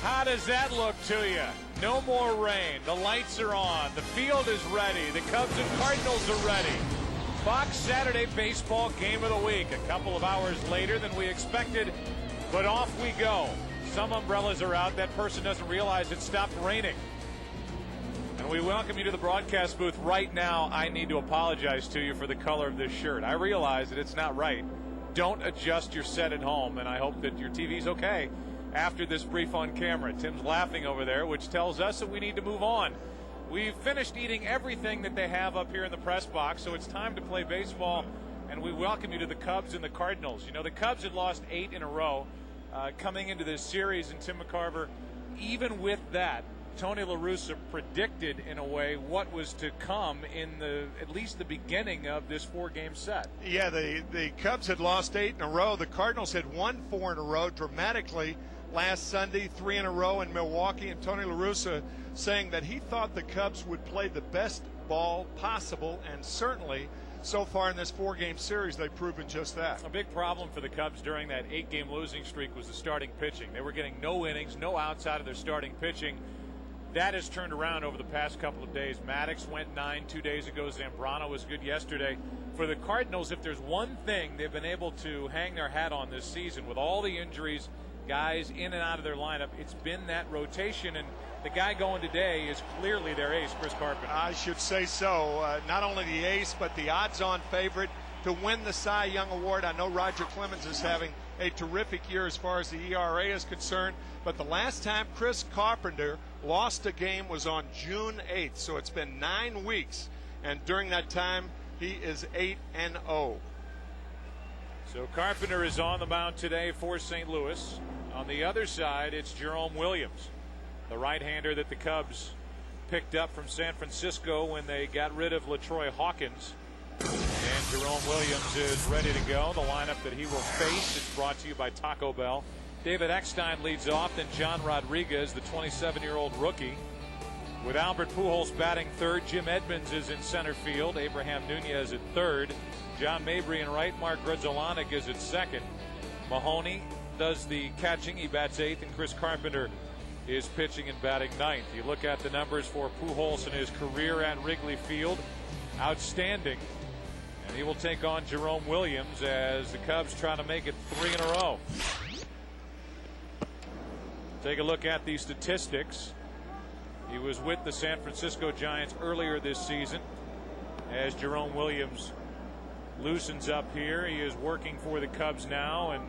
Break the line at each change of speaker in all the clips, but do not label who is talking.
How does that look to you? No more rain. The lights are on. The field is ready. The Cubs and Cardinals are ready. Fox Saturday baseball game of the week. A couple of hours later than we expected, but off we go. Some umbrellas are out. That person doesn't realize it stopped raining. And we welcome you to the broadcast booth right now. I need to apologize to you for the color of this shirt. I realize that it's not right. Don't adjust your set at home, and I hope that your TV's okay after this brief on camera. Tim's laughing over there, which tells us that we need to move on. We've finished eating everything that they have up here in the press box, so it's time to play baseball, and we welcome you to the Cubs and the Cardinals. You know, the Cubs had lost 8 in a row coming into this series, and Tim McCarver, even with that, Tony La Russa predicted in a way what was to come in at least the beginning of this 4-game set.
Yeah, the Cubs had lost 8 in a row. The Cardinals had won 4 in a row dramatically last Sunday, 3 in a row in Milwaukee, and Tony La Russa saying that he thought the Cubs would play the best ball possible, and certainly so far in this 4-game series they've proven just that.
A big problem for the Cubs during that 8-game losing streak was the starting pitching. They were getting no innings, no outs out of their starting pitching. That has turned around over the past couple of days. Maddox went 9 2 days ago. Zambrano was good yesterday. For the Cardinals, if there's one thing they've been able to hang their hat on this season with all the injuries, guys in and out of their lineup, it's been that rotation, and the guy going today is clearly their ace, Chris Carpenter.
I should say so. Not only the ace, but the odds-on favorite to win the Cy Young Award. I know Roger Clemens is having a terrific year as far as the ERA is concerned, but the last time Chris Carpenter lost a game was on June 8th, so it's been 9 weeks, and during that time he is 8-0.
So Carpenter is on the mound today for St. Louis. On the other side, it's Jerome Williams, the right-hander that the Cubs picked up from San Francisco when they got rid of LaTroy Hawkins. And Jerome Williams is ready to go. The lineup that he will face is brought to you by Taco Bell. David Eckstein leads off, then John Rodriguez, the 27-year-old rookie. With Albert Pujols batting third, Jim Edmonds is in center field, Abraham Nunez at third, John Mabry in right, Mark Grudzielanek is at second. Mahoney does the catching, he bats eighth, and Chris Carpenter is pitching and batting ninth. You look at the numbers for Pujols in his career at Wrigley Field, outstanding. And he will take on Jerome Williams as the Cubs try to make it 3 in a row. Take a look at the statistics. He was with the San Francisco Giants earlier this season. As Jerome Williams loosens up here, he is working for the Cubs now, and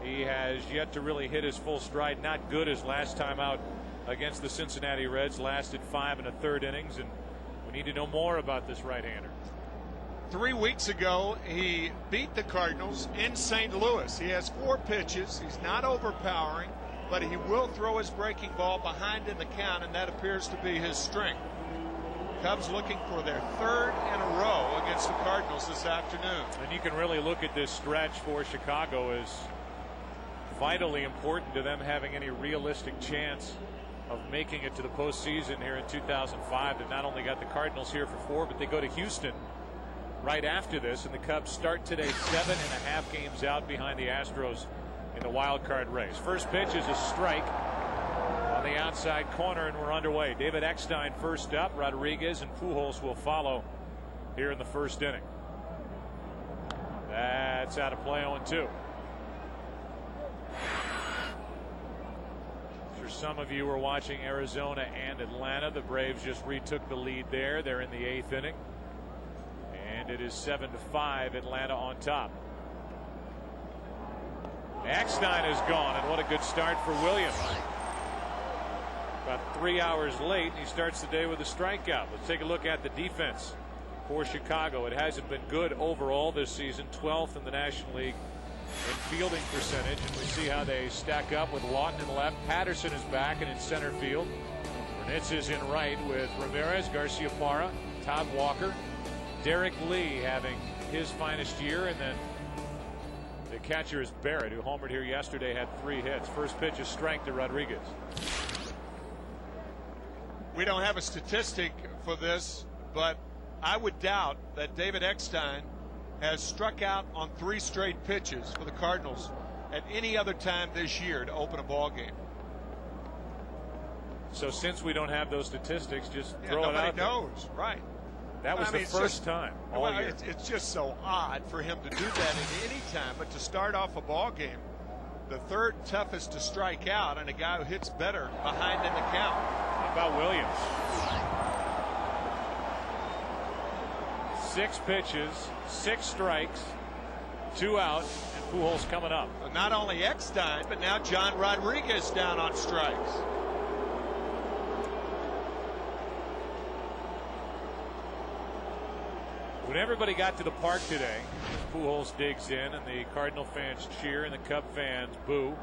he has yet to really hit his full stride. Not good his last time out against the Cincinnati Reds, lasted 5 1/3 innings, and we need to know more about this right-hander.
3 weeks ago, he beat the Cardinals in St. Louis. He has 4 pitches. He's not overpowering, but he will throw his breaking ball behind in the count, and that appears to be his strength. Cubs looking for their 3rd in a row against the Cardinals this afternoon.
And you can really look at this stretch for Chicago as vitally important to them having any realistic chance of making it to the postseason here in 2005. They've not only got the Cardinals here for 4, but they go to Houston right after this, and the Cubs start today 7.5 games out behind the Astros in the wild card race. First pitch is a strike on the outside corner, and we're underway. David Eckstein first up. Rodriguez and Pujols will follow here in the first inning. That's out of play, 0-2. For some of you who are watching Arizona and Atlanta, the Braves just retook the lead there. They're in the 8th inning. And it is 7-5, Atlanta on top. Eckstein is gone, and what a good start for Williams. About 3 hours late, and he starts the day with a strikeout. Let's take a look at the defense for Chicago. It hasn't been good overall this season, 12th in the National League in fielding percentage, and we see how they stack up with Lawton in left. Patterson is back and in center field. Burnitz is in right with Ramirez, Garcia Parra, Todd Walker, Derek Lee having his finest year, and then the catcher is Barrett, who homered here yesterday, had 3 hits. First pitch is strike to Rodriguez.
We don't have a statistic for this, but I would doubt that David Eckstein has struck out on 3 straight pitches for the Cardinals at any other time this year to open a ball game.
So since we don't have those statistics, just throw it
Nobody
out
knows, right?
That was the first time all year.
It's just so odd for him to do that at any time, but to start off a ball game, the third toughest to strike out, and a guy who hits better behind in the count.
How about Williams? 6 pitches, 6 strikes, 2 out, and Pujols coming up.
Not only Eckstein, but now John Rodriguez down on strikes.
When everybody got to the park today, Pujols digs in, and the Cardinal fans cheer, and the Cub fans boo.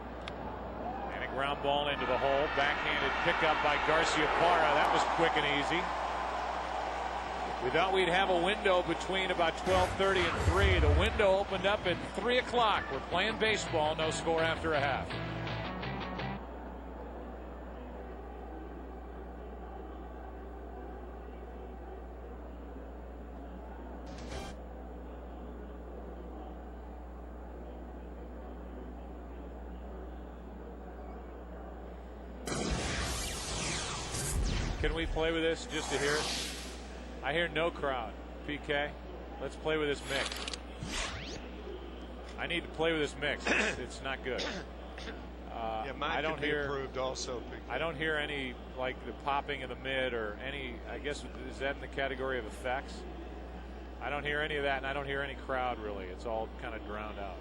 And a ground ball into the hole. Backhanded pickup by Garciaparra. That was quick and easy. We thought we'd have a window between about 12:30 and 3. The window opened up at 3 o'clock. We're playing baseball. No score after a half. Can we play with this just to hear it? I hear no crowd. PK, let's play with this mix. I need to play with this mix. It's not good.
I don't hear. Improved also. PK.
I don't hear any like the popping in the mid or any. I guess is that in the category of effects? I don't hear any of that, and I don't hear any crowd really. It's all kind of drowned out.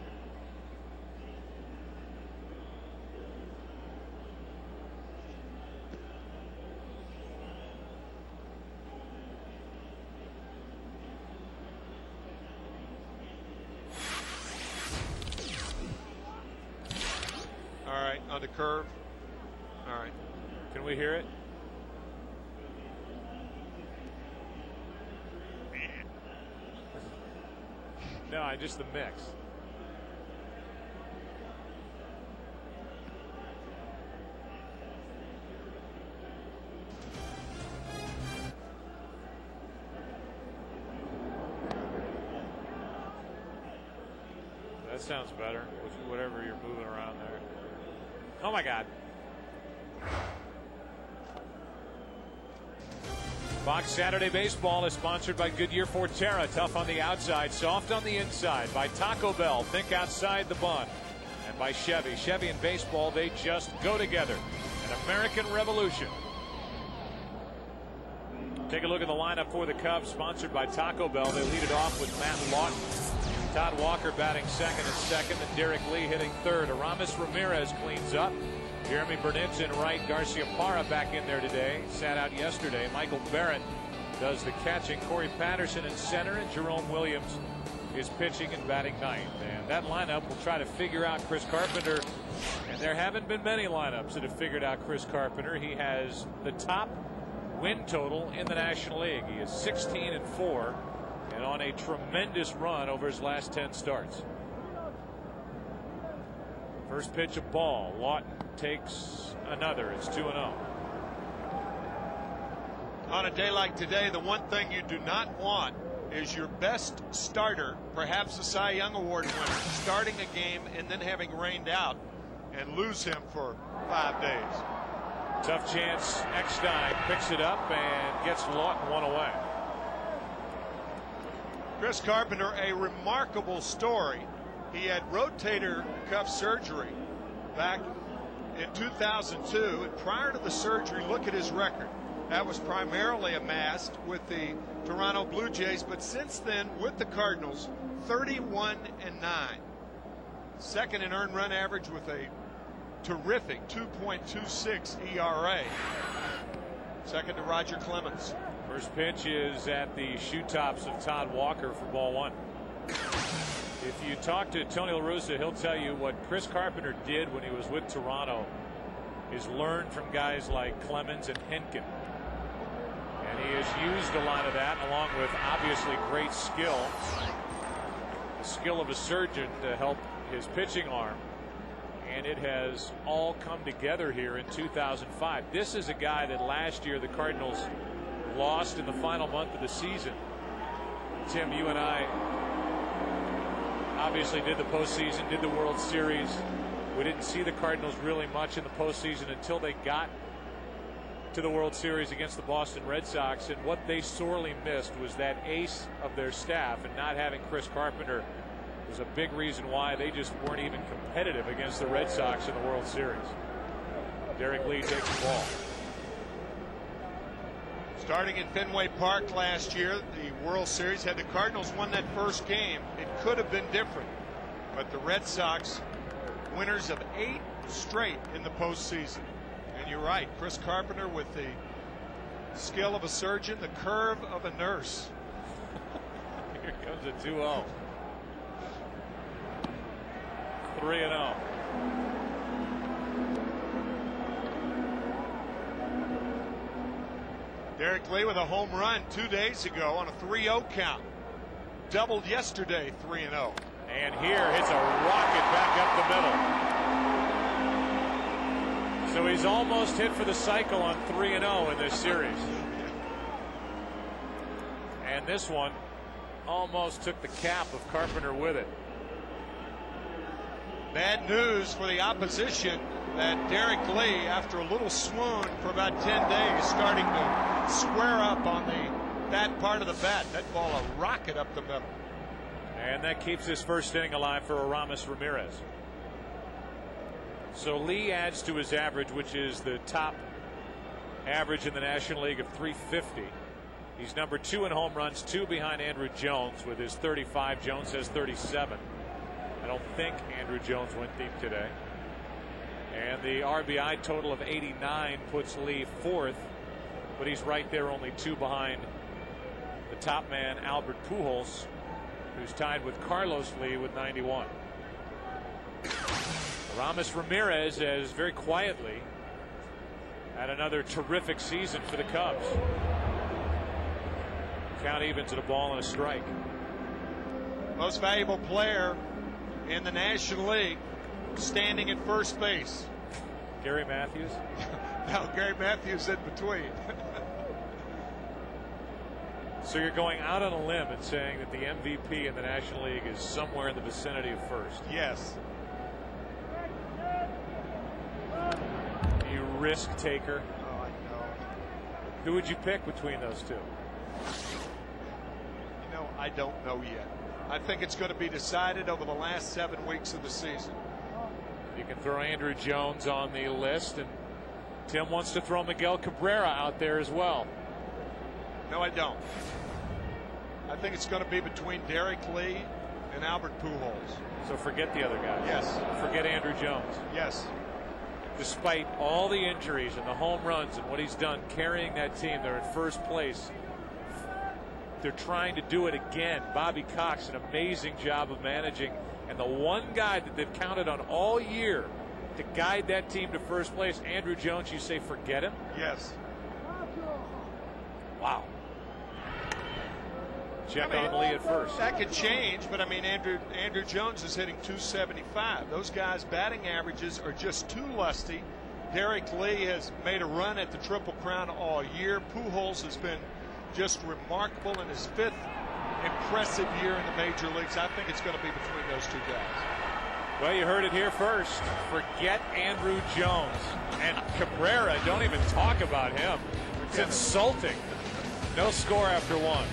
On the curve. All right.
Can we hear it? No, just the mix. That sounds better. Whatever you're moving around there. Oh my God. Fox Saturday Baseball is sponsored by Goodyear Forterra. Tough on the outside, soft on the inside. By Taco Bell, think outside the bun. And by Chevy. Chevy and baseball, they just go together. An American revolution. Take a look at the lineup for the Cubs, sponsored by Taco Bell. They lead it off with Matt Lawton. Todd Walker batting second and second, and Derek Lee hitting third. Aramis Ramirez cleans up. Jeremy Burnett's in right. Garciaparra back in there today. Sat out yesterday. Michael Barrett does the catching. Corey Patterson in center, and Jerome Williams is pitching and batting ninth. And that lineup will try to figure out Chris Carpenter. And there haven't been many lineups that have figured out Chris Carpenter. He has the top win total in the National League. He is 16-4. And on a tremendous run over his last 10 starts. First pitch, a ball. Lawton takes another. It's 2-0.
On a day like today, the one thing you do not want is your best starter, perhaps the Cy Young Award winner, starting a game and then having rained out and lose him for 5 days.
Tough chance. Eckstein picks it up and gets Lawton one away.
Chris Carpenter, a remarkable story. He had rotator cuff surgery back in 2002, and prior to the surgery, look at his record. That was primarily amassed with the Toronto Blue Jays, but since then with the Cardinals, 31-9. Second in earned run average with a terrific 2.26 ERA. Second to Roger Clemens.
First pitch is at the shoe tops of Todd Walker for ball one. If you talk to Tony La Russa, he'll tell you what Chris Carpenter did when he was with Toronto is learn from guys like Clemens and Henkin. And he has used a lot of that, along with obviously great skill. The skill of a surgeon to help his pitching arm. And it has all come together here in 2005. This is a guy that last year the Cardinals lost in the final month of the season. Tim, you and I obviously did the postseason, did the World Series. We didn't see the Cardinals really much in the postseason until they got to the World Series against the Boston Red Sox, and what they sorely missed was that ace of their staff, and not having Chris Carpenter was a big reason why they just weren't even competitive against the Red Sox in the World Series. Derek Lee takes the ball.
Starting in Fenway Park last year, the World Series, had the Cardinals won that first game, it could have been different. But the Red Sox, winners of 8 straight in the postseason. And you're right, Chris Carpenter with the skill of a surgeon, the curve of a nurse.
Here comes a 2-0. 3-0.
Derek Lee with a home run 2 days ago on a 3-0 count. Doubled yesterday, 3-0.
And here hits a rocket back up the middle. So he's almost hit for the cycle on 3-0 in this series. And this one almost took the cap of Carpenter with it.
Bad news for the opposition that Derek Lee, after a little swoon for about 10 days, starting to square up on that part of the bat. That ball a rocket up the middle.
And that keeps his first inning alive for Aramis Ramirez. So Lee adds to his average, which is the top average in the National League of 350. He's number 2 in home runs, 2 behind Andrew Jones with his 35. Jones has 37. I don't think Andrew Jones went deep today. And the RBI total of 89 puts Lee 4th, but he's right there, only 2 behind the top man, Albert Pujols, who's tied with Carlos Lee with 91. Aramis Ramirez has very quietly had another terrific season for the Cubs. Count evens at a ball and a strike.
Most valuable player in the National League, standing at first base.
Gary Matthews?
No, Gary Matthews in between.
So you're going out on a limb and saying that the MVP in the National League is somewhere in the vicinity of first?
Yes.
You risk taker.
Oh, I know.
Who would you pick between those two?
You know, I don't know yet. I think it's going to be decided over the last 7 weeks of the season.
You can throw Andrew Jones on the list, and Tim wants to throw Miguel Cabrera out there as well.
No, I don't. I think it's going to be between Derek Lee and Albert Pujols.
So forget the other guys.
Yes.
Forget Andrew Jones.
Yes.
Despite all the injuries and the home runs and what he's done carrying that team, they're in first place. They're trying to do it again. Bobby Cox, an amazing job of managing. And the one guy that they've counted on all year to guide that team to first place, Andrew Jones, you say forget him?
Yes.
Wow. Check on Lee at first.
That could change, but I mean, Andrew Jones is hitting 275. Those guys' batting averages are just too lusty. Derek Lee has made a run at the Triple Crown all year. Pujols has been just remarkable in his 5th impressive year in the major leagues. I think it's going to be between those two guys.
Well, you heard it here first. Forget Andrew Jones. And Cabrera, don't even talk about him. It's insulting. No score after 1.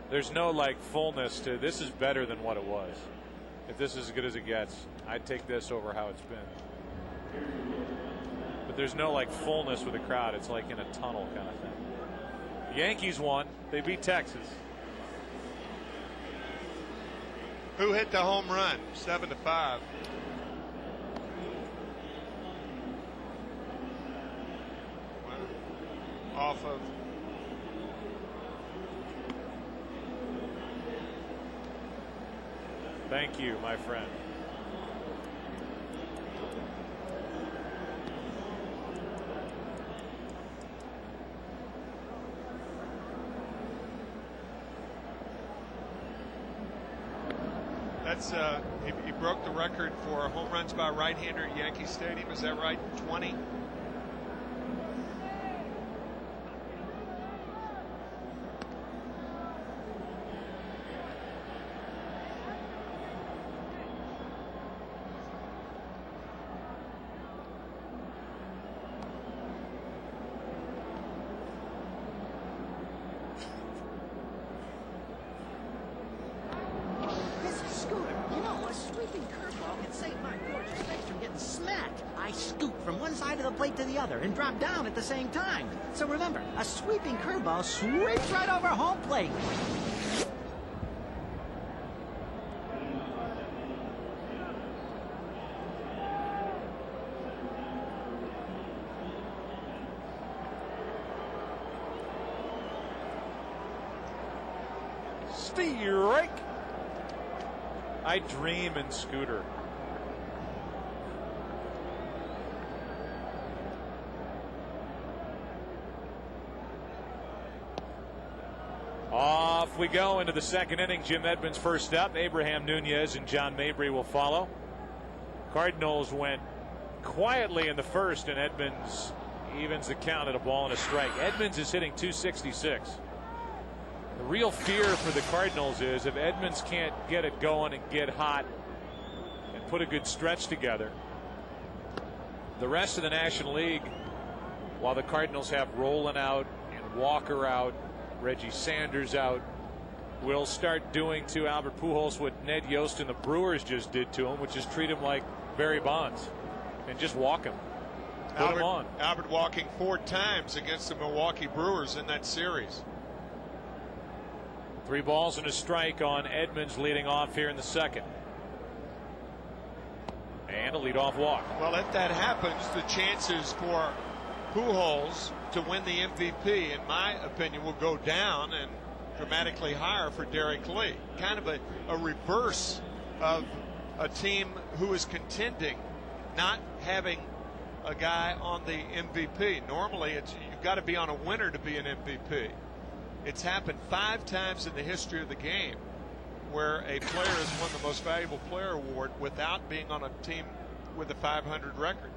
There's no like fullness to this. Is better than what it was. If this is as good as it gets, I'd take this over how it's been. But there's no like fullness with the crowd. It's like in a tunnel kind of thing. The Yankees won. They beat Texas.
Who hit the home run? 7-5. Off of.
Thank you, my friend.
That's Edmonds, he broke the record for home runs by a right-hander at Yankee Stadium. Is that right? 20.
To the other and drop down at the same time. So remember, a sweeping curveball sweeps right over home plate.
Strike. I dream in Scooter. Off we go into the second inning. Jim Edmonds first up. Abraham Nunez and John Mabry will follow. Cardinals went quietly in the first, and Edmonds evens the count at a ball and a strike. Edmonds is hitting .266. The real fear for the Cardinals is if Edmonds can't get it going and get hot and put a good stretch together, the rest of the National League, while the Cardinals have Rolen out and Walker out, Reggie Sanders out, will start doing to Albert Pujols what Ned Yost and the Brewers just did to him, which is treat him like Barry Bonds and just walk him. Put him on.
Albert walking 4 times against the Milwaukee Brewers in that series.
3 balls and a strike on Edmonds leading off here in the second. And a leadoff walk.
Well, if that happens, the chances for Pujols to win the MVP, in my opinion, will go down and dramatically higher for Derek Lee. Kind of a reverse of a team who is contending, not having a guy on the MVP. Normally, you've got to be on a winner to be an MVP. It's happened 5 times in the history of the game where a player has won the Most Valuable Player award without being on a team with a .500 record.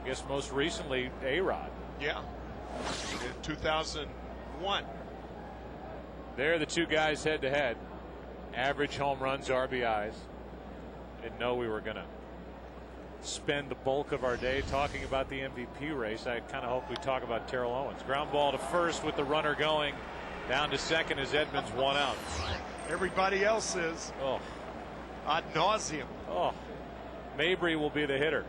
I guess most recently A-Rod.
Yeah, in 2001.
They're the 2 guys head to head. Average home runs, RBIs. Didn't know we were going to spend the bulk of our day talking about the MVP race. I kind of hope we talk about Terrell Owens. Ground ball to first with the runner going. Down to second as Edmonds 1 out.
Everybody else is.
Oh.
Ad nauseum.
Oh. Mabry will be the hitter.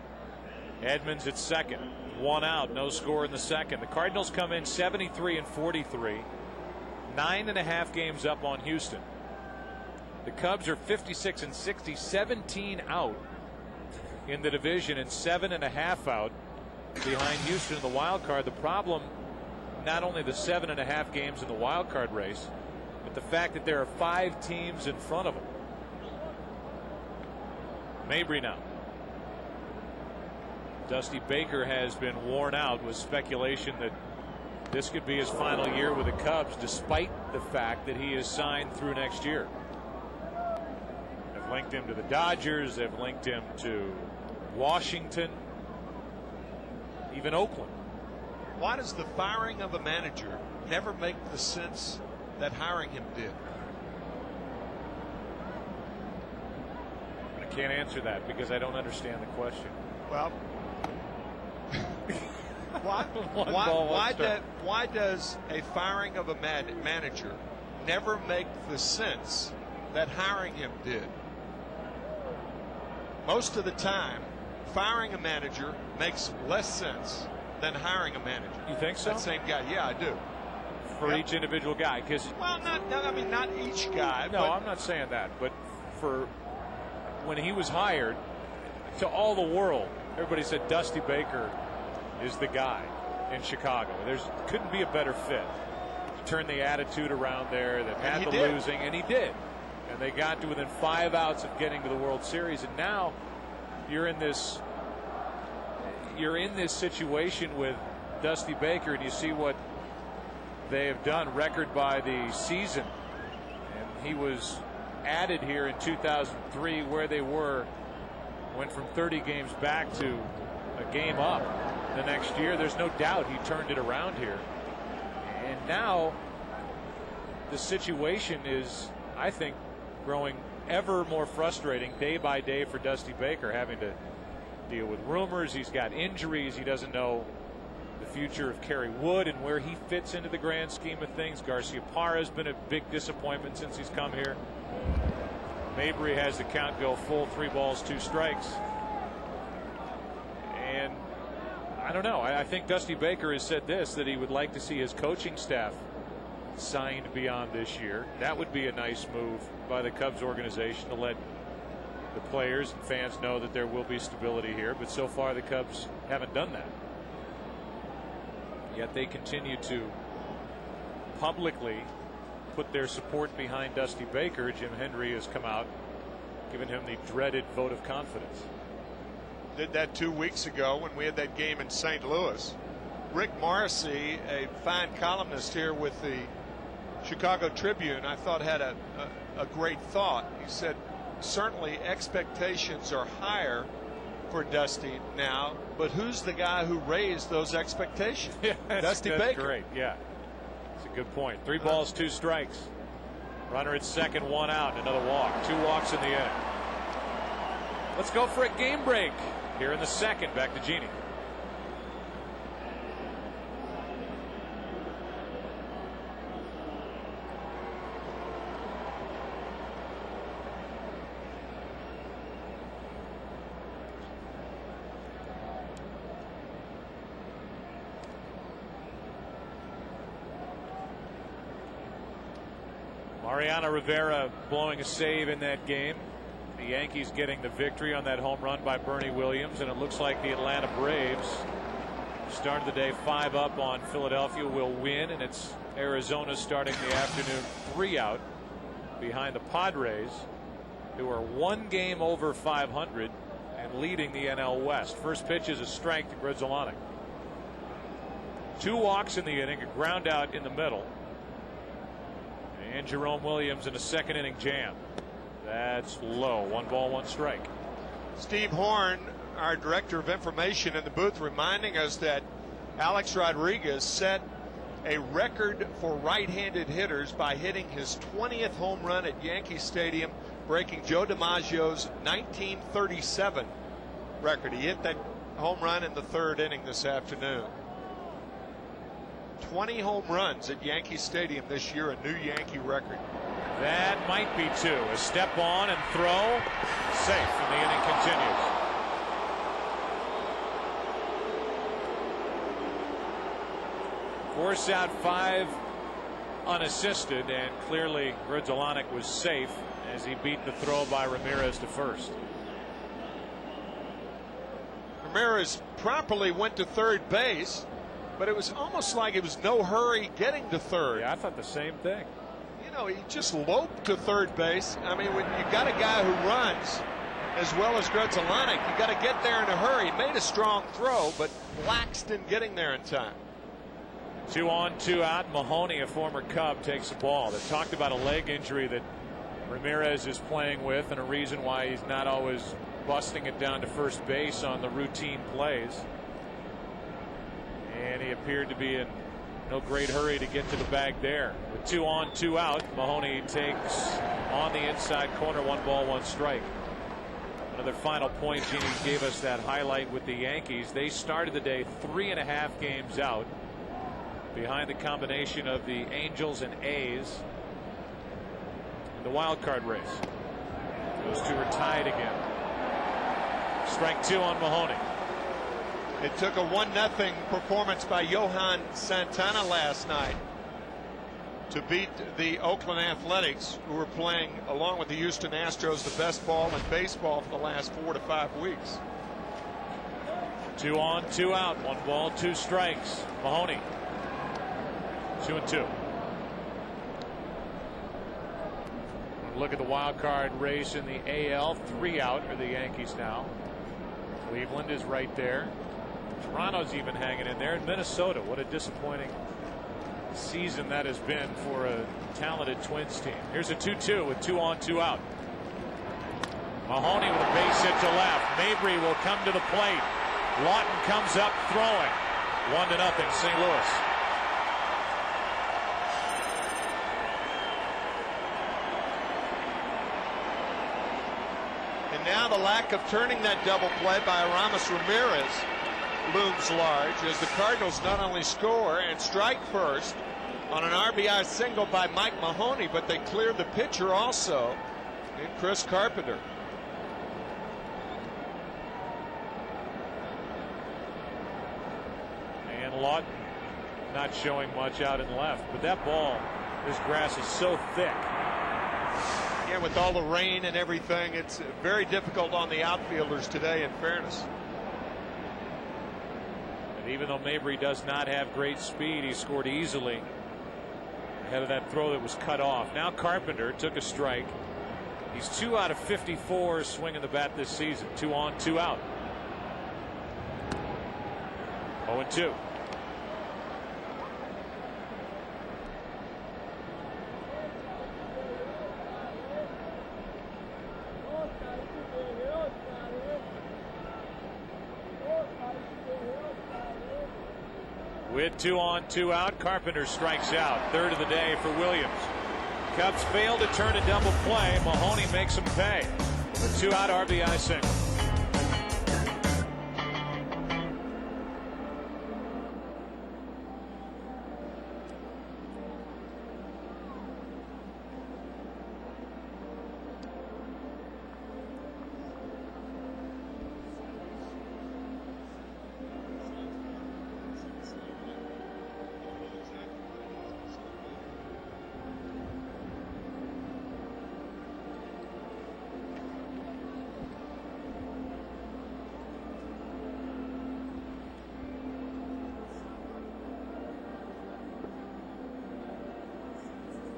Edmonds at second. 1 out. No score in the second. The Cardinals come in 73-43. 9.5 games up on Houston. The Cubs are 56-60. 17 out in the division and 7.5 out behind Houston in the wild card. The problem, not only the 7.5 games in the wild card race, but the fact that there are 5 teams in front of them. Mabry now. Dusty Baker has been worn out with speculation that this could be his final year with the Cubs, despite the fact that he is signed through next year. They've linked him to the Dodgers. They've linked him to Washington, even Oakland.
Why does the firing of a manager never make the sense that hiring him did?
I can't answer that because I don't understand the question.
Well, why does a firing of a manager never make the sense that hiring him did? Most of the time, firing a manager makes less sense than hiring a manager.
You think so?
That same guy. Yeah, I do.
For each individual guy, because
not each guy.
No, I'm not saying that, but for when he was hired, to all the world, everybody said Dusty Baker is the guy in Chicago. Couldn't be a better fit. Turn the attitude around there. They've had the losing, and he did. And they got to within 5 outs of getting to the World Series, and now you're in this situation with Dusty Baker, and you see what they have done. Record by the season, and he was added here in 2003 where they went from 30 games back to a game up the next year. There's no doubt he turned it around here. And now the situation is, I think, growing ever more frustrating day by day for Dusty Baker, having to deal with rumors. He's got injuries. He doesn't know the future of Kerry Wood and where he fits into the grand scheme of things. Garcia Parra has been a big disappointment since he's come here. Mabry has the count go full, 3 balls, 2 strikes. And I don't know. I think Dusty Baker has said this, that he would like to see his coaching staff signed beyond this year. That would be a nice move by the Cubs organization to let the players and fans know that there will be stability here. But so far the Cubs haven't done that. Yet they continue to publicly put their support behind Dusty Baker. Jim Hendry has come out, giving him the dreaded vote of confidence.
Did that 2 weeks ago when we had that game in St. Louis. Rick Morrissey, a fine columnist here with the Chicago Tribune, I thought had a great thought. He said, certainly expectations are higher for Dusty now, but who's the guy who raised those expectations?
Yeah,
Dusty Baker.
Great, yeah. That's a good point. 3 balls, 2 strikes. Runner at second, 1 out, another walk. 2 walks in the inning. Let's go for a game break here in the second. Back to Jeannie. Mariano Rivera blowing a save in that game. The Yankees getting the victory on that home run by Bernie Williams, and it looks like the Atlanta Braves started the day 5 up on Philadelphia will win, and it's Arizona starting the afternoon 3 out behind the Padres, who are 1 game over 500 and leading the NL West. First pitch is a strike to Grudzielanek. 2 walks in the inning, a ground out in the middle, and Jerome Williams in a second inning jam. That's low. 1 ball, 1 strike.
Steve Horn, our director of information in the booth, reminding us that Alex Rodriguez set a record for right-handed hitters by hitting his 20th home run at Yankee Stadium, breaking Joe DiMaggio's 1937 record. He hit that home run in the 3rd inning this afternoon. 20 home runs at Yankee Stadium this year, a new Yankee record.
That might be 2. A step on and throw. Safe, and the inning continues. Force out 5 unassisted, and clearly Grudzielanek was safe as he beat the throw by Ramirez to first.
Ramirez properly went to 3rd base, but it was almost like it was no hurry getting to 3rd.
Yeah, I thought the same thing.
You know, he just loped to 3rd base. I mean, when you got a guy who runs as well as Grudzielanek, you got to get there in a hurry. He made a strong throw, but laxed in getting there in time.
2 on, 2 out. Mahoney, a former Cub, takes the ball. They talked about a leg injury that Ramirez is playing with, and a reason why he's not always busting it down to first base on the routine plays. And he appeared to be in no great hurry to get to the bag there. With 2 on, 2 out, Mahoney takes on the inside corner, 1 ball, 1 strike. Another final point. Jeannie gave us that highlight with the Yankees. They started the day 3.5 games out behind the combination of the Angels and A's in the wild card race. Those 2 are tied again. Strike 2 on Mahoney.
It took a 1-0 performance by Johan Santana last night to beat the Oakland Athletics, who were playing along with the Houston Astros the best ball in baseball for the last 4 to 5 weeks.
2 on, 2 out, 1 ball, 2 strikes. Mahoney 2-2. Look at the wild card race in the AL. 3 out are the Yankees now. Cleveland is right there. Toronto's even hanging in there. And Minnesota, what a disappointing season that has been for a talented Twins team. Here's a 2-2 with 2 on, 2 out. Mahoney with a base hit to left. Mabry will come to the plate. Lawton comes up throwing. 1-0 St. Louis.
And now the lack of turning that double play by Aramis Ramirez looms large as the Cardinals not only score and strike first on an RBI single by Mike Mahoney, but they cleared the pitcher also in Chris Carpenter.
And Lawton not showing much out in left, but that ball, this grass is so thick.
Yeah, with all the rain and everything, it's very difficult on the outfielders today, in fairness.
And even though Mabry does not have great speed, he scored easily ahead of that throw that was cut off. Now Carpenter took a strike. He's 2 out of 54 swinging the bat this season. 2 on, 2 out. 0-2. With 2 on, 2 out, Carpenter strikes out. Third of the day for Williams. Cubs fail to turn a double play. Mahoney makes them pay. A 2-out RBI single.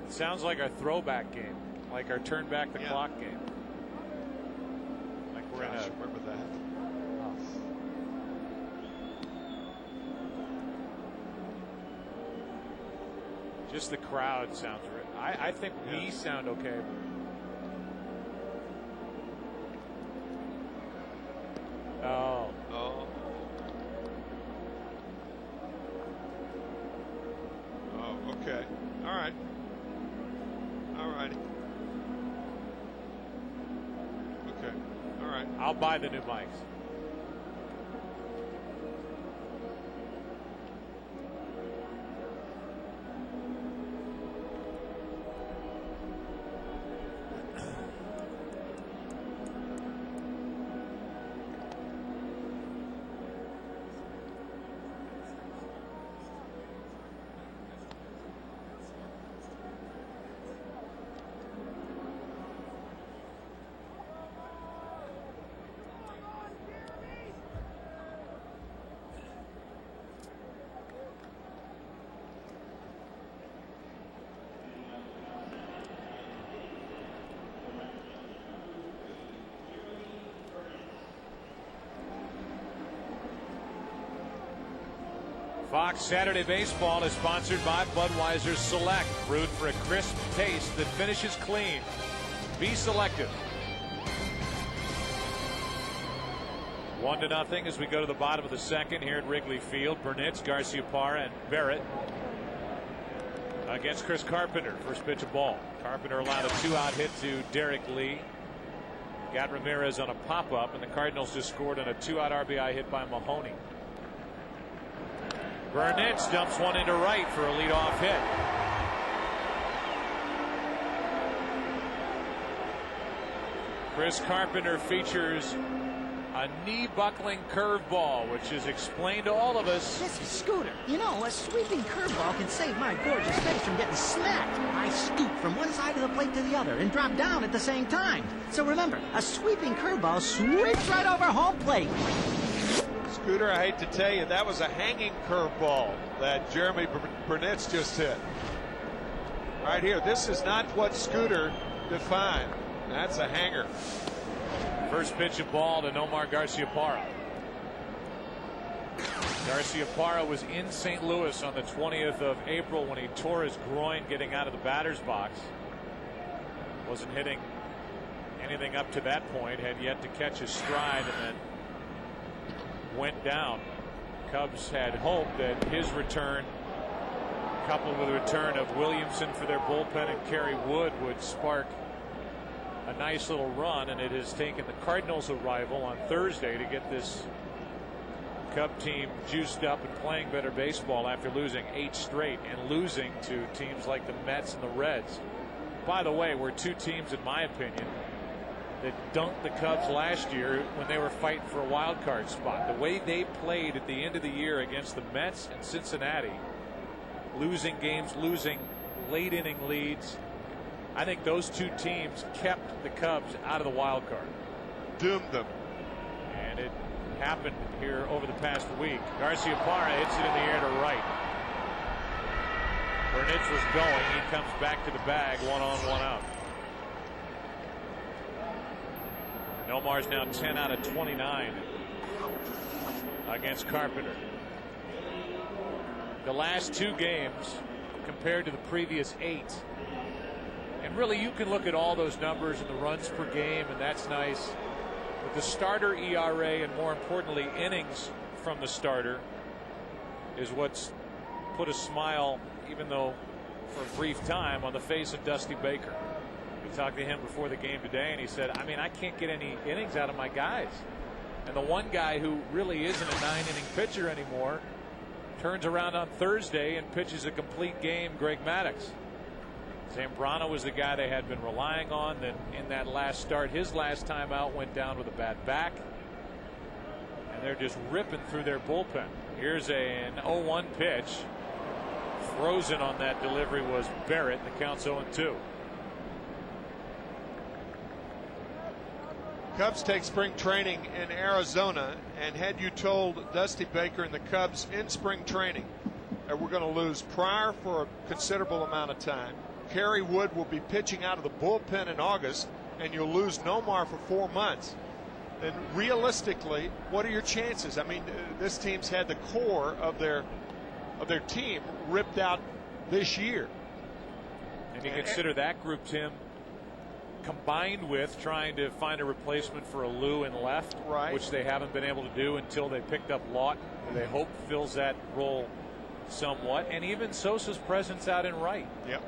Sounds like our throwback game, like our turn back the clock game. Like we're in a.
Remember that?
Just the crowd sounds right. I think we sound okay. Oh.
Oh. Oh, okay. All right. All righty. Okay. All right.
I'll buy the new mics. Fox Saturday Baseball is sponsored by Budweiser Select. Brewed for a crisp taste that finishes clean. Be selective. 1-0 as we go to the bottom of the second here at Wrigley Field. Burnitz, Garciaparra, and Barrett against Chris Carpenter. First pitch of ball. Carpenter allowed a 2-out hit to Derek Lee. Got Ramirez on a pop-up, and the Cardinals just scored on a 2-out RBI hit by Mahoney. Burnitz dumps one into right for a leadoff hit. Chris Carpenter features a knee-buckling curveball, which is explained to all of us.
This is Scooter. You know, a sweeping curveball can save my gorgeous face from getting smacked. I scoop from one side of the plate to the other and drop down at the same time. So remember, a sweeping curveball sweeps right over home plate.
Scooter, I hate to tell you, that was a hanging curveball that Jeremy Burnitz just hit. Right here, this is not what Scooter defined. That's a hanger.
First pitch of ball to Nomar Garciaparra. Garciaparra was in St. Louis on the 20th of April when he tore his groin getting out of the batter's box. Wasn't hitting anything up to that point, had yet to catch his stride, and then went down. Cubs had hoped that his return, coupled with the return of Williamson for their bullpen and Kerry Wood, would spark a nice little run, and it has taken the Cardinals' arrival on Thursday to get this Cub team juiced up and playing better baseball after losing 8 straight and losing to teams like the Mets and the Reds. By the way, we're two teams, in my opinion, that dunked the Cubs last year when they were fighting for a wild card spot. The way they played at the end of the year against the Mets and Cincinnati, losing games, losing late inning leads, I think those two teams kept the Cubs out of the wild card.
Doomed them.
And it happened here over the past week. Garciaparra hits it in the air to right. Burnitz was going. He comes back to the bag, 1 on, 1 out. Nomar's now 10 out of 29 against Carpenter. The last 2 games compared to the previous 8. And really, you can look at all those numbers and the runs per game, and that's nice. But the starter ERA, and more importantly, innings from the starter, is what's put a smile, even though for a brief time, on the face of Dusty Baker. We talked to him before the game today, and he said, I mean, I can't get any innings out of my guys. And the one guy who really isn't a 9-inning pitcher anymore turns around on Thursday and pitches a complete game, Greg Maddux. Zambrano was the guy they had been relying on. Then in that last start, his last time out, went down with a bad back. And they're just ripping through their bullpen. Here's an 0-1 pitch. Frozen on that delivery was Barrett. The count's 0-2.
Cubs take spring training in Arizona, and had you told Dusty Baker and the Cubs in spring training that we're going to lose Pryor for a considerable amount of time, Kerry Wood will be pitching out of the bullpen in August, and you'll lose Nomar for 4 months, then realistically, what are your chances? I mean, this team's had the core of their team ripped out this year.
And you consider that group, Tim, combined with trying to find a replacement for a Lou in left,
right,
which they haven't been able to do until they picked up Lawton, who they hope fills that role somewhat, and even Sosa's presence out in right.
Yep.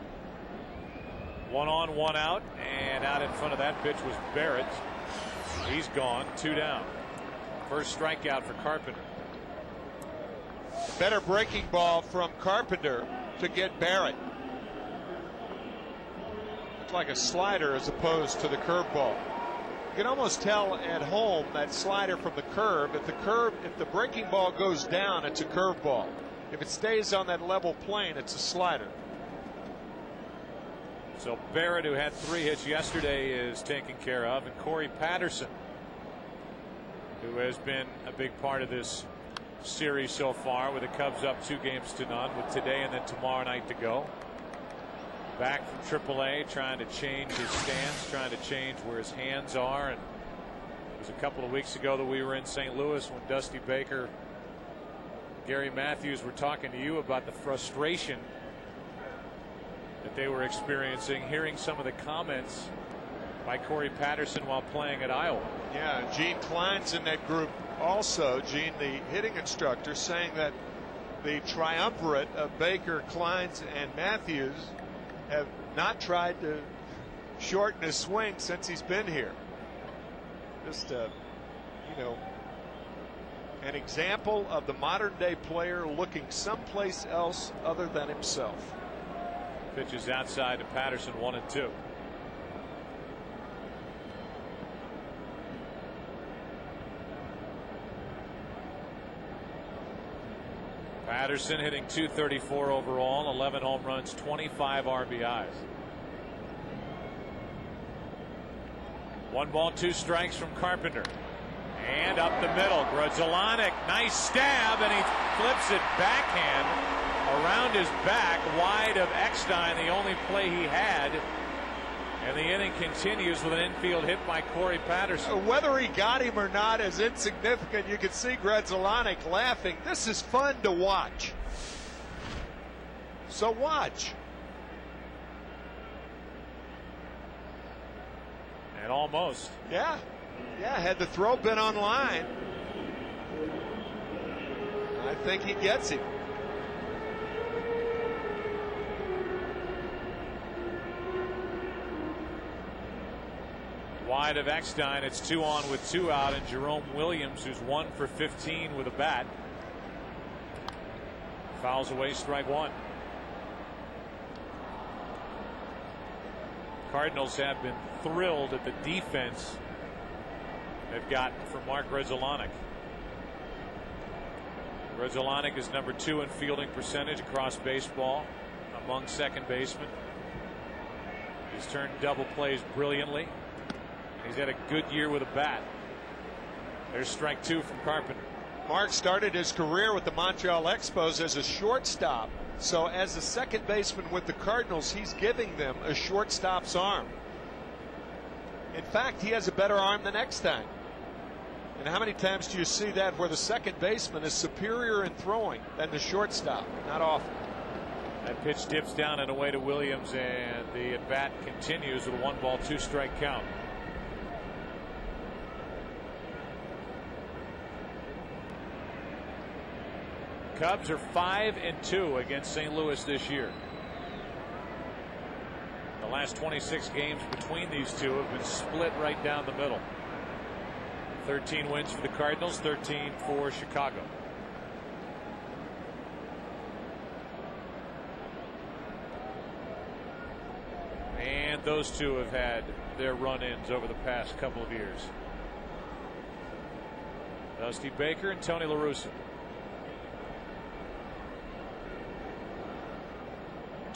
1 on, 1 out, and out in front of that pitch was Barrett. He's gone, 2 down. First strikeout for Carpenter.
Better breaking ball from Carpenter to get Barrett. Looks like a slider as opposed to the curveball. You can almost tell at home that slider from the curve. If the breaking ball goes down, it's a curveball. If it stays on that level plane, it's a slider.
So Barrett, who had 3 hits yesterday, is taken care of, and Corey Patterson, who has been a big part of this series so far, with the Cubs up 2-0, with today and then tomorrow night to go. Back from AAA, trying to change his stance, trying to change where his hands are. And it was a couple of weeks ago that we were in St. Louis when Dusty Baker, Gary Matthews were talking to you about the frustration that they were experiencing, hearing some of the comments by Corey Patterson while playing at Iowa.
Yeah, Gene Klein's in that group also. Gene, the hitting instructor, saying that the triumvirate of Baker, Klein's, and Matthews have not tried to shorten his swing since he's been here. Just, an example of the modern day player looking someplace else other than himself.
Pitches outside to Patterson, 1-2. Patterson hitting .234 overall, 11 home runs, 25 RBIs. 1 ball, 2 strikes from Carpenter. And up the middle, Grudzielanek, nice stab, and he flips it backhand around his back, wide of Eckstein, the only play he had. And the inning continues with an infield hit by Corey Patterson.
Whether he got him or not is insignificant. You can see Grzelcyk laughing. This is fun to watch. So watch.
And almost.
Yeah. Had the throw been on line, I think he gets him.
Wide of Eckstein, it's 2 on with 2 out, and Jerome Williams, who's 1 for 15 with a bat, fouls away strike 1. Cardinals have been thrilled at the defense they've gotten from Mark Grzelcyk. Grzelcyk is number 2 in fielding percentage across baseball among second basemen. He's turned double plays brilliantly. He's had a good year with a bat. There's strike 2 from Carpenter.
Mark started his career with the Montreal Expos as a shortstop. So as a second baseman with the Cardinals, he's giving them a shortstop's arm. In fact, he has a better arm than Eckstein. And how many times do you see that where the second baseman is superior in throwing than the shortstop? Not often.
That pitch dips down and away to Williams, and the at bat continues with a 1-ball 2-strike count. Cubs are 5-2 against St. Louis this year. The last 26 games between these two have been split right down the middle. 13 wins for the Cardinals, 13 for Chicago. And those two have had their run-ins over the past couple of years. Dusty Baker and Tony La Russa.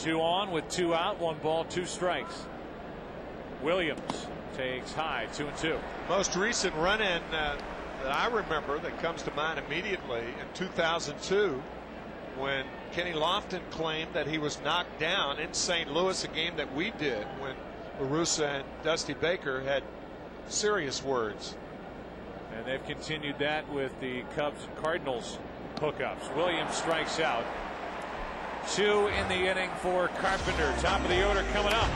2 on with 2 out, 1 ball, 2 strikes. Williams takes high, 2-2.
Most recent run-in that I remember that comes to mind immediately in 2002, when Kenny Lofton claimed that he was knocked down in St. Louis, a game that we did when La Russa and Dusty Baker had serious words.
And they've continued that with the Cubs and Cardinals hookups. Williams strikes out. 2 in the inning for Carpenter. Top of the order coming up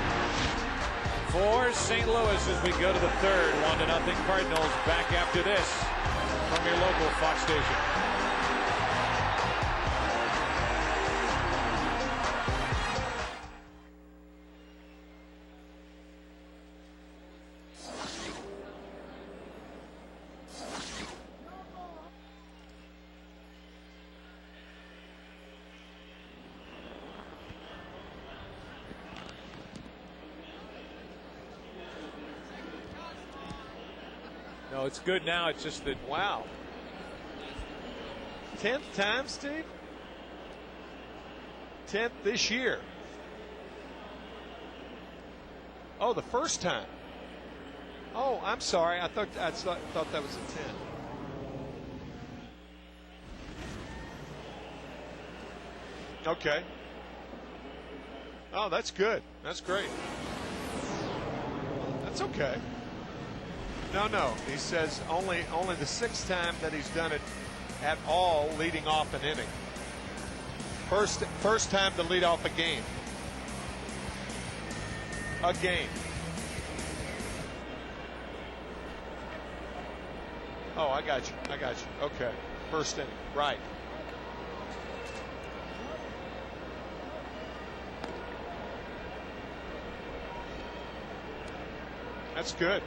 for St. Louis as we go to the third. 1-0 Cardinals. Back after this from your local Fox station. No, it's good now. It's just that,
wow. 10th time, Steve? 10th this year. Oh, the first time. Oh, I'm sorry. I thought that was a 10. Okay. Oh, that's good. That's great. That's okay. No. He says only the 6th time that he's done it at all, leading off an inning. First time to lead off a game. A game. Oh, I got you. Okay. First inning. Right. That's good.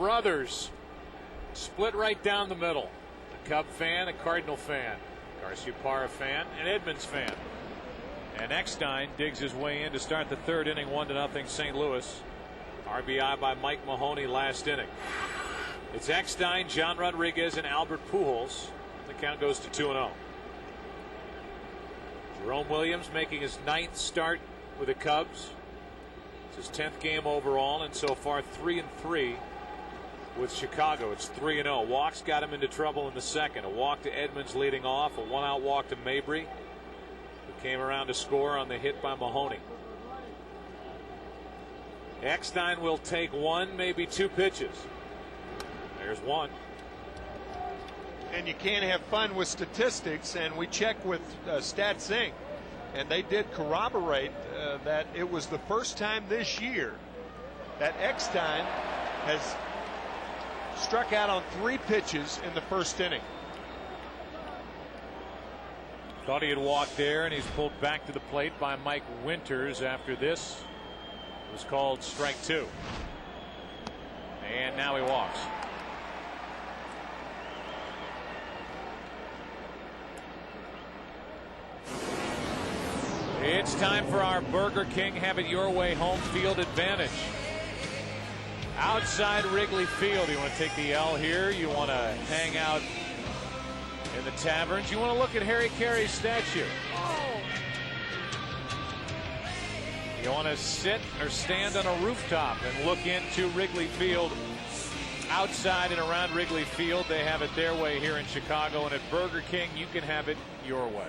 brothers split right down the middle. A Cub fan, a Cardinal fan, Garciaparra fan, an Edmonds fan. And Eckstein digs his way in to start the third inning, 1-0 St. Louis. RBI by Mike Mahoney last inning. It's Eckstein, John Rodriguez, and Albert Pujols. The count goes to 2-0. Jerome Williams making his 9th start with the Cubs. It's his 10th game overall, and so far 3-3 with Chicago. It's 3-0. Walks got him into trouble in the second. A walk to Edmonds leading off, a 1-out walk to Mabry, who came around to score on the hit by Mahoney. Eckstein will take one, maybe two pitches. There's one.
And you can't have fun with statistics, and we checked with StatSync, and they did corroborate that it was the first time this year that Eckstein has struck out on 3 pitches in the first inning.
Thought he had walked there, and he's pulled back to the plate by Mike Winters after this was called strike 2. And now he walks. It's time for our Burger King Have It Your Way home field advantage. Outside Wrigley Field. You want to take the L here? You want to hang out in the taverns? You want to look at Harry Caray's statue? You want to sit or stand on a rooftop and look into Wrigley Field. Outside and around Wrigley Field, they have it their way here in Chicago, and at Burger King, you can have it your way.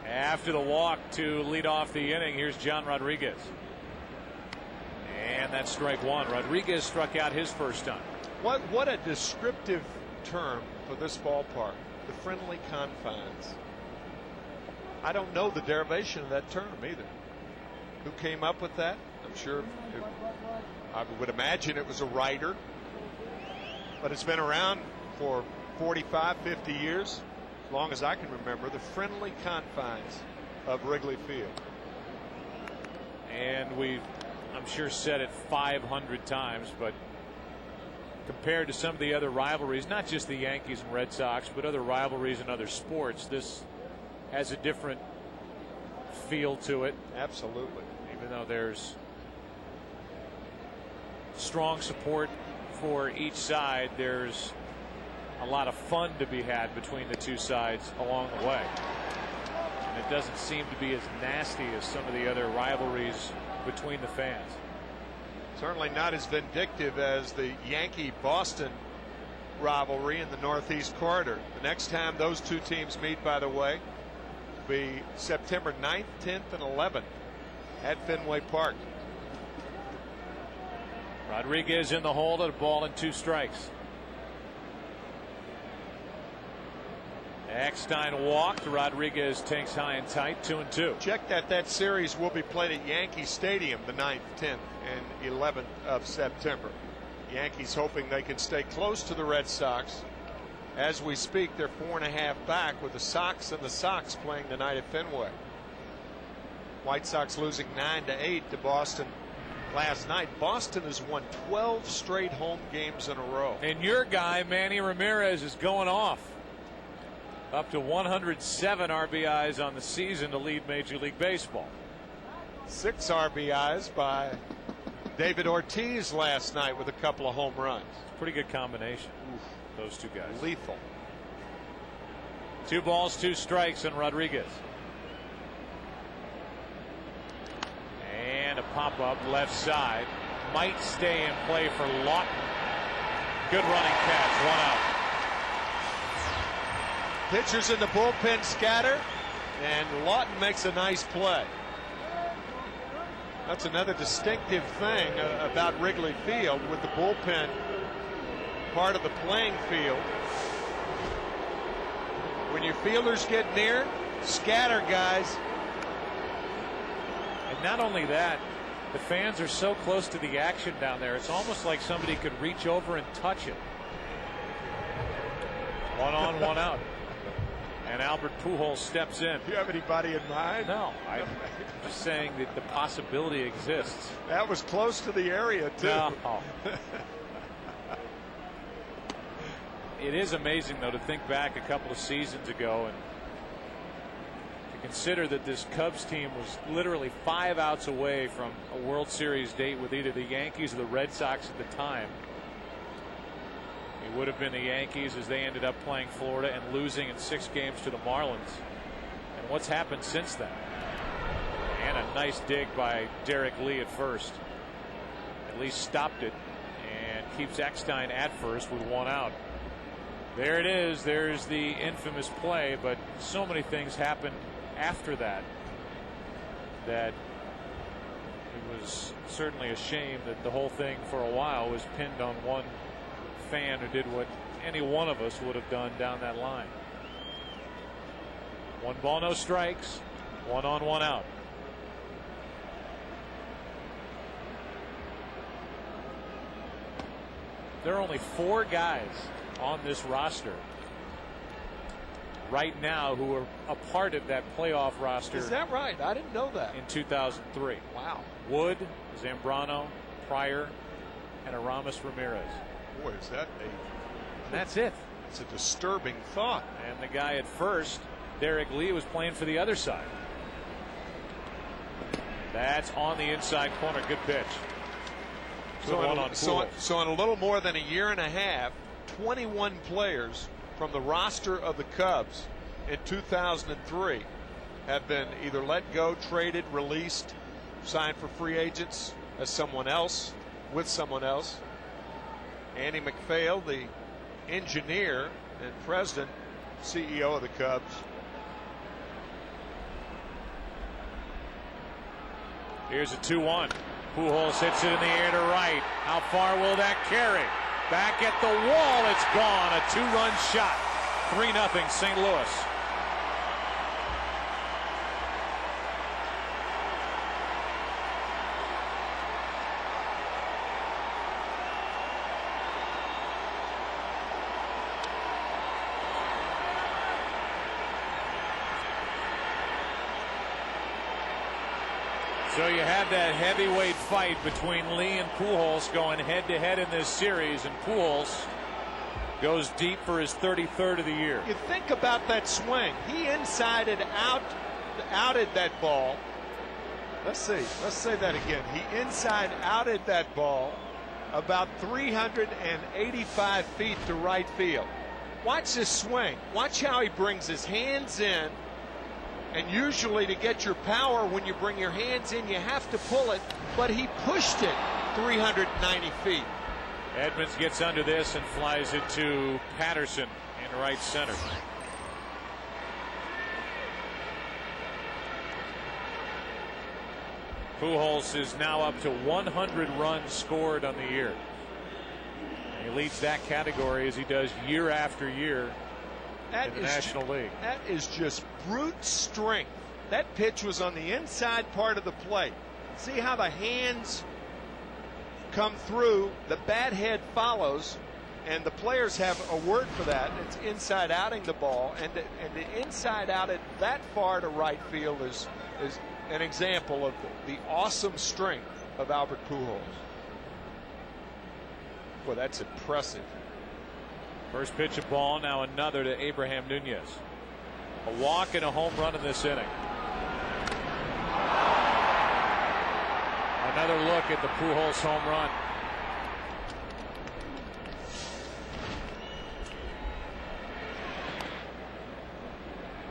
After the walk to lead off the inning, here's John Rodriguez. And that's strike 1. Rodriguez struck out his first time.
What a descriptive term for this ballpark, the friendly confines. I don't know the derivation of that term either. Who came up with that? I'm sure I would imagine it was a writer, but it's been around for 45, 50 years. As long as I can remember, the friendly confines of Wrigley Field.
And we've, I'm sure, said it 500 times, but compared to some of the other rivalries, not just the Yankees and Red Sox, but other rivalries in other sports, this has a different feel to it.
Absolutely.
Even though there's strong support for each side, there's a lot of fun to be had between the two sides along the way. And it doesn't seem to be as nasty as some of the other rivalries between the fans.
Certainly not as vindictive as the Yankee-Boston rivalry in the Northeast Corridor. The next time those two teams meet, by the way, will be September 9th, 10th, and 11th at Fenway Park.
Rodriguez in the hold at a ball and 2 strikes. Eckstein walked. Rodriguez takes high and tight, 2-2.
Check that series will be played at Yankee Stadium the 9th, 10th, and 11th of September. Yankees hoping they can stay close to the Red Sox. As we speak, they're 4.5 back with the Sox and the Sox playing tonight at Fenway. White Sox losing 9-8 to Boston last night. Boston has won 12 straight home games in a row.
And your guy, Manny Ramirez, is going off. Up to 107 RBIs on the season to lead Major League Baseball.
6 RBIs by David Ortiz last night with a couple of home runs.
Pretty good combination. Oof, those two guys.
Lethal.
2 balls, 2 strikes on Rodriguez. And a pop-up left side. Might stay in play for Lawton. Good running catch. 1 out.
Pitchers in the bullpen scatter, and Lawton makes a nice play. That's another distinctive thing about Wrigley Field, with the bullpen part of the playing field. When your fielders get near, scatter, guys.
And not only that, the fans are so close to the action down there, it's almost like somebody could reach over and touch it. 1 on, 1 out. And and Albert Pujols steps in.
Do you have anybody in mind?
No, I'm just saying that the possibility exists.
That was close to the area, too.
No. It is amazing, though, to think back a couple of seasons ago and to consider that this Cubs team was literally 5 outs away from a World Series date with either the Yankees or the Red Sox at the time. It would have been the Yankees as they ended up playing Florida and losing in 6 games to the Marlins. And what's happened since then? And a nice dig by Derek Lee at first. At least stopped it and keeps Eckstein at first with 1 out. There it is. There's the infamous play, but so many things happened after that that it was certainly a shame that the whole thing for a while was pinned on one fan who did what any one of us would have done down that line. 1 ball, no strikes, 1 on, 1 out. There are only 4 guys on this roster right now who are a part of that playoff roster.
Is that right? I didn't know that.
In 2003.
Wow.
Wood, Zambrano, Pryor, and Aramis Ramirez.
Boy, is that
that's it.
It's a disturbing thought.
And the guy at first, Derek Lee, was playing for the other side. That's on the inside corner. Good pitch.
So in a little more than a year and a half, 21 players from the roster of the Cubs in 2003 have been either let go, traded, released, signed for free agents as someone else, with someone else. Andy MacPhail, the engineer and president, CEO of the Cubs.
Here's a 2-1. Pujols hits it in the air to right. How far will that carry? Back at the wall, it's gone. A 2-run shot. 3-0 St. Louis. So you have that heavyweight fight between Lee and Pujols going head to head in this series, and Pujols goes deep for his 33rd of the year.
You think about that swing. He inside-ed outed that ball. Let's say that again. He inside-outed that ball about 385 feet to right field. Watch this swing. Watch how he brings his hands in. And usually to get your power, when you bring your hands in, you have to pull it. But he pushed it 390 feet.
Edmonds gets under this and flies it to Patterson in right center. Pujols is now up to 100 runs scored on the year. He leads that category as he does year after year in the National League.
That is just brute strength. That pitch was on the inside part of the plate. See how the hands come through, the bat head follows, and the players have a word for that. It's inside outing the ball, and the inside outed that far to right field is an example of the awesome strength of Albert Pujols. Boy, that's impressive.
First pitch of ball, now another to Abraham Nunez. A walk and a home run in this inning. Another look at the Pujols home run.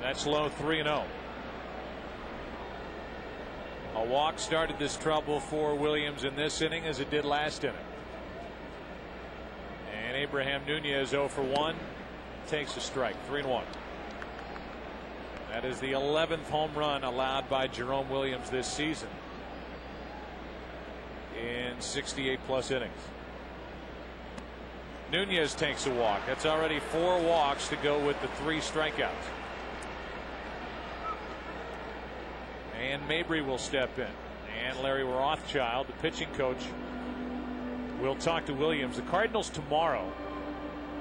That's low, 3-0. A walk started this trouble for Williams in this inning as it did last inning. And Abraham Nunez 0 for 1 takes a strike. 3-1. That is the 11th home run allowed by Jerome Williams this season in 68 plus innings. Nunez takes a walk. That's already 4 walks to go with the 3 strikeouts. And Mabry will step in. And Larry Rothschild, the pitching coach, will talk to Williams. The Cardinals tomorrow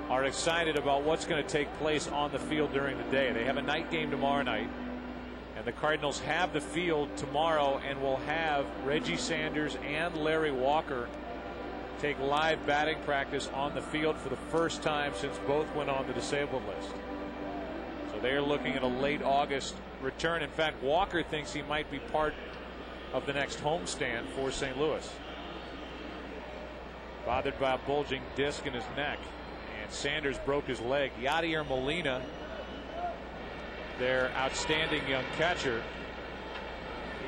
are excited about what's going to take place on the field during the day. They have a night game tomorrow night, and the Cardinals have the field tomorrow and will have Reggie Sanders and Larry Walker take live batting practice on the field for the first time since both went on the disabled list. So they are looking at a late August return. In fact, Walker thinks he might be part of the next homestand for St. Louis. Bothered by a bulging disc in his neck, and Sanders broke his leg. Yadier Molina, their outstanding young catcher,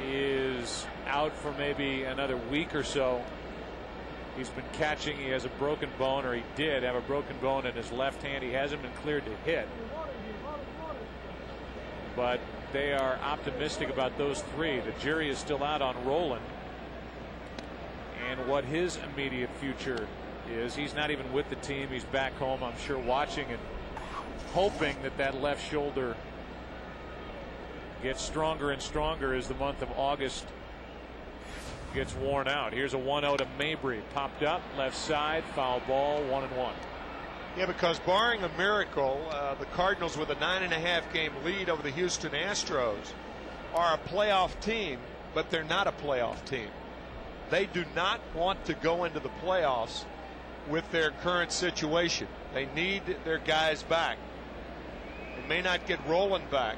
is out for maybe another week or so. He's been catching. He has a broken bone, or he did have a broken bone in his left hand. He hasn't been cleared to hit, but they are optimistic about those three. The jury is still out on Roland and what his immediate future is. He's not even with the team. He's back home, I'm sure, watching and hoping that that left shoulder gets stronger and stronger as the month of August gets worn out. Here's a 1-0 to Mabry. Popped up left side, foul ball, 1-1.
Yeah, because barring a miracle, the Cardinals, with a 9.5 game lead over the Houston Astros, are a playoff team, but they're not a playoff team. They do not want to go into the playoffs with their current situation. They need their guys back. They may not get Roland back.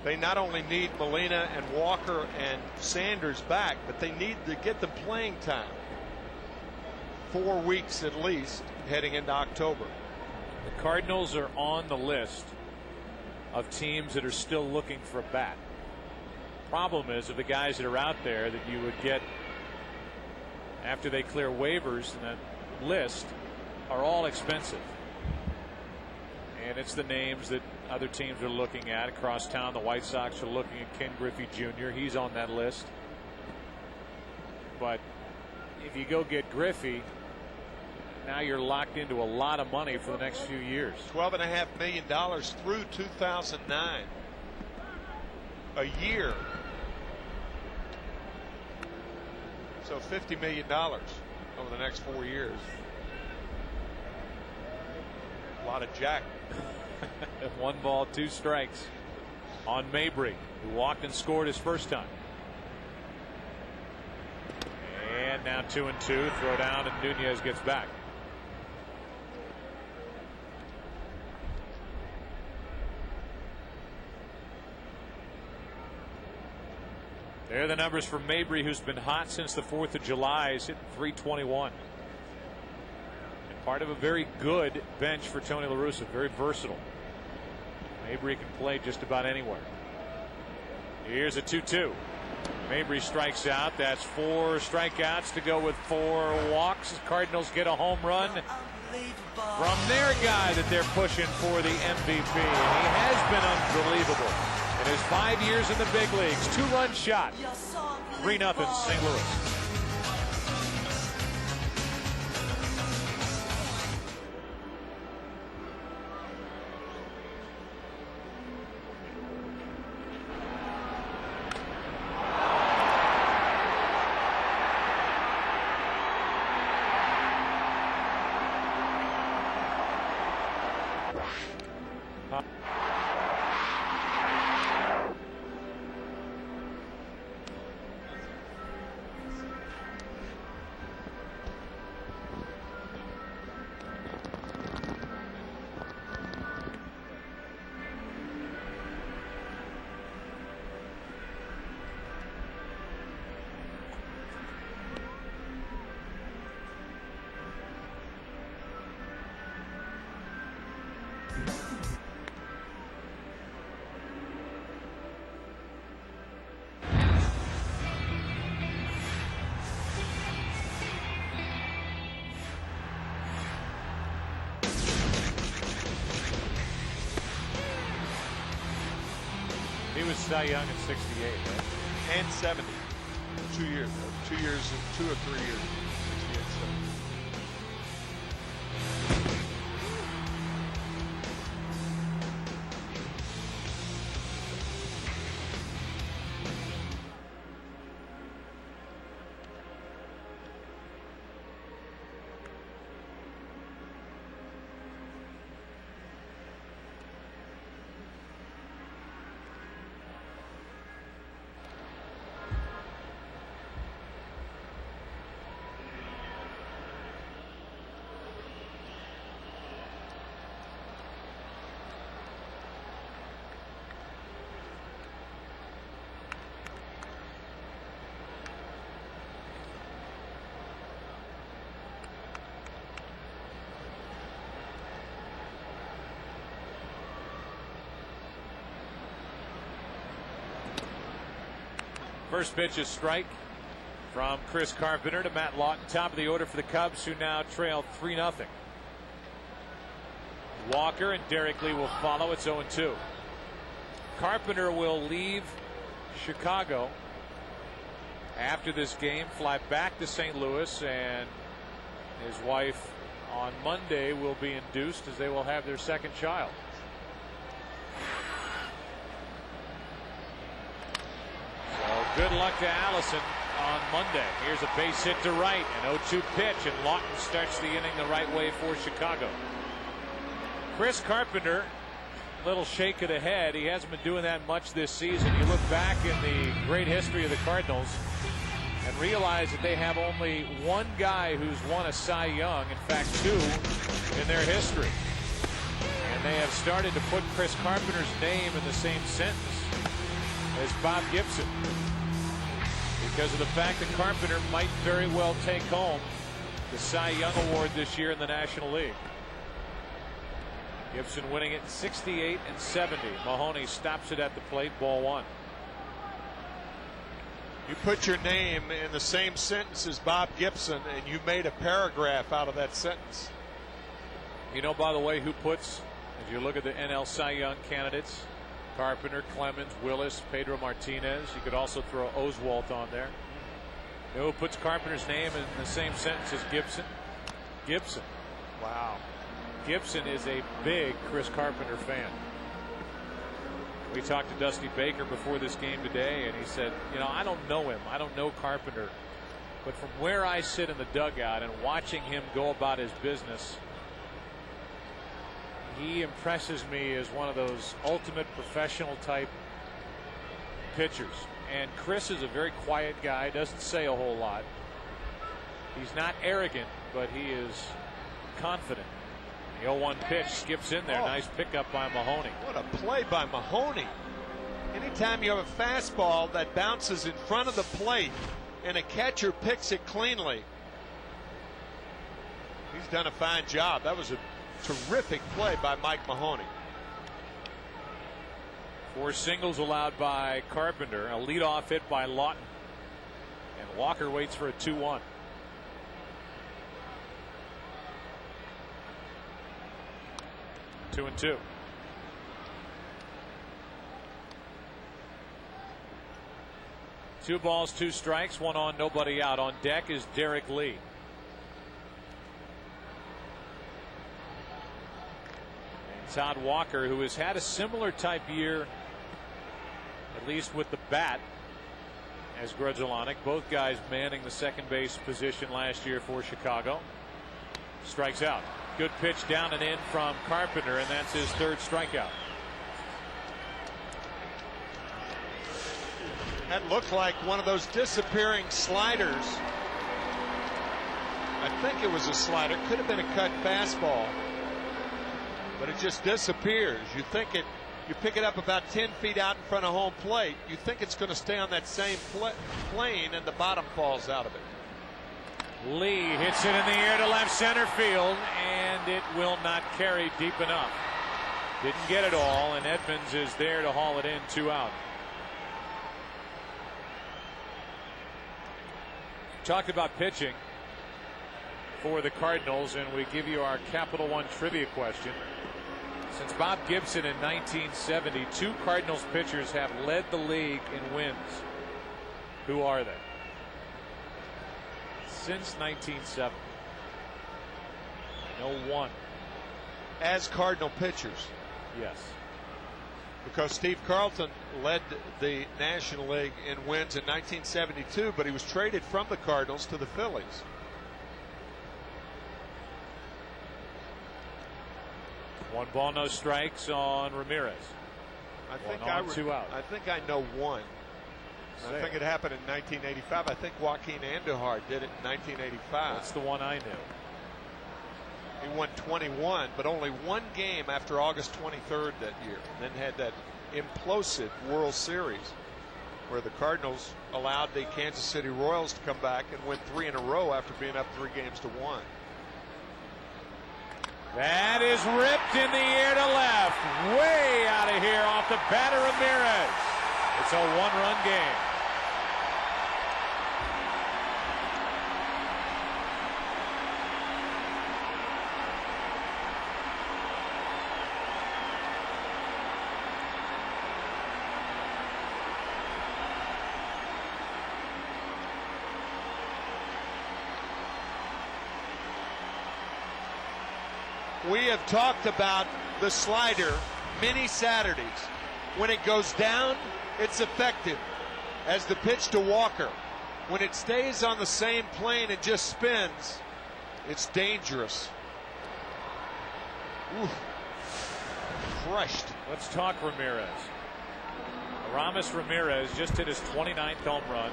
They not only need Molina and Walker and Sanders back, but they need to get them playing time. 4 weeks at least heading into October.
The Cardinals are on the list of teams that are still looking for a bat. Problem is, of the guys that are out there that you would get after they clear waivers in that list are all expensive. And it's the names that other teams are looking at across town. The White Sox are looking at Ken Griffey Jr. He's on that list. But if you go get Griffey, now you're locked into a lot of money for the next few years.
$12.5 million through 2009. A year. So $50 million over the next 4 years. A lot of jack.
1 ball, 2 strikes on Mabry, who walked and scored his first time. And now 2-2. Throw down, and Nunez gets back. There are the numbers for Mabry, who's been hot since the 4th of July. He's hitting .321. And part of a very good bench for Tony La Russa. Very versatile. Mabry can play just about anywhere. Here's a 2-2. Mabry strikes out. That's 4 strikeouts to go with 4 walks. The Cardinals get a home run from their guy that they're pushing for the MVP. And he has been unbelievable in his 5 years in the big leagues. 2-run shot. 3-0 St. Louis. He was Cy Young in '68, right?
And '70. 2 years. 2 years, 2 or 3 years. 68, 70.
First pitch is strike from Chris Carpenter to Matt Lawton, top of the order for the Cubs, who now trail 3-0. Walker and Derek Lee will follow. It's 0-2. Carpenter will leave Chicago after this game, fly back to St. Louis, and his wife on Monday will be induced as they will have their second child. So good luck to Allison on Monday. Here's a base hit to right, an 0-2 pitch, and Lawton starts the inning the right way for Chicago. Chris Carpenter, little shake of the head. He hasn't been doing that much this season. You look back in the great history of the Cardinals and realize that they have only one guy who's won a Cy Young, in fact 2 in their history. And they have started to put Chris Carpenter's name in the same sentence as Bob Gibson, because of the fact that Carpenter might very well take home the Cy Young Award this year in the National League. Gibson winning it 68-70. Mahoney stops it at the plate, ball 1.
You put your name in the same sentence as Bob Gibson, and you made a paragraph out of that sentence.
You know, by the way, who puts, as you look at the NL Cy Young candidates, Carpenter, Clemens, Willis, Pedro Martinez. You could also throw Oswalt on there. You know who puts Carpenter's name in the same sentence as Gibson? Gibson.
Wow.
Gibson is a big Chris Carpenter fan. We talked to Dusty Baker before this game today, and he said, you know, I don't know him. I don't know Carpenter. But from where I sit in the dugout and watching him go about his business, he impresses me as one of those ultimate professional type pitchers. And Chris is a very quiet guy, doesn't say a whole lot. He's not arrogant, but he is confident. The 0-1 pitch skips in there. Nice pickup by Mahoney.
What a play by Mahoney. Anytime you have a fastball that bounces in front of the plate and a catcher picks it cleanly, he's done a fine job. That was a terrific play by Mike Mahoney.
4 singles allowed by Carpenter. A leadoff hit by Lawton. And Walker waits for a 2-1. Two and 2. Two balls, 2 strikes, 1 on, nobody out. On deck is Derek Lee. And Todd Walker, who has had a similar type year, at least with the bat, as Grudzielanek. Both guys manning the second base position last year for Chicago. Strikes out. Good pitch down and in from Carpenter, and that's his 3rd strikeout.
That looked like one of those disappearing sliders. I think it was a slider. Could have been a cut fastball, but it just disappears. You think it, you pick it up about 10 feet out in front of home plate. You think it's going to stay on that same plane, and the bottom falls out of it.
Lee hits it in the air to left center field, and it will not carry deep enough. Didn't get it all, and Edmonds is there to haul it in. 2 out. Talked about pitching for the Cardinals, and we give you our Capital One trivia question. Since Bob Gibson in 1970, 2 Cardinals pitchers have led the league in wins. Who are they? Since 1970. No one.
As Cardinal pitchers.
Yes.
Because Steve Carlton led the National League in wins in 1972, but he was traded from the Cardinals to the Phillies.
One ball, no strikes on Ramirez.
I think
2 out.
I think I know one. I think it happened in 1985. I think Joaquin Andujar did it in 1985.
That's the one I knew.
He won 21, but only one game after August 23rd that year. Then had that implosive World Series where the Cardinals allowed the Kansas City Royals to come back and win 3 in a row after being up 3-1.
That is ripped in the air to left. Way out of here off the bat of Ramirez. It's a 1-run game.
We have talked about the slider many Saturdays. When it goes down, it's effective as the pitch to Walker. When it stays on the same plane and just spins, it's dangerous. Ooh. Crushed.
Let's talk Ramirez. Aramis Ramirez just hit his 29th home run.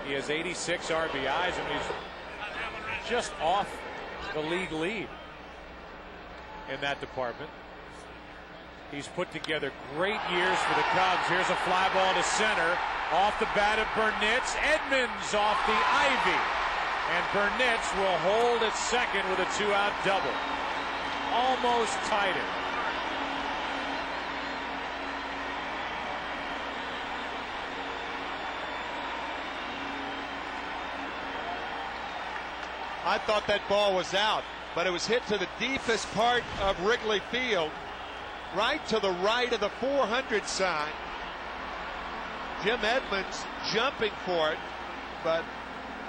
He has 86 RBIs, and he's just off the league lead in that department. He's put together great years for the Cubs. Here's a fly ball to center. Off the bat of Burnitz. Edmonds off the ivy. And Burnitz will hold at second with a 2-out double. Almost tied it.
I thought that ball was out, but it was hit to the deepest part of Wrigley Field, right to the right of the 400 sign. Jim Edmonds jumping for it, but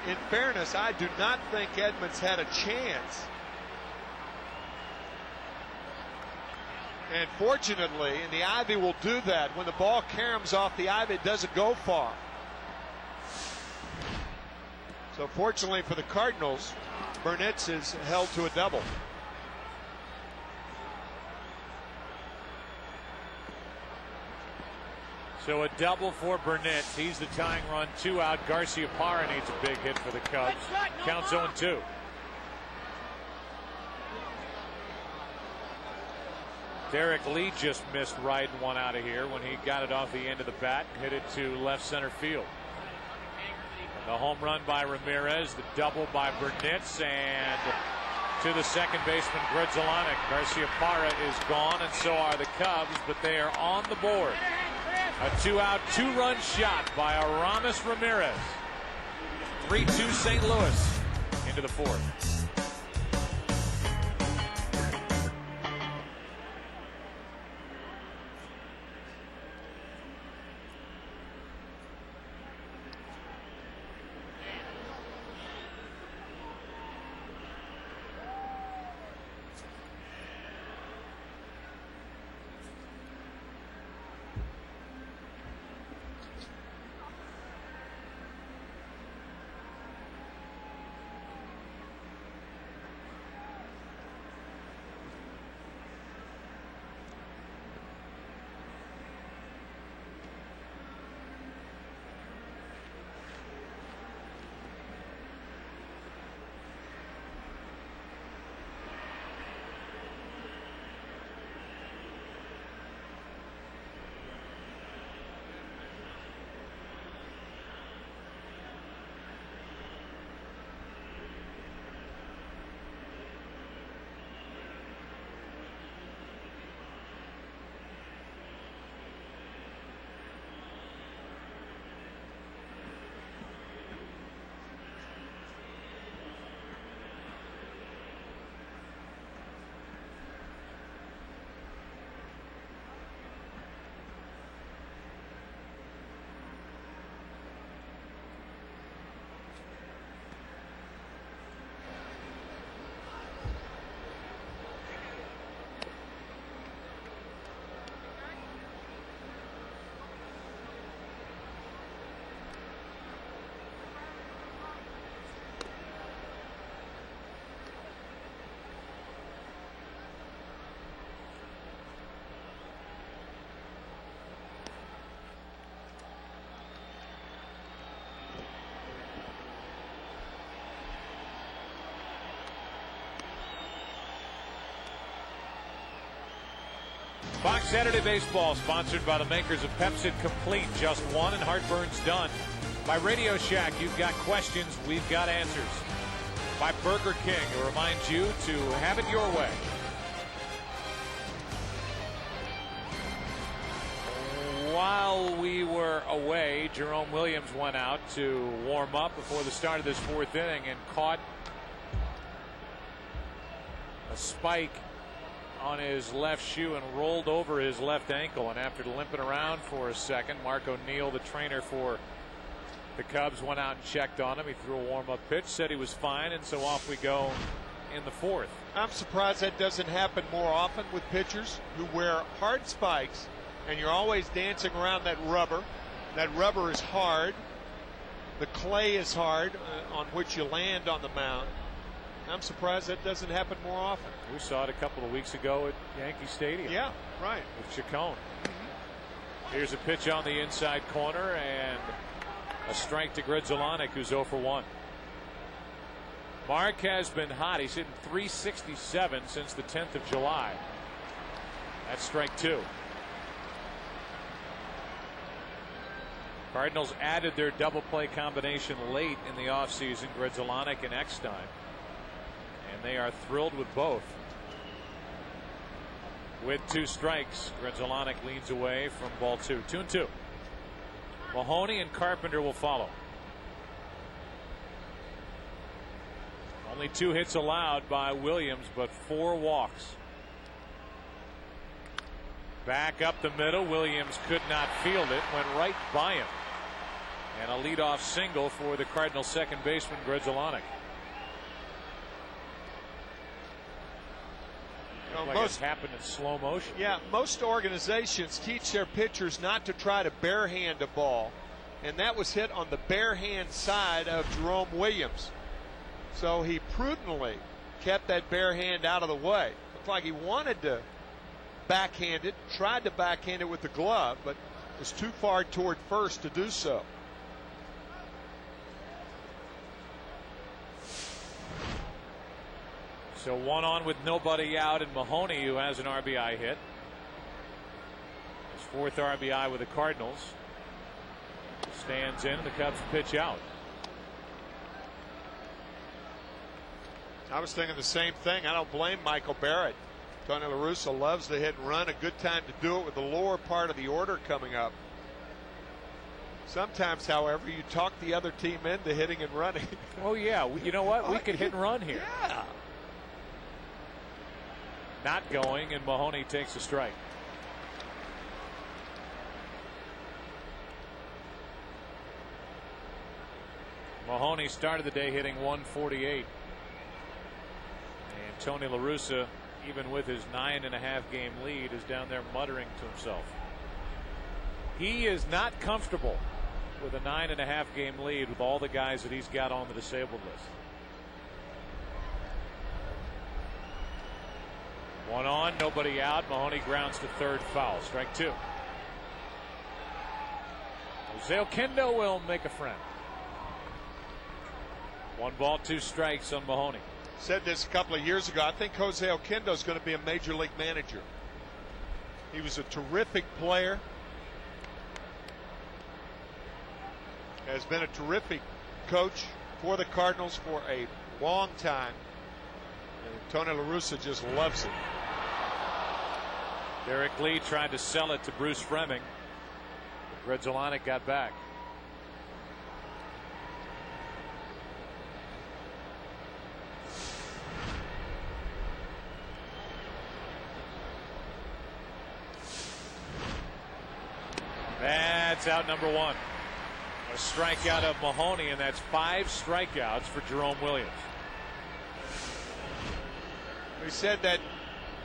in fairness, I do not think Edmonds had a chance. And fortunately, and the ivy will do that, when the ball caroms off the ivy, it doesn't go far. So fortunately for the Cardinals, Burnitz is held to a double.
So a double for Burnitz. He's the tying run. 2 out. Garciaparra needs a big hit for the Cubs. Counts 0-2. Derek Lee just missed riding one out of here when he got it off the end of the bat and hit it to left center field. The home run by Ramirez, the double by Burnitz, and to the second baseman Grudzielanek. Garciaparra is gone, and so are the Cubs, but they are on the board. A 2-out, 2-run shot by Aramis Ramirez. 3-2 St. Louis into the fourth. Fox Saturday Baseball, sponsored by the makers of Pepsi Complete. Just one and heartburn's done. By Radio Shack, you've got questions, we've got answers. By Burger King, who reminds you to have it your way. While we were away, Jerome Williams went out to warm up before the start of this fourth inning and caught a spike on his left shoe and rolled over his left ankle. And after limping around for a second, Mark O'Neill, the trainer for the Cubs, went out and checked on him. He threw a warm-up pitch, said he was fine, and so off we go in the fourth.
I'm surprised that doesn't happen more often with pitchers who wear hard spikes, and you're always dancing around that rubber. That rubber is hard. The clay is hard on which you land on the mound. I'm surprised that doesn't happen more often.
We saw it a couple of weeks ago at Yankee Stadium.
Yeah, right.
With Chacon. Here's a pitch on the inside corner and a strike to Grzelcyk, who's 0 for 1. Mark has been hot. He's hitting .367 since the 10th of July. That's strike 2. Cardinals added their double play combination late in the offseason, Grzelcyk and Eckstein. And they are thrilled with both. With 2 strikes, Grzelcyk leads away from ball 2. 2-2. Mahoney and Carpenter will follow. Only 2 hits allowed by Williams, but 4 walks. Back up the middle. Williams could not field it. Went right by him. And a leadoff single for the Cardinals second baseman, Grzelcyk. Like it's happened in slow motion.
Yeah, most organizations teach their pitchers not to try to barehand a ball, and that was hit on the barehand side of Jerome Williams. So he prudently kept that barehand out of the way. Looked like he wanted to backhand it, tried to backhand it with the glove, but was too far toward first to do so.
So 1 on with nobody out, and Mahoney, who has an RBI hit. His 4th RBI with the Cardinals. Stands in, and the Cubs pitch out.
I was thinking the same thing. I don't blame Michael Barrett. Tony La Russa loves the hit and run. A good time to do it with the lower part of the order coming up. Sometimes, however, you talk the other team into hitting and running.
Oh, yeah. You know what? We could hit and run here.
Yeah.
Not going, and Mahoney takes a strike. Mahoney started the day hitting .148. And Tony La Russa, even with his 9.5 game lead, is down there muttering to himself. He is not comfortable with a 9.5 game lead with all the guys that he's got on the disabled list. 1 on, nobody out. Mahoney grounds to third, foul. Strike 2. Jose Oquendo will make a friend. 1 ball, 2 strikes on Mahoney.
Said this a couple of years ago. I think Jose Oquendo is going to be a major league manager. He was a terrific player. Has been a terrific coach for the Cardinals for a long time. And Tony La Russa just loves it.
Derek Lee tried to sell it to Bruce Fleming. Grzelcyk got back. That's out number 1. A strikeout of Mahoney, and that's 5 strikeouts for Jerome Williams.
We said that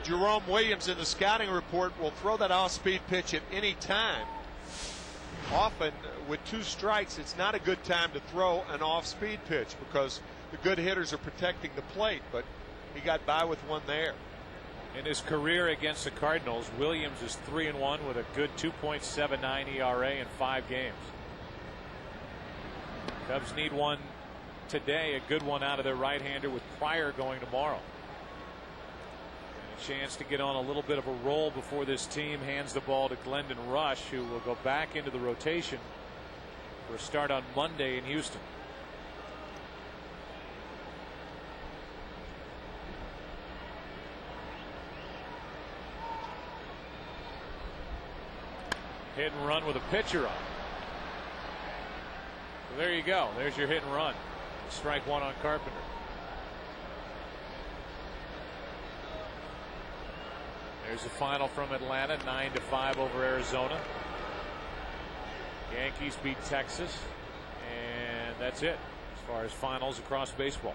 Jerome Williams in the scouting report will throw that off-speed pitch at any time. Often with 2 strikes, it's not a good time to throw an off-speed pitch because the good hitters are protecting the plate, but he got by with 1 there.
In his career against the Cardinals, Williams is 3-1 with a good 2.79 ERA in 5 games. Cubs need one today, a good one out of their right-hander with Pryor going tomorrow. And a chance to get on a little bit of a roll before this team hands the ball to Glendon Rush, who will go back into the rotation for a start on Monday in Houston. Hit and run with a pitcher on. So there you go. There's your hit and run. Strike 1 on Carpenter. There's the final from Atlanta, 9-5 over Arizona. Yankees beat Texas, and that's it as far as finals across baseball.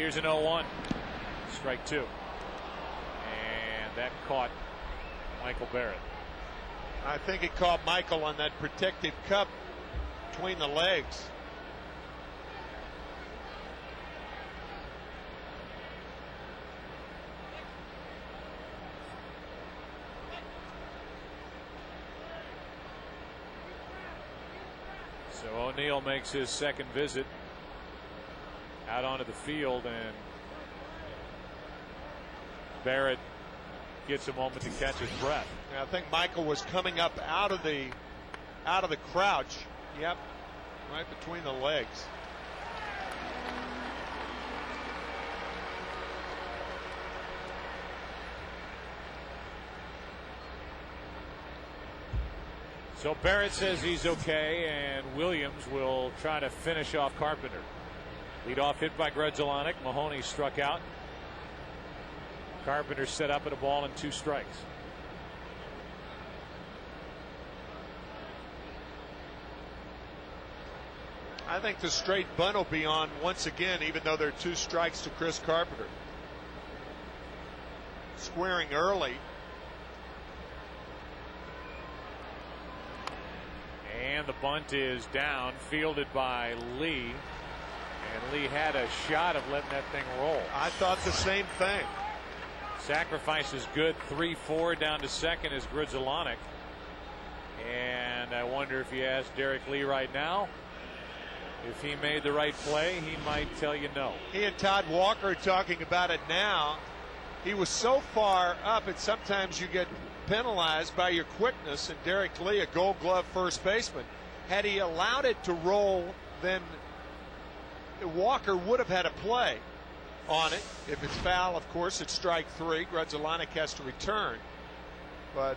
Here's an 0-1. Strike two. And that caught Michael Barrett.
I think it caught Michael on that protected cup between the legs.
So O'Neill makes his second visit out onto the field, and Barrett gets a moment to catch his breath.
Yeah, I think Michael was coming up out of the crouch. Yep, right between the legs.
So Barrett says he's okay, and Williams will try to finish off Carpenter. Leadoff hit by Grudzielanek. Mahoney struck out. Carpenter set up at a ball and 2 strikes.
I think the straight bunt will be on once again, even though there are 2 strikes to Chris Carpenter. Squaring early.
And the bunt is down, fielded by Lee. And Lee had a shot of letting that thing roll.
I thought the same thing.
Sacrifice is good. 3-4 down to second is Grudzielanek. And I wonder if you ask Derek Lee right now if he made the right play. He might tell you no.
He and Todd Walker are talking about it now. He was so far up, and sometimes you get penalized by your quickness. And Derek Lee, a Gold Glove first baseman, had he allowed it to roll, then Walker would have had a play on it. If it's foul, of course, it's strike 3. Grudzielanek has to return. But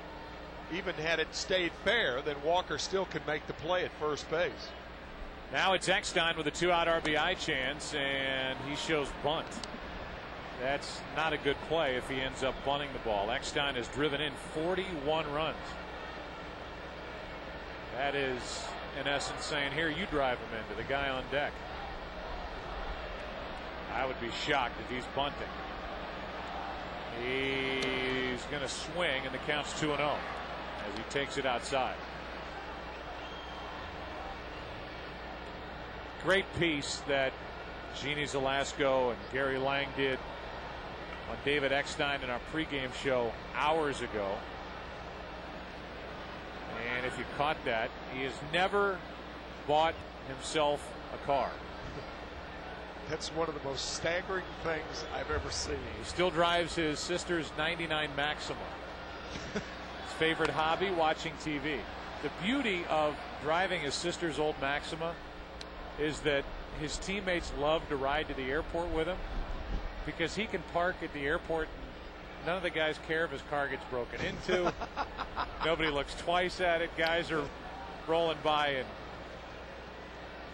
even had it stayed fair, then Walker still could make the play at first base.
Now it's Eckstein with a 2-out RBI chance, and he shows bunt. That's not a good play if he ends up bunting the ball. Eckstein has driven in 41 runs. That is, in essence, saying, here, you drive him into the guy on deck. I would be shocked if he's bunting. He's going to swing, and the count's 2-0 as he takes it outside. Great piece that Jeannie Zelasco and Gary Lang did on David Eckstein in our pregame show hours ago. And if you caught that, he has never bought himself a car.
That's one of the most staggering things I've ever seen.
He still drives his sister's '99 Maxima. His favorite hobby, watching TV. The beauty of driving his sister's old Maxima is that his teammates love to ride to the airport with him because he can park at the airport and none of the guys care if his car gets broken into. Nobody looks twice at it. Guys are rolling by in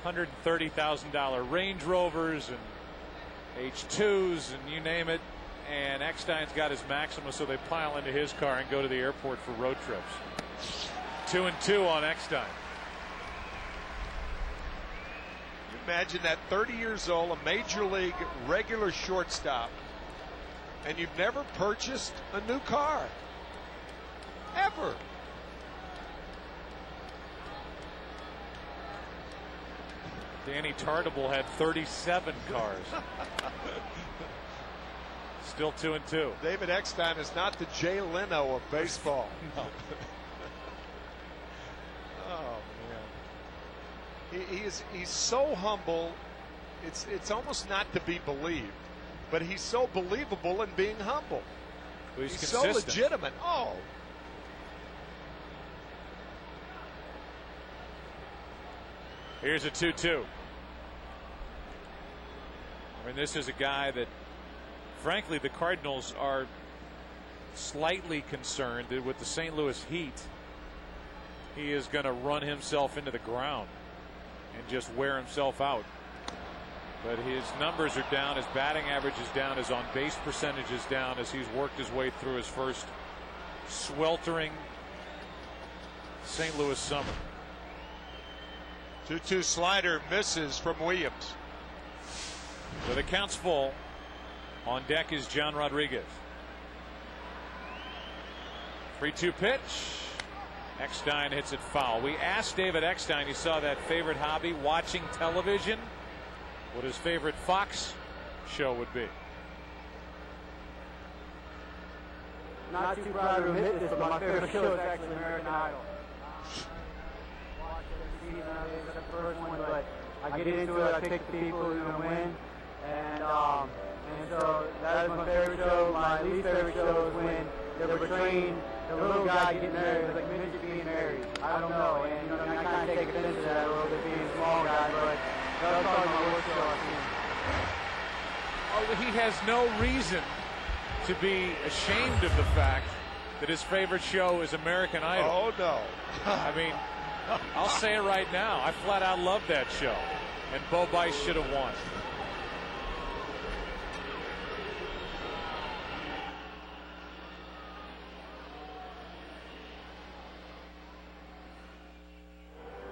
$130,000 Range Rovers and H2s and you name it, and Eckstein's got his Maxima, so they pile into his car and go to the airport for road trips. 2-2 on Eckstein.
Imagine that, 30 years old, a major league regular shortstop, and you've never purchased a new car. Ever.
Danny Tartable had 37 cars. Still 2-2.
David Eckstein is not the Jay Leno of baseball.
No.
Oh man. He's so humble. It's almost not to be believed, but he's so believable in being humble.
Well,
he's so legitimate. Oh.
Here's a 2-2. I mean, this is a guy that, frankly, the Cardinals are slightly concerned that with the St. Louis Heat, he is going to run himself into the ground and just wear himself out. But his numbers are down, his batting average is down, his on-base percentage is down as he's worked his way through his first sweltering St. Louis summer.
2-2 slider misses from Williams.
So the count's full. On deck is John Rodriguez. 3-2 pitch. Eckstein hits it foul. We asked David Eckstein, you saw that favorite hobby, watching television, what his favorite Fox show would be.
Not too proud to admit this, but my favorite show is actually American Idol. Watch every season, it's the first one, but I get into it, I pick the people who are going to win, and so that is my favorite show. My least favorite show is when they're betraying the little guy getting married, it's like midget being married. I don't know, and I kind of take offense to that a little bit, being a small guy, but that's probably my worst show I've seen.
Oh, he has no reason to be ashamed of the fact that his favorite show is American Idol.
Oh, no.
I mean, I'll say it right now. I flat out love that show. And Bo Bice should have won.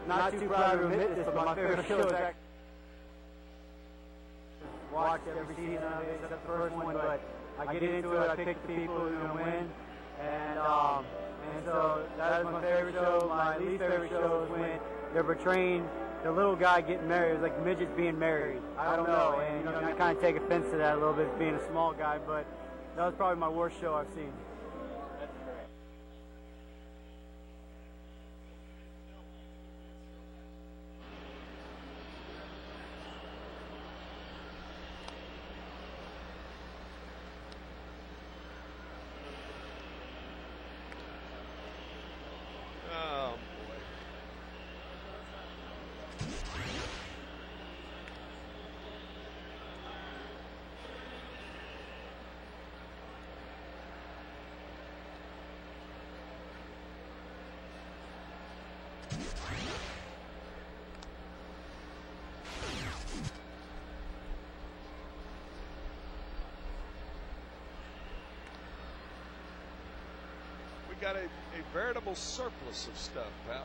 Not too proud to admit this, but my favorite show is actually watch every season, except the first one, but I get into it, I pick the people who are going to win, and so that is my favorite show. My least favorite show is when they're portraying the little guy getting married, it's like midgets being married. I don't know, and I kind of take offense to that a little bit, being a small guy, but that was probably my worst show I've seen.
Got a veritable surplus of stuff, pal.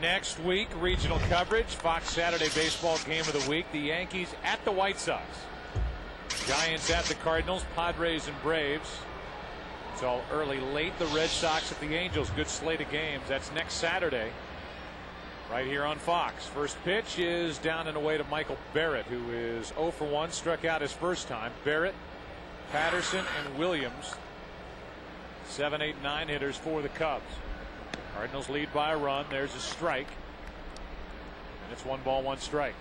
Next week, regional coverage, Fox Saturday Baseball Game of the Week. The Yankees at the White Sox. Giants at the Cardinals, Padres and Braves. It's all early, late. The Red Sox at the Angels. Good slate of games. That's next Saturday, right here on Fox. First pitch is down and away to Michael Barrett, who is 0 for 1, struck out his first time. Barrett, Patterson, and Williams, 7, 8, 9 hitters for the Cubs. Cardinals lead by a run. There's a strike. And it's 1 ball, 1 strike.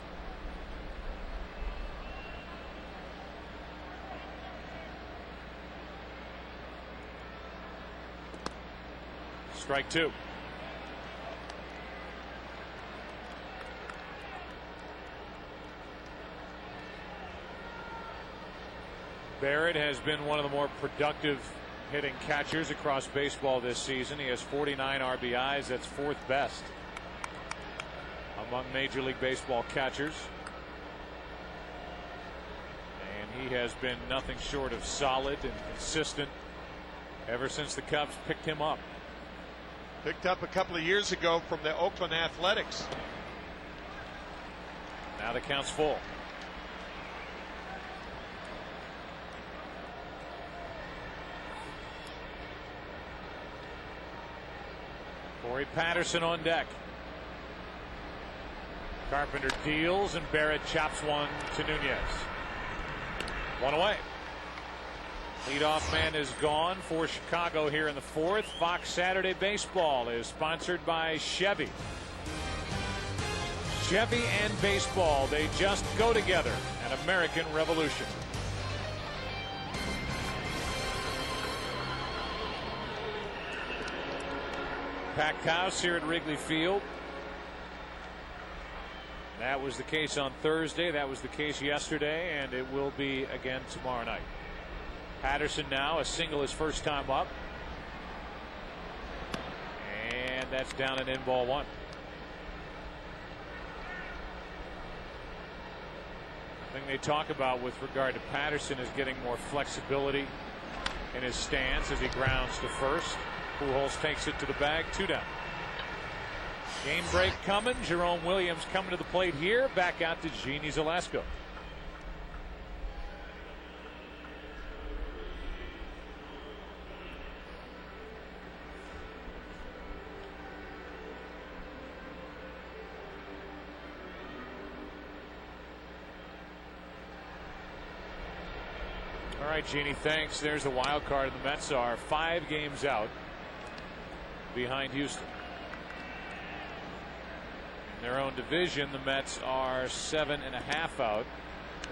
Strike 2. Barrett has been one of the more productive hitting catchers across baseball this season. He has 49 RBIs. That's 4th best among Major League Baseball catchers. And he has been nothing short of solid and consistent ever since the Cubs picked him up.
Picked up a couple of years ago from the Oakland Athletics.
Now the count's full. Corey Patterson on deck. Carpenter deals and Barrett chops one to Nunez. 1 away. Leadoff man is gone for Chicago here in the 4th. Fox Saturday Baseball is sponsored by Chevy. Chevy and baseball, they just go together. An American Revolution. packed house here at Wrigley Field. That was the case on Thursday. That was the case yesterday, and it will be again tomorrow night. Patterson now a single his first time up, and that's down and in, ball one. The thing they talk about with regard to Patterson is getting more flexibility in his stance as he grounds to first. Pujols takes it to the bag, 2 down. Game break coming. Jerome Williams coming to the plate here. Back out to Genie Zalesko. All right, Genie, thanks. There's the wild card. The Mets are 5 games out behind Houston. In their own division, the Mets are 7.5 out,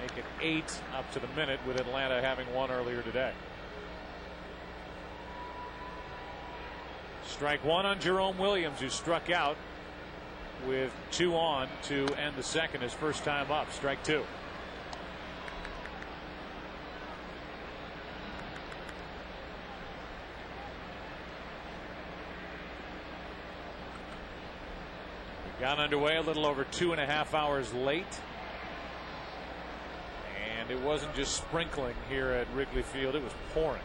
make it 8 up to the minute, with Atlanta having won earlier today. Strike one on Jerome Williams, who struck out with 2 on to end the second, his first time up. Strike 2. Got underway a little over 2.5 hours late. And it wasn't just sprinkling here at Wrigley Field, it was pouring.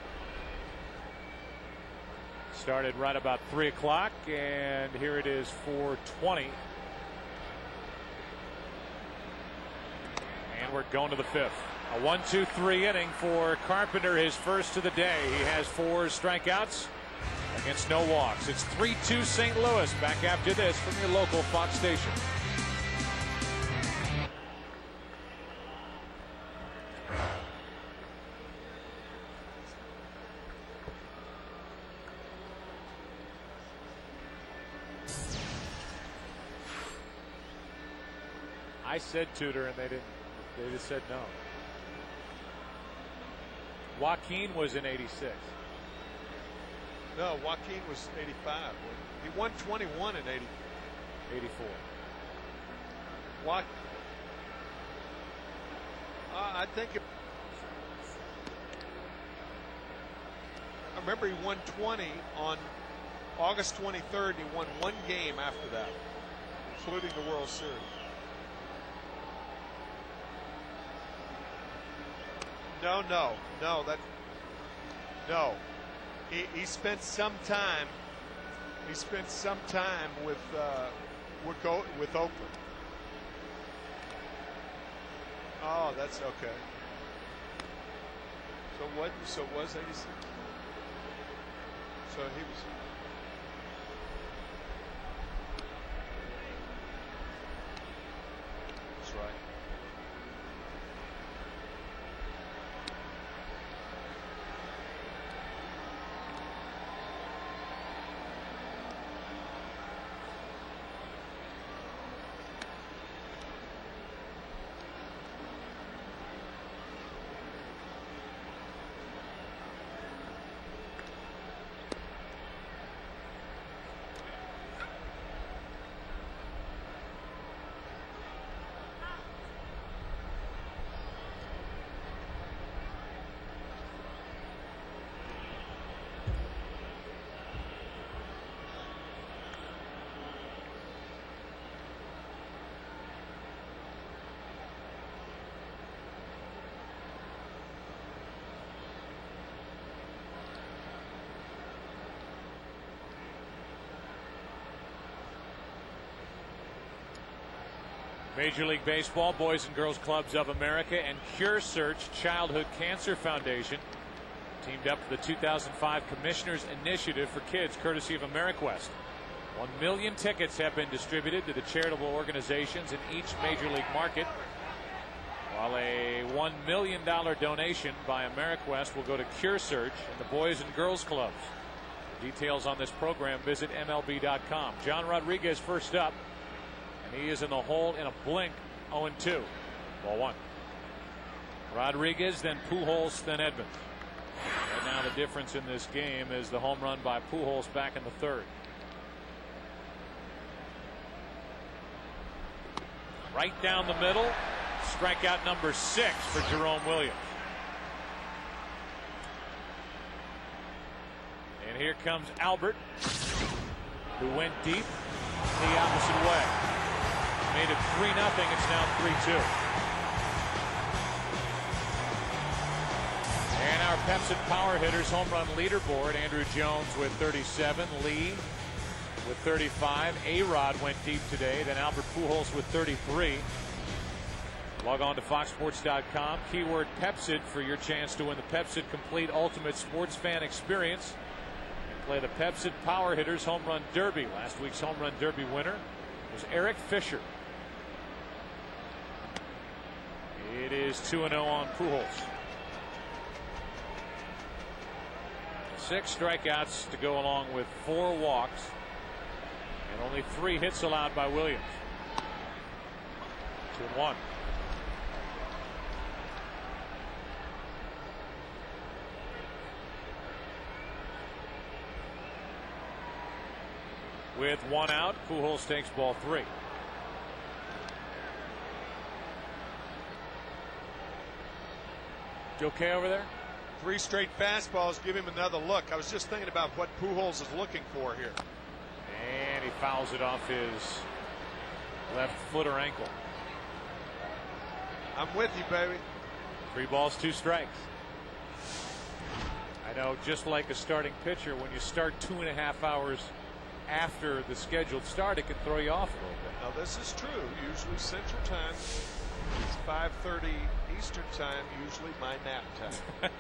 Started right about 3 o'clock, and here it is 4:20. And we're going to the 5th. A 1-2-3 inning for Carpenter, his first of the day. He has 4 strikeouts against no walks. It's 3-2 St. Louis. Back after this from your local Fox station. I said Tudor, and they didn't. They just said no. Joaquin was in '86.
No, Joaquin was 85. He won 21 in
84.
I think I remember he won 20 on August 23rd. He won 1 game after that, including the World Series. No. He spent some time. He spent some time with Oakland. Oh, that's okay. So it was 86. So he was. That's right.
Major League Baseball, Boys and Girls Clubs of America, and Cure Search Childhood Cancer Foundation teamed up for the 2005 Commissioners Initiative for Kids, courtesy of AmeriQuest. 1 million tickets have been distributed to the charitable organizations in each major league market, while a $1 million donation by AmeriQuest will go to Cure Search and the Boys and Girls Clubs. For details on this program, visit MLB.com. John Rodriguez first up, and he is in the hole in a blink. 0-2. Ball 1. Rodriguez, then Pujols, then Edmonds. Right now the difference in this game is the home run by Pujols back in the 3rd. Right down the middle. Strikeout number 6 for Jerome Williams. And here comes Albert, who went deep the opposite way. Made it 3-0. It's now 3-2. And our Pepsi Power Hitters home run leaderboard: Andrew Jones with 37, Lee with 35, A-Rod went deep today, then Albert Pujols with 33. Log on to foxsports.com, keyword Pepsi for your chance to win the Pepsi Complete Ultimate Sports Fan Experience and play the Pepsi Power Hitters Home Run Derby. Last week's Home Run Derby winner was Eric Fisher. It is 2-0 on Pujols. 6 strikeouts to go along with 4 walks, and only 3 hits allowed by Williams. 2-1. With 1 out, Pujols takes ball 3. You okay over there?
3 straight fastballs give him another look. I was just thinking about what Pujols is looking for here.
And he fouls it off his left foot or ankle.
I'm with you, baby.
3 balls, 2 strikes. I know, just like a starting pitcher, when you start 2.5 hours after the scheduled start, it can throw you off a little bit.
Now, this is true. Usually Central Time is 5:30 Eastern Time, usually my nap time.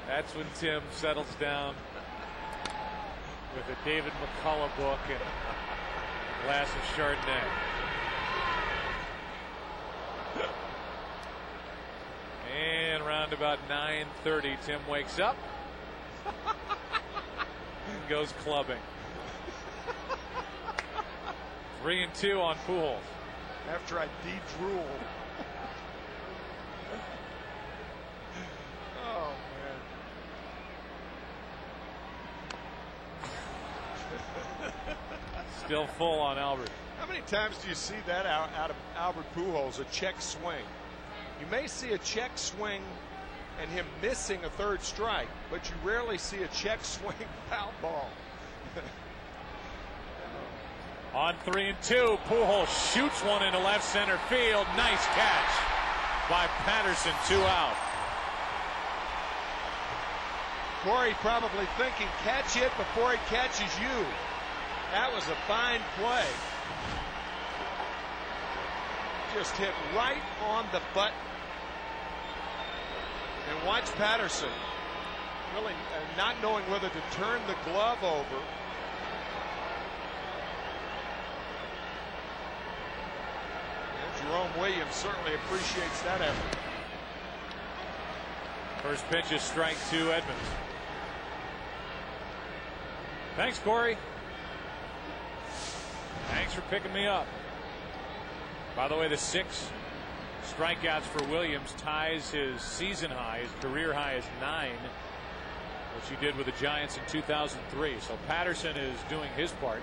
That's when Tim settles down with a David McCullough book and a glass of Chardonnay. And around about 9:30, Tim wakes up and goes clubbing. 3-2 on Pujols.
After I de-drool. Oh, man.
Still full on Albert.
How many times do you see that out of Albert Pujols, a check swing? You may see a check swing and him missing a 3rd strike, but you rarely see a check swing foul ball.
On 3-2, Pujols shoots one into left center field. Nice catch by Patterson. 2 out.
Corey probably thinking, catch it before it catches you. That was a fine play. Just hit right on the button. And watch Patterson really not knowing whether to turn the glove over. Jerome Williams certainly appreciates that effort.
First pitch is strike 2, Edmonds. Thanks, Corey. Thanks for picking me up. By the way, the 6 strikeouts for Williams ties his season high. His career high is 9, which he did with the Giants in 2003. So Patterson is doing his part.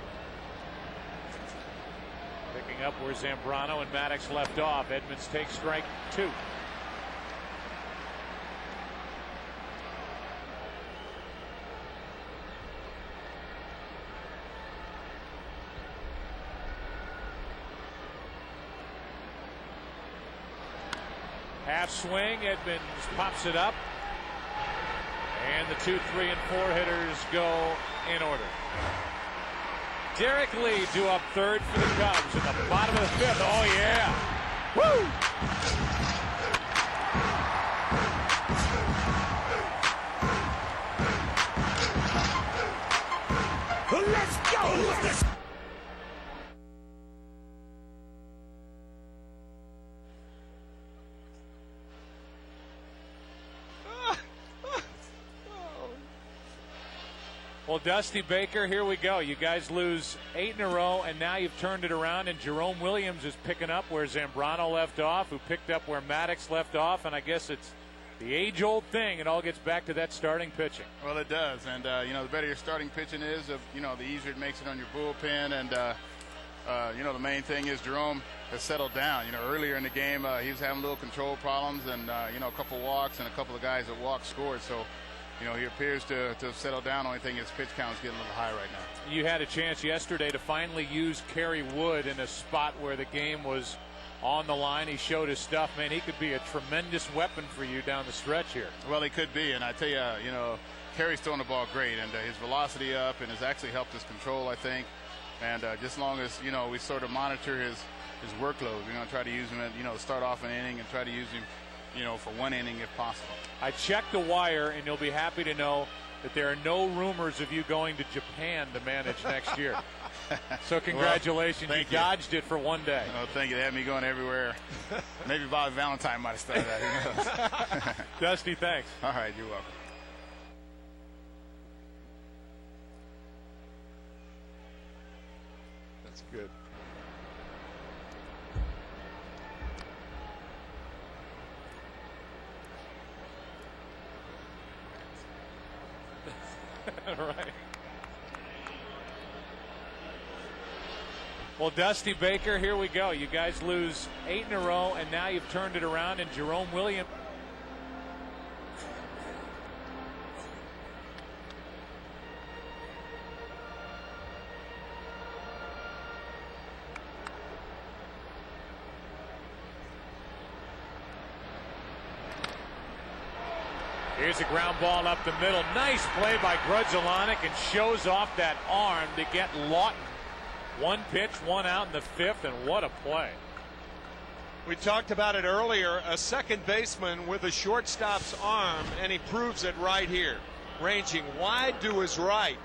Picking up where Zambrano and Maddox left off. Edmonds takes strike 2. Half swing, Edmonds pops it up. And the 2, 3, and 4 hitters go in order. Derek Lee due up 3rd for the Cubs in the bottom of the 5th. Oh, yeah. Woo!
Let's go!
Well, Dusty Baker, here we go. You guys lose 8 in a row, and now you've turned it around, and Jerome Williams is picking up where Zambrano left off, who picked up where Maddox left off, and I guess it's the age-old thing. It all gets back to that starting pitching.
Well, it does, and, the better your starting pitching is, the easier it makes it on your bullpen, and, You know, the main thing is Jerome has settled down. You know, earlier in the game, he was having little control problems, and you know, a couple walks and a couple of guys that walked scored. So, you know, he appears to have settled down. Only thing is pitch count is getting a little high right now.
You had a chance yesterday to finally use Kerry Wood in a spot where the game was on the line. He showed his stuff. Man, he could be a tremendous weapon for you down the stretch here.
Well, he could be, and I tell you, you know, Kerry's throwing the ball great, and his velocity up, and has actually helped his control, I think. And just as long as, you know, we sort of monitor his workload, we're going to try to use him at, you know, start off an inning and try to use him, you know, for one inning if possible.
I checked the wire, and you'll be happy to know that there are no rumors of you going to Japan to manage next year. So congratulations.
Well,
you dodged it for one day.
Oh, thank you. They had me going everywhere. Maybe Bobby Valentine might have started that. Who knows?
Dusty, thanks.
All right, you're welcome.
That's good.
Right. Well, Dusty Baker, here we go. You guys lose 8 in a row, and now you've turned it around, and Jerome Williams. Here's a ground ball up the middle. Nice play by Grudzielanek, and shows off that arm to get Lawton. One pitch, one out in the 5th, and what a play.
We talked about it earlier, a second baseman with a shortstop's arm, and he proves it right here. Ranging wide to his right.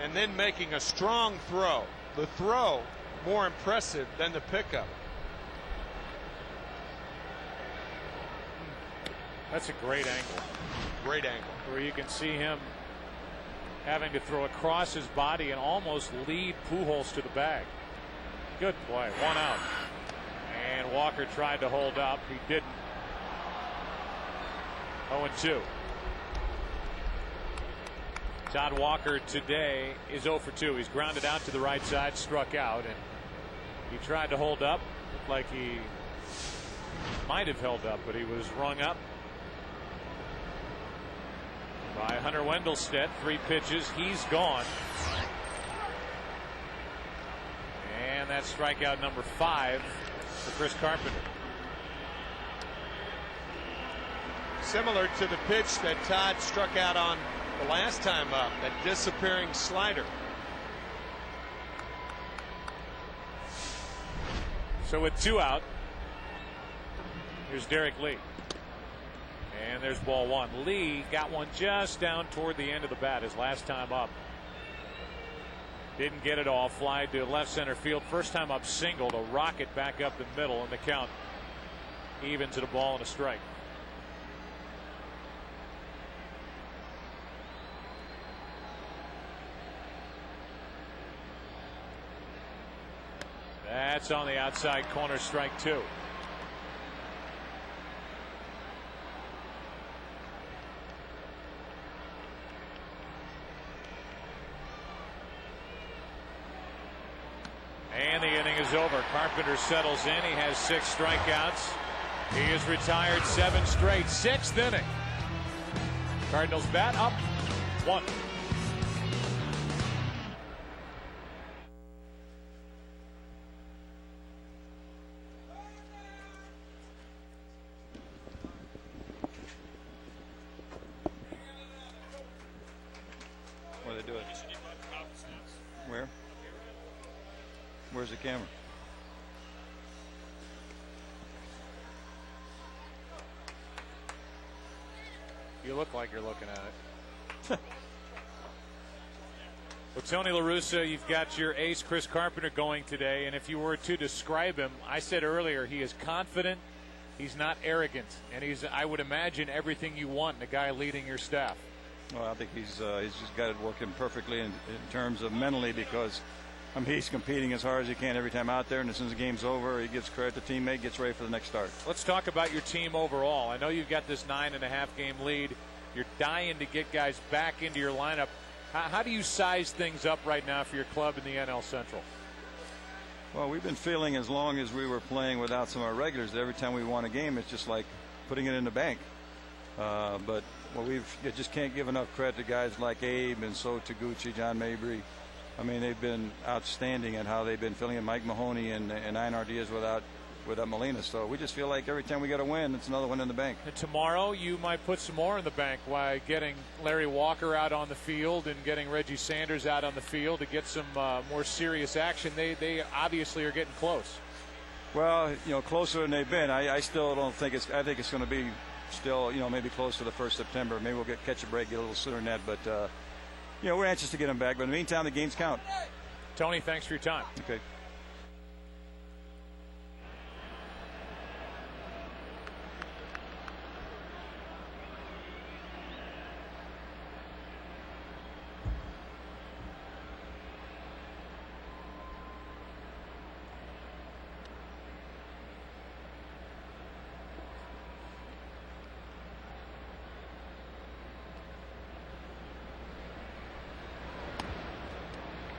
And then making a strong throw. The throw more impressive than the pickup.
That's a great angle.
Great angle.
Where you can see him having to throw across his body and almost lead Pujols to the bag. Good play. One out. And Walker tried to hold up. He didn't. 0-2. Todd Walker today is 0 for 2. He's grounded out to the right side, struck out, and he tried to hold up. Looked like he might have held up, but he was rung up by Hunter Wendelstedt. 3 pitches. He's gone. And that's strikeout number 5 for Chris Carpenter.
Similar to the pitch that Todd struck out on the last time up, that disappearing slider.
So with 2 out, here's Derek Lee. And there's ball 1. Lee got one just down toward the end of the bat his last time up. Didn't get it all. Fly to left center field. First time up, singled. A rocket back up the middle, and the count even to the ball and a strike. That's on the outside corner, strike 2. And the inning is over. Carpenter settles in. He has 6 strikeouts. He has retired 7 straight. 6th inning. Cardinals bat up 1.
What are they doing? Where? Where's the camera?
You look like you're looking at it. Well, Tony La Russa, you've got your ace Chris Carpenter going today, and if you were to describe him, I said earlier he is confident, he's not arrogant, and he's, I would imagine, everything you want in a guy leading your staff.
Well, I think he's just got it working perfectly in terms of mentally, because he's competing as hard as he can every time out there, and as soon as the game's over, he gives credit to teammate, gets ready for the next start.
Let's talk about your team overall. I know you've got this 9.5 game lead. You're dying to get guys back into your lineup. How do you size things up right now for your club in the NL Central?
Well, we've been feeling as long as we were playing without some of our regulars, every time we won a game, it's just like putting it in the bank. But you just can't give enough credit to guys like Abe and So Taguchi, John Mabry. I mean, they've been outstanding at how they've been filling in Mike Mahoney and Einar Diaz without Molina. So we just feel like every time we get a win, it's another one in the bank.
And tomorrow you might put some more in the bank by getting Larry Walker out on the field and getting Reggie Sanders out on the field to get some more serious action. They obviously are getting close.
Well, closer than they've been. I still don't think it's. I think it's going to be still, maybe close to the 1st September. Maybe we'll catch a break, get a little sooner than that. But we're anxious to get them back. But in the meantime, the games count.
Tony, thanks for your time.
Okay.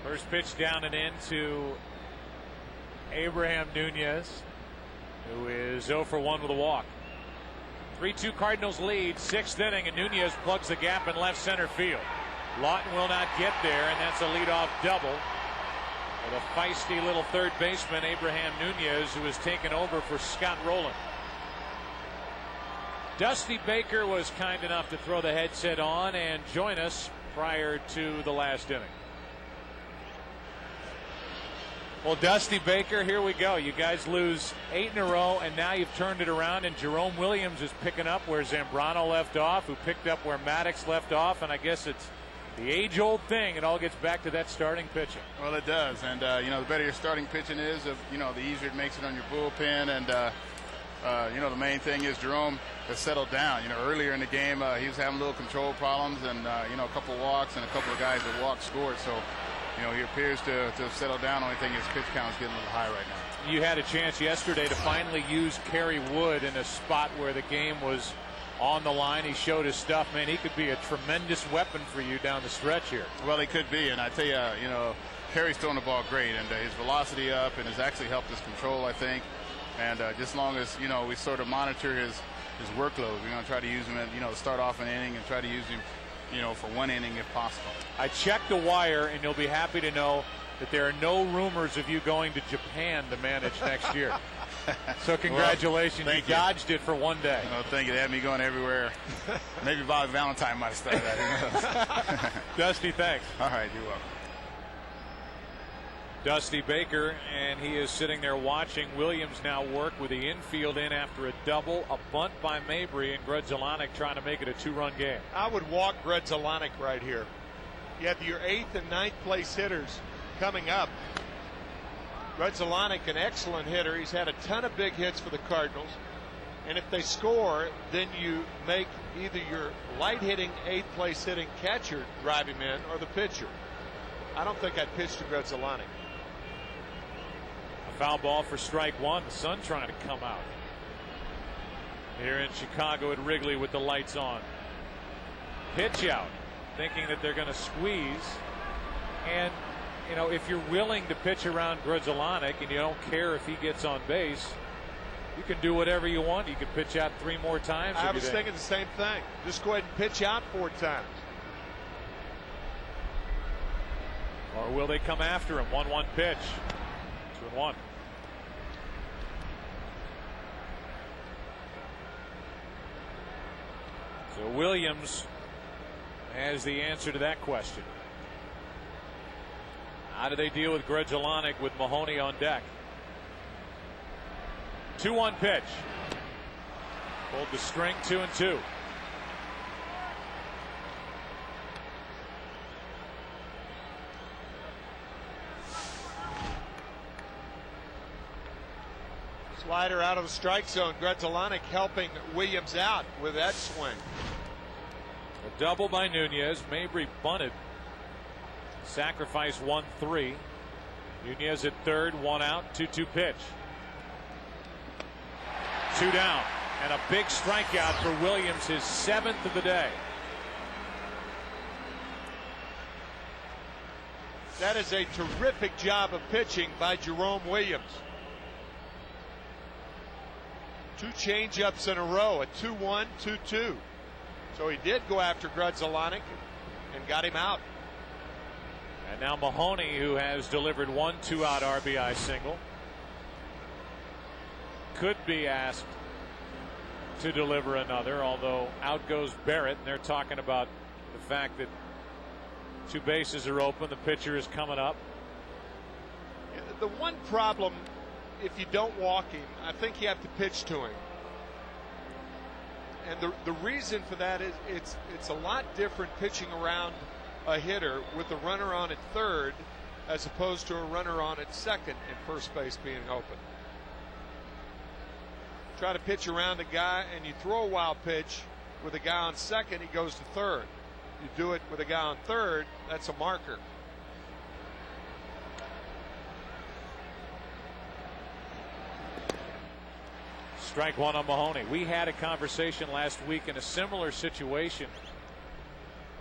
First pitch down and in to Abraham Nunez, who is 0 for 1 with a walk. 3-2 Cardinals lead, 6th inning, and Nunez plugs the gap in left center field. Lawton will not get there, and that's a leadoff double with a feisty little third baseman, Abraham Nunez, who has taken over for Scott Rowland. Dusty Baker was kind enough to throw the headset on and join us prior to the last inning. Well, Dusty Baker, here we go. You guys lose 8 in a row, and now you've turned it around, and Jerome Williams is picking up where Zambrano left off, who picked up where Maddox left off, and I guess it's the age-old thing. It all gets back to that starting pitching.
Well, it does, and the better your starting pitching is, the easier it makes it on your bullpen, and the main thing is Jerome has settled down. Earlier in the game, he was having little control problems, and a couple walks and a couple of guys that walked scored. So, he appears to have settled down. Only thing is pitch count is getting a little high right now.
You had a chance yesterday to finally use Kerry Wood in a spot where the game was on the line. He showed his stuff. Man, he could be a tremendous weapon for you down the stretch here.
Well, he could be, and I tell you, Kerry's throwing the ball great, and his velocity up, and has actually helped his control, I think. And just as long as we sort of monitor his workload, we're going to try to use him at start off an inning and try to use him for one inning if possible.
I checked the wire, and you'll be happy to know that there are no rumors of you going to Japan to manage next year. So congratulations.
Well,
you dodged it for one day.
Well, thank you. They had me going everywhere. Maybe Bob Valentine might have started that.
Dusty, thanks.
All right, you're welcome.
Dusty Baker, and he is sitting there watching Williams now work with the infield in after a double, a bunt by Mabry, and Grudzielanek trying to make it a 2-run game.
I would walk Grudzielanek right here. You have your 8th and 9th place hitters coming up. Grudzielanek, an excellent hitter. He's had a ton of big hits for the Cardinals. And if they score, then you make either your light-hitting, 8th place hitting catcher drive him in, or the pitcher. I don't think I'd pitch to Grudzielanek.
Foul ball for strike one. The sun trying to come out here in Chicago at Wrigley with the lights on. Pitch out, thinking that they're going to squeeze. And, if you're willing to pitch around Grudzielanek and you don't care if he gets on base, you can do whatever you want. You can pitch out 3 more times.
I was thinking the same thing. Just go ahead and pitch out 4 times.
Or will they come after him? 1-1 pitch. 2-1. So Williams has the answer to that question. How do they deal with Grudzielanek with Mahoney on deck? 2-1 pitch. Pulled the string, 2-2.
Slider out of the strike zone. Grudzielanek helping Williams out with that swing.
A double by Nunez. Mabry bunted. Sacrifice 1-3. Nunez at third, 1 out, 2-2 pitch. 2 down. And a big strikeout for Williams, his 7th of the day.
That is a terrific job of pitching by Jerome Williams. 2 changeups in a row, a 2-1, 2-2. So he did go after Grudzielanek and got him out.
And now Mahoney, who has delivered 1 2-out RBI single, could be asked to deliver another, although out goes Barrett, and they're talking about the fact that 2 bases are open. The pitcher is coming up.
The one problem, if you don't walk him, I think you have to pitch to him. And the reason for that is it's a lot different pitching around a hitter with a runner on at third as opposed to a runner on at second and first base being open. Try to pitch around a guy and you throw a wild pitch with a guy on second, he goes to third. You do it with a guy on third, that's a marker.
Strike 1 on Mahoney. We had a conversation last week in a similar situation,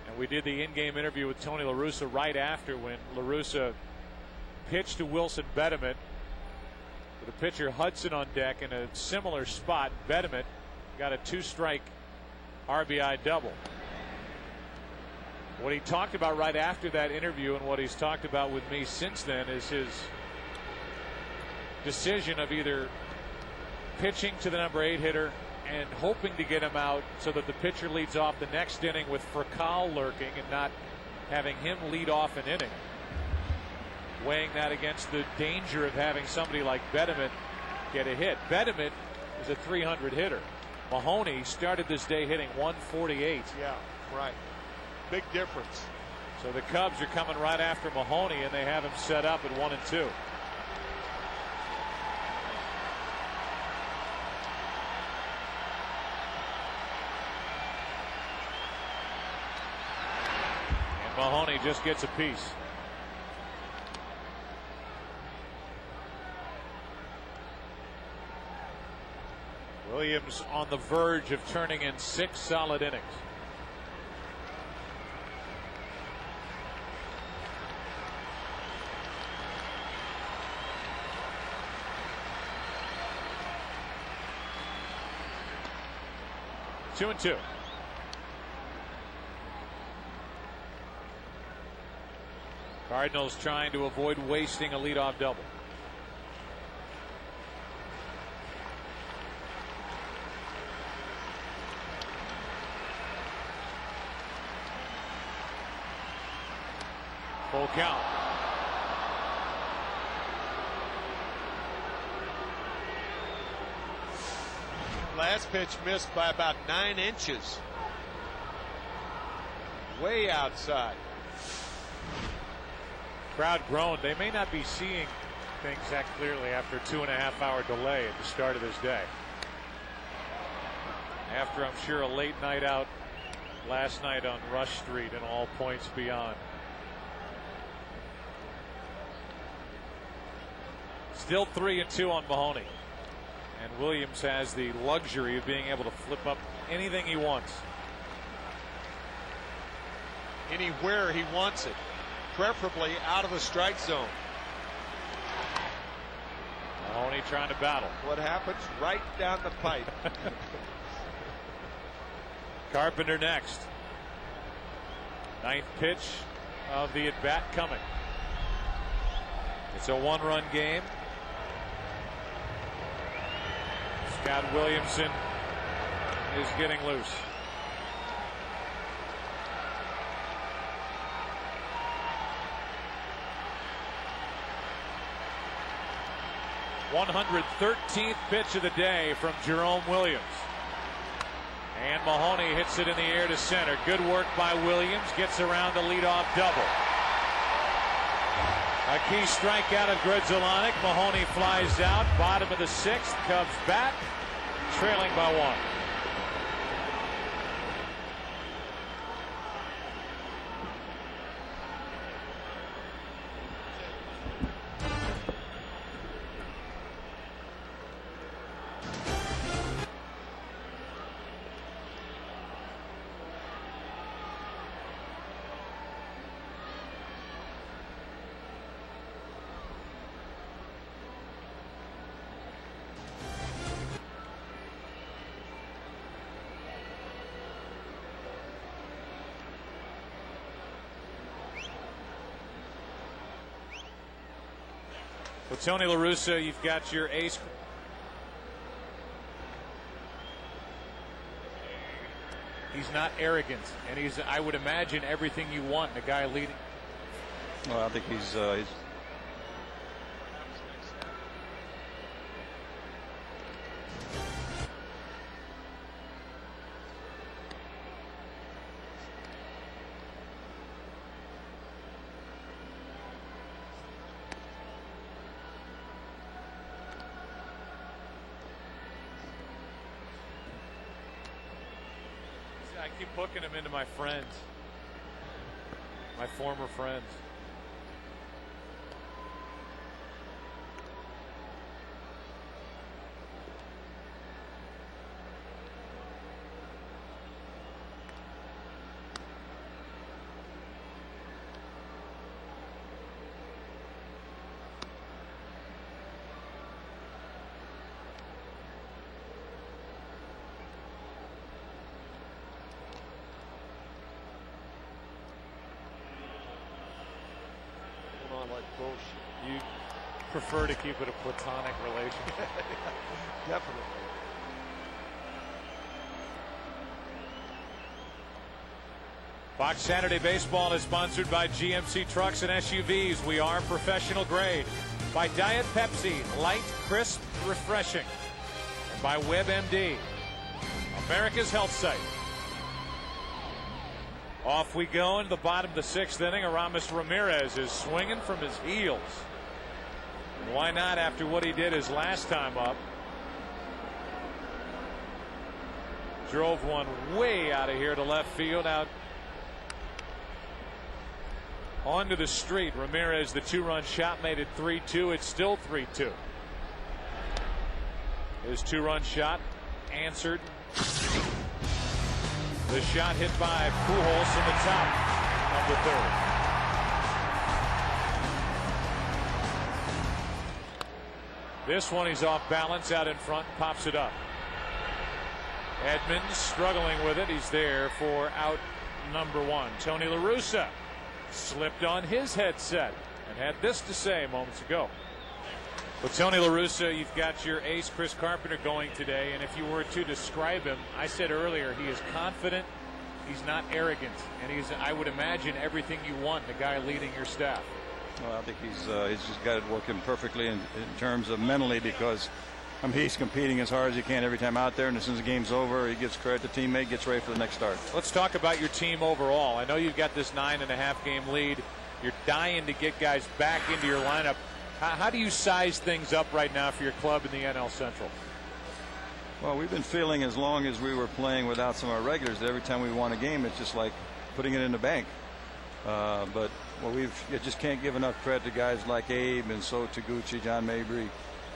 and we did the in-game interview with Tony La Russa right after, when La Russa pitched to Wilson Betterman with the pitcher Hudson on deck in a similar spot. Betterman got a 2-strike RBI double. What he talked about right after that interview, and what he's talked about with me since then, is his decision of either pitching to the number 8 hitter and hoping to get him out so that the pitcher leads off the next inning with Furcal lurking and not having him lead off an inning. Weighing that against the danger of having somebody like Betterman get a hit. Betterman is a 300 hitter. Mahoney started this day hitting 148.
Yeah, right. Big difference.
So the Cubs are coming right after Mahoney, and they have him set up at 1-2. Mahoney just gets a piece. Williams on the verge of turning in 6 solid innings. Two and two. Cardinals trying to avoid wasting a leadoff double. Full count.
Last pitch missed by about 9 inches. Way outside.
Crowd groaned. They may not be seeing things that clearly after a 2.5-hour delay at the start of this day. After, I'm sure, a late night out last night on Rush Street and all points beyond. Still 3-2 on Mahoney. And Williams has the luxury of being able to flip up anything he wants.
Anywhere he wants it. Preferably out of the strike zone.
Mahoney trying to battle.
What happens? Right down the pipe.
Carpenter next. 9th pitch of the at-bat coming. It's a 1-run game. Scott Williamson is getting loose. .113th pitch of the day from Jerome Williams. And Mahoney hits it in the air to center. Good work by Williams. Gets around the leadoff double. A key strikeout of Grudzielanek. Mahoney flies out. Bottom of the 6th. Cubs bat. Trailing by 1. Well, Tony La Russa, you've got your ace. He's not arrogant, and he's, I would imagine, everything you want in a guy leading.
Well, I think he's
I keep booking him into my friends, my former friends. You prefer to keep it a platonic relationship.
Definitely.
Fox Saturday Baseball is sponsored by GMC Trucks and SUVs. We are professional grade. By Diet Pepsi, light, crisp, refreshing. And by WebMD, America's health site. Off we go into the bottom of the 6th inning. Aramis Ramirez is swinging from his heels. And why not after what he did his last time up? Drove one way out of here to left field, out onto the street. Ramirez, the 2-run shot, made it 3-2. It's still 3-2. His 2-run shot answered. The shot hit by Pujols in the top of the 3rd. This one he's off balance out in front, pops it up. Edmonds struggling with it. He's there for out number 1. Tony La Russa slipped on his headset and had this to say moments ago. Well, Tony La Russa, you've got your ace Chris Carpenter going today, and if you were to describe him, I said earlier he is confident, he's not arrogant, and he's, I would imagine, everything you want in a guy leading your staff.
Well, I think he's just got it working perfectly in terms of mentally, because he's competing as hard as he can every time out there, and as soon as the game's over, he gives credit to teammate, gets ready for the next start.
Let's talk about your team overall. I know you've got this 9.5 game lead. You're dying to get guys back into your lineup. How do you size things up right now for your club in the NL Central?
Well, we've been feeling, as long as we were playing without some of our regulars, that every time we won a game, it's just like putting it in the bank. But you just can't give enough credit to guys like Abe and So Taguchi, John Mabry.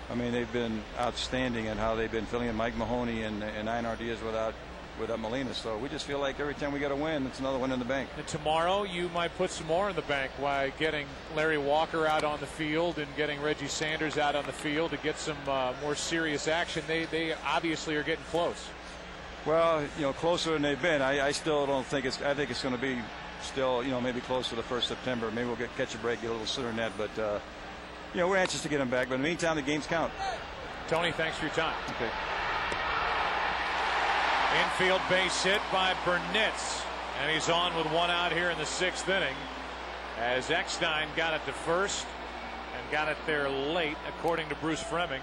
I mean, they've been outstanding in how they've been filling in Mike Mahoney and Einar Diaz without Molina. So we just feel like every time we got a win, it's another one in the bank.
And tomorrow you might put some more in the bank by getting Larry Walker out on the field and getting Reggie Sanders out on the field to get some more serious action. They obviously are getting close.
Well, closer than they've been. I still don't think I think it's going to be still, maybe close to the 1st September. Maybe we'll catch a break, get a little sooner than that. But we're anxious to get them back. But in the meantime, the games count. Tony,
thanks for your time.
Okay.
Infield base hit by Burnitz, and he's on with 1 out here in the 6th inning, as Eckstein got it to first and got it there late, according to Bruce Fleming.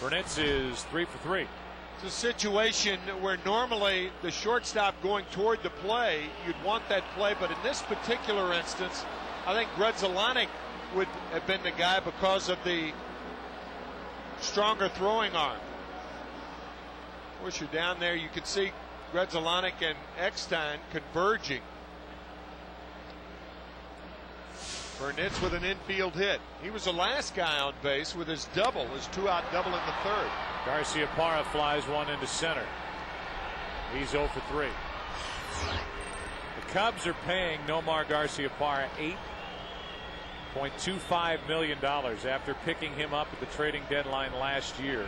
Burnitz is 3 for 3.
It's a situation where normally the shortstop going toward the play, you'd want that play, but in this particular instance, I think Gredzelanek would have been the guy because of the stronger throwing arm. Of course, you're down there, you can see Gredzelanek and Eckstein converging. Burnitz with an infield hit. He was the last guy on base with his double, his 2-out double in the 3rd.
Garciaparra flies one into center. He's 0 for 3. The Cubs are paying Nomar Garciaparra $8.25 million after picking him up at the trading deadline last year.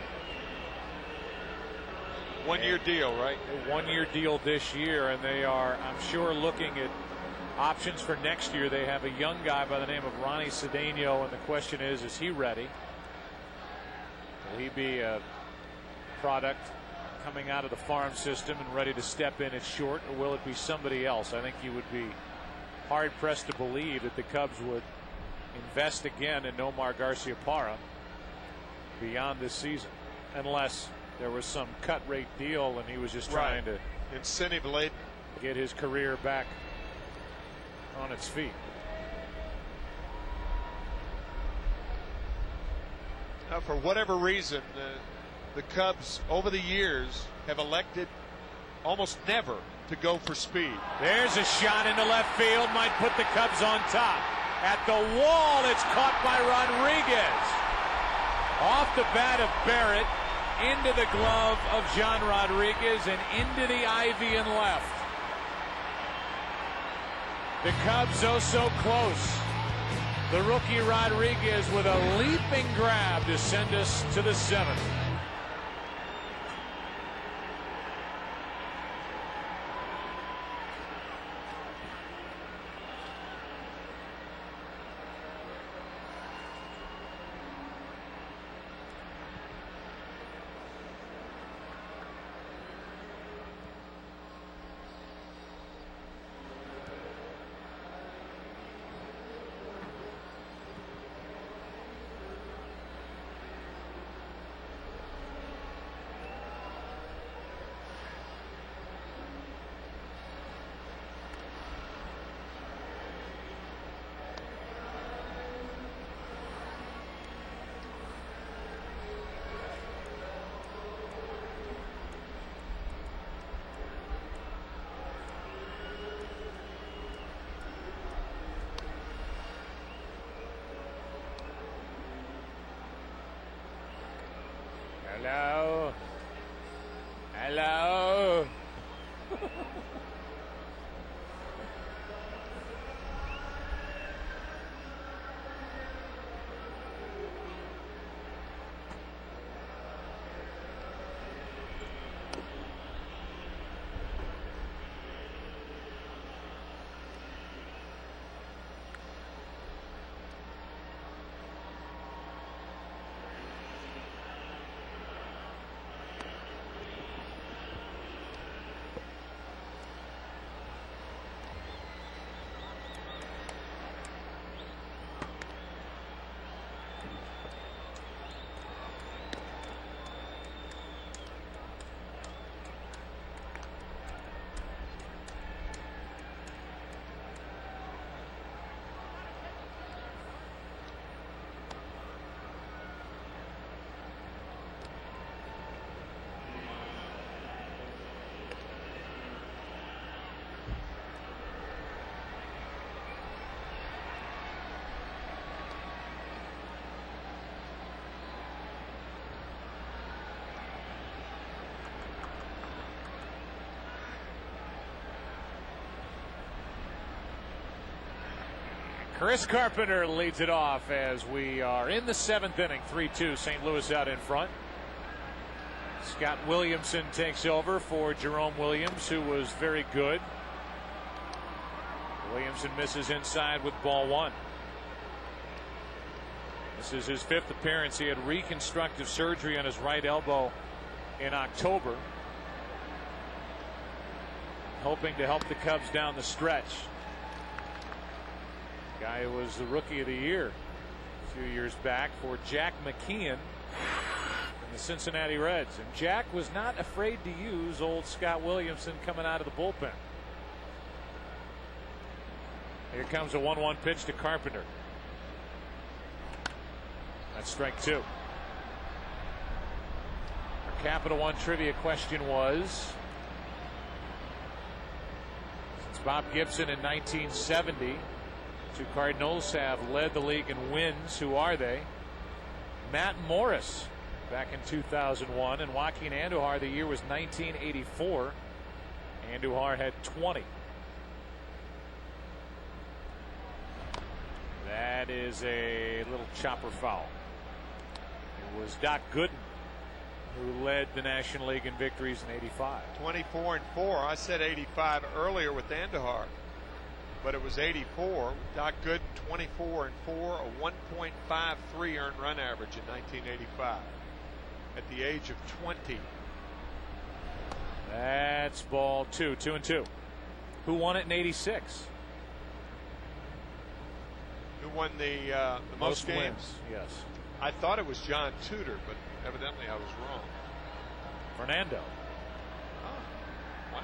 1-year deal, right?
A 1-year deal this year, and they are, I'm sure, looking at options for next year. They have a young guy by the name of Ronnie Cedeno, and the question is he ready? Will he be a product coming out of the farm system and ready to step in at short, or will it be somebody else? I think you would be hard pressed to believe that the Cubs would invest again in Nomar Garciaparra beyond this season, unless there was some cut rate deal and he was just trying to
incentive laden
get his career back on its feet.
Now, for whatever reason, the Cubs over the years have elected almost never to go for speed.
There's a shot into left field, might put the Cubs on top. At the wall, it's caught by Rodriguez. Off the bat of Barrett, into the glove of John Rodriguez, and into the ivy and left. The Cubs oh so close. The rookie Rodriguez with a leaping grab to send us to the 7th. Hello. Hello. Chris Carpenter leads it off as we are in the 7th inning. 3-2, St. Louis out in front. Scott Williamson takes over for Jerome Williams, who was very good. Williamson misses inside with ball 1. This is his 5th appearance. He had reconstructive surgery on his right elbow in October, hoping to help the Cubs down the stretch. Guy who was the rookie of the year a few years back for Jack McKeon in the Cincinnati Reds. And Jack was not afraid to use old Scott Williamson coming out of the bullpen. Here comes a 1-1 pitch to Carpenter. That's strike 2. Our Capital One trivia question was, since Bob Gibson in 1970, 2 Cardinals have led the league in wins. Who are they? Matt Morris back in 2001, and Joaquin Andujar, the year was 1984. Andujar had 20. That is a little chopper foul. It was Doc Gooden who led the National League in victories in '85.
24-4. I said 85 earlier with Andujar. but it was 84. Doc Gooden 24 and 4, a 1.53 earned run average in 1985 at the age of 20.
That's ball 2, 2-2. Who won it in 86?
Who won the most games?
Wins, yes.
I thought it was John Tudor, but evidently I was wrong.
Fernando.
Oh, wow.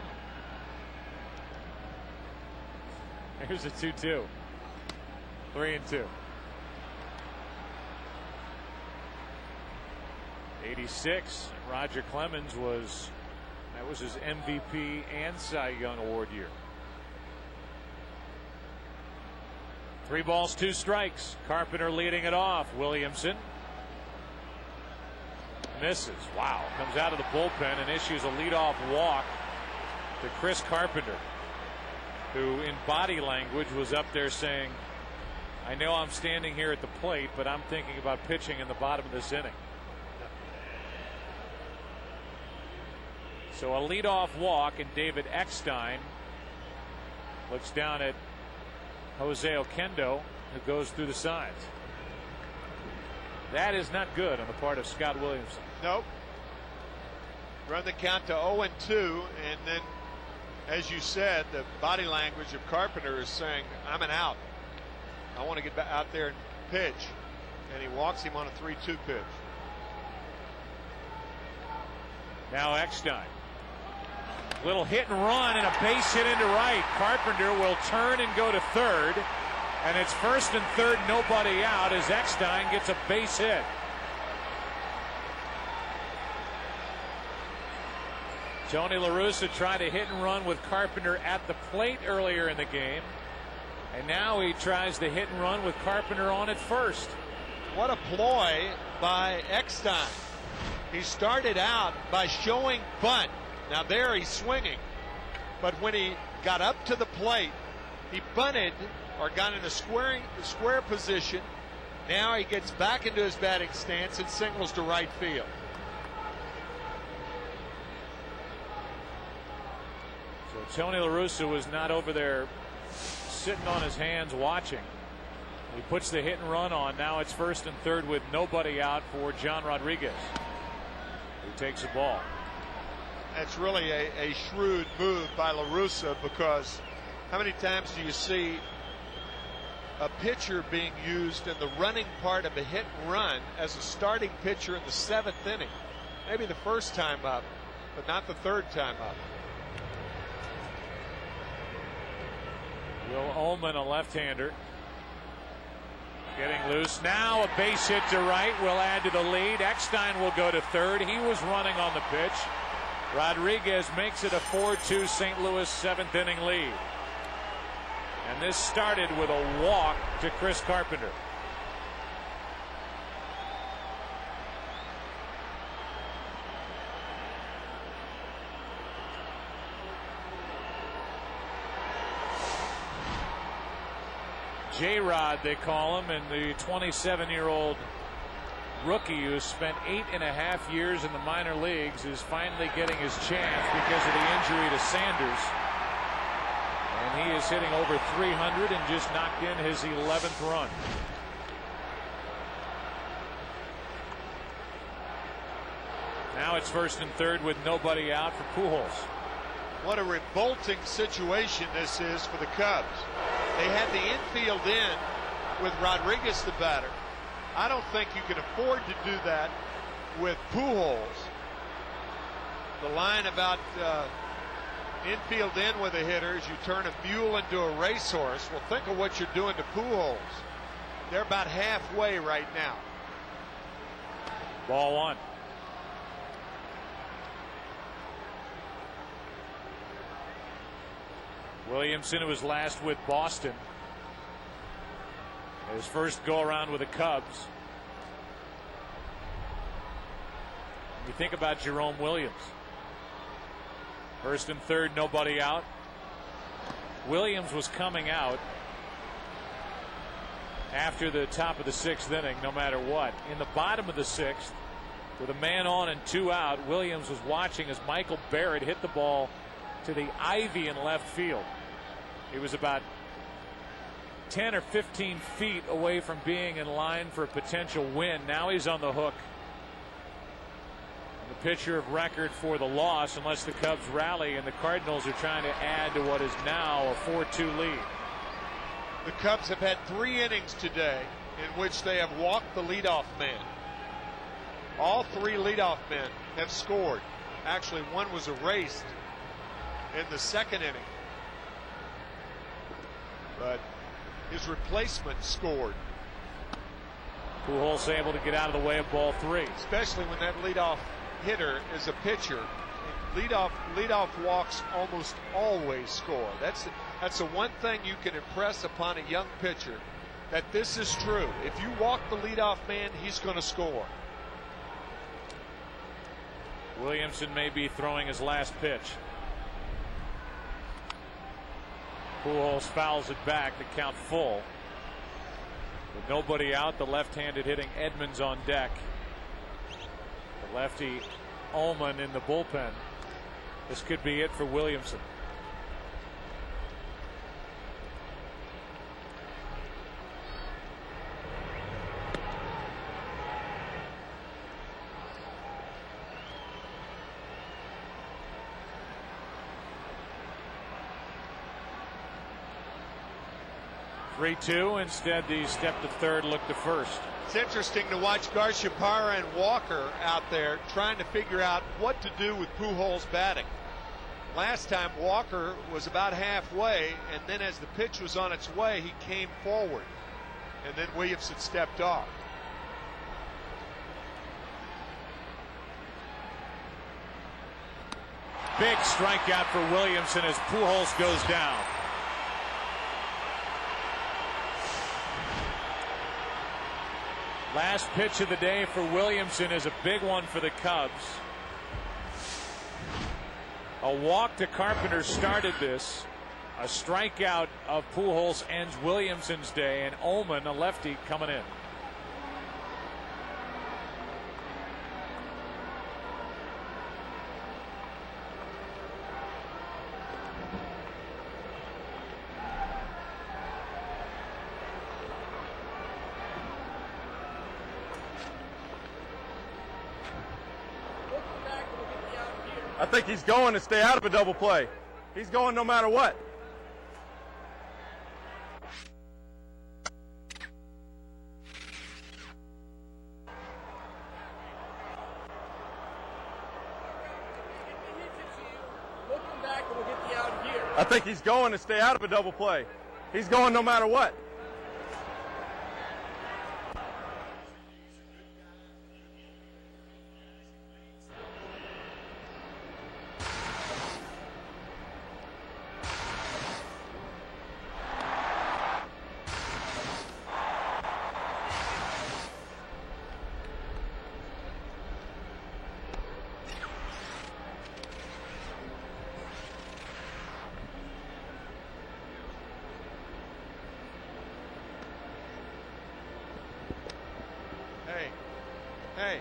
Here's a 2-2. 3-2. 86. Roger Clemens that was his MVP and Cy Young Award year. 3 balls, 2 strikes. Carpenter leading it off. Williamson misses. Wow. Comes out of the bullpen and issues a leadoff walk to Chris Carpenter, who in body language was up there saying, I know I'm standing here at the plate, but I'm thinking about pitching in the bottom of this inning. So a leadoff walk, and David Eckstein looks down at Jose Oquendo, who goes through the sides. That is not good on the part of Scott Williamson.
Nope. Run the count to 0-2, and then, as you said, the body language of Carpenter is saying, I'm an out. I want to get out there and pitch. And he walks him on a 3-2 pitch.
Now Eckstein. Little hit and run and a base hit into right. Carpenter will turn and go to third. And it's first and third, nobody out, as Eckstein gets a base hit. Tony La Russa tried a hit and run with Carpenter at the plate earlier in the game. And now he tries the hit and run with Carpenter on at first.
What a ploy by Eckstein. He started out by showing bunt. Now there he's swinging. But when he got up to the plate, he bunted or got in a square position. Now he gets back into his batting stance and singles to right field.
So Tony La Russa was not over there sitting on his hands watching. He puts the hit and run on. Now it's first and third with nobody out for John Rodriguez, who takes the ball.
That's really a shrewd move by La Russa, because how many times do you see a pitcher being used in the running part of a hit and run as a starting pitcher in the 7th inning? Maybe the first time up, but not the third time up.
Will Ullman, a left-hander, getting loose. Now a base hit to right will add to the lead. Eckstein will go to third. He was running on the pitch. Rodriguez makes it a 4-2 St. Louis 7th inning lead. And this started with a walk to Chris Carpenter. J-Rod, they call him, and the 27-year-old rookie who has spent 8.5 years in the minor leagues is finally getting his chance because of the injury to Sanders. And he is hitting over 300 and just knocked in his 11th run. Now it's first and third with nobody out for Pujols.
What a revolting situation this is for the Cubs. They had the infield in with Rodriguez the batter. I don't think you can afford to do that with Pujols. The line about infield in with a hitter is you turn a mule into a racehorse. Well, think of what you're doing to Pujols. They're about halfway right now.
Ball 1. Williamson, who was last with Boston, his first go around with the Cubs. You think about Jerome Williams. First and third, nobody out. Williams was coming out after the top of the 6th inning, no matter what. In the bottom of the 6th, with a man on and 2 out, Williams was watching as Michael Barrett hit the ball to the ivy in left field. He was about 10 or 15 feet away from being in line for a potential win. Now he's on the hook. The pitcher of record for the loss, unless the Cubs rally, and the Cardinals are trying to add to what is now a 4-2 lead.
The Cubs have had 3 innings today in which they have walked the leadoff man. All 3 leadoff men have scored. Actually, one was erased in the 2nd inning. But his replacement scored.
Pujols able to get out of the way of ball 3.
Especially when that leadoff hitter is a pitcher. Leadoff walks almost always score. That's the one thing you can impress upon a young pitcher, that this is true. If you walk the leadoff man, he's going to score.
Williamson may be throwing his last pitch. Pujols fouls it back. The count full. With nobody out, the left-handed hitting Edmonds on deck. The lefty Ullman in the bullpen. This could be it for Williamson. Three-two. Instead, he stepped to third, looked to first.
It's interesting to watch Garciaparra and Walker out there trying to figure out what to do with Pujols batting. Last time Walker was about halfway, and then as the pitch was on its way, he came forward, and then Williamson stepped off.
Big strikeout for Williamson as Pujols goes down. Last pitch of the day for Williamson is a big one for the Cubs. A walk to Carpenter started this. A strikeout of Pujols ends Williamson's day, and Ullman, a lefty, coming in.
I think he's going to stay out of a double play. He's going no matter what. I think he's going to stay out of a double play. He's going no matter what.
Hey.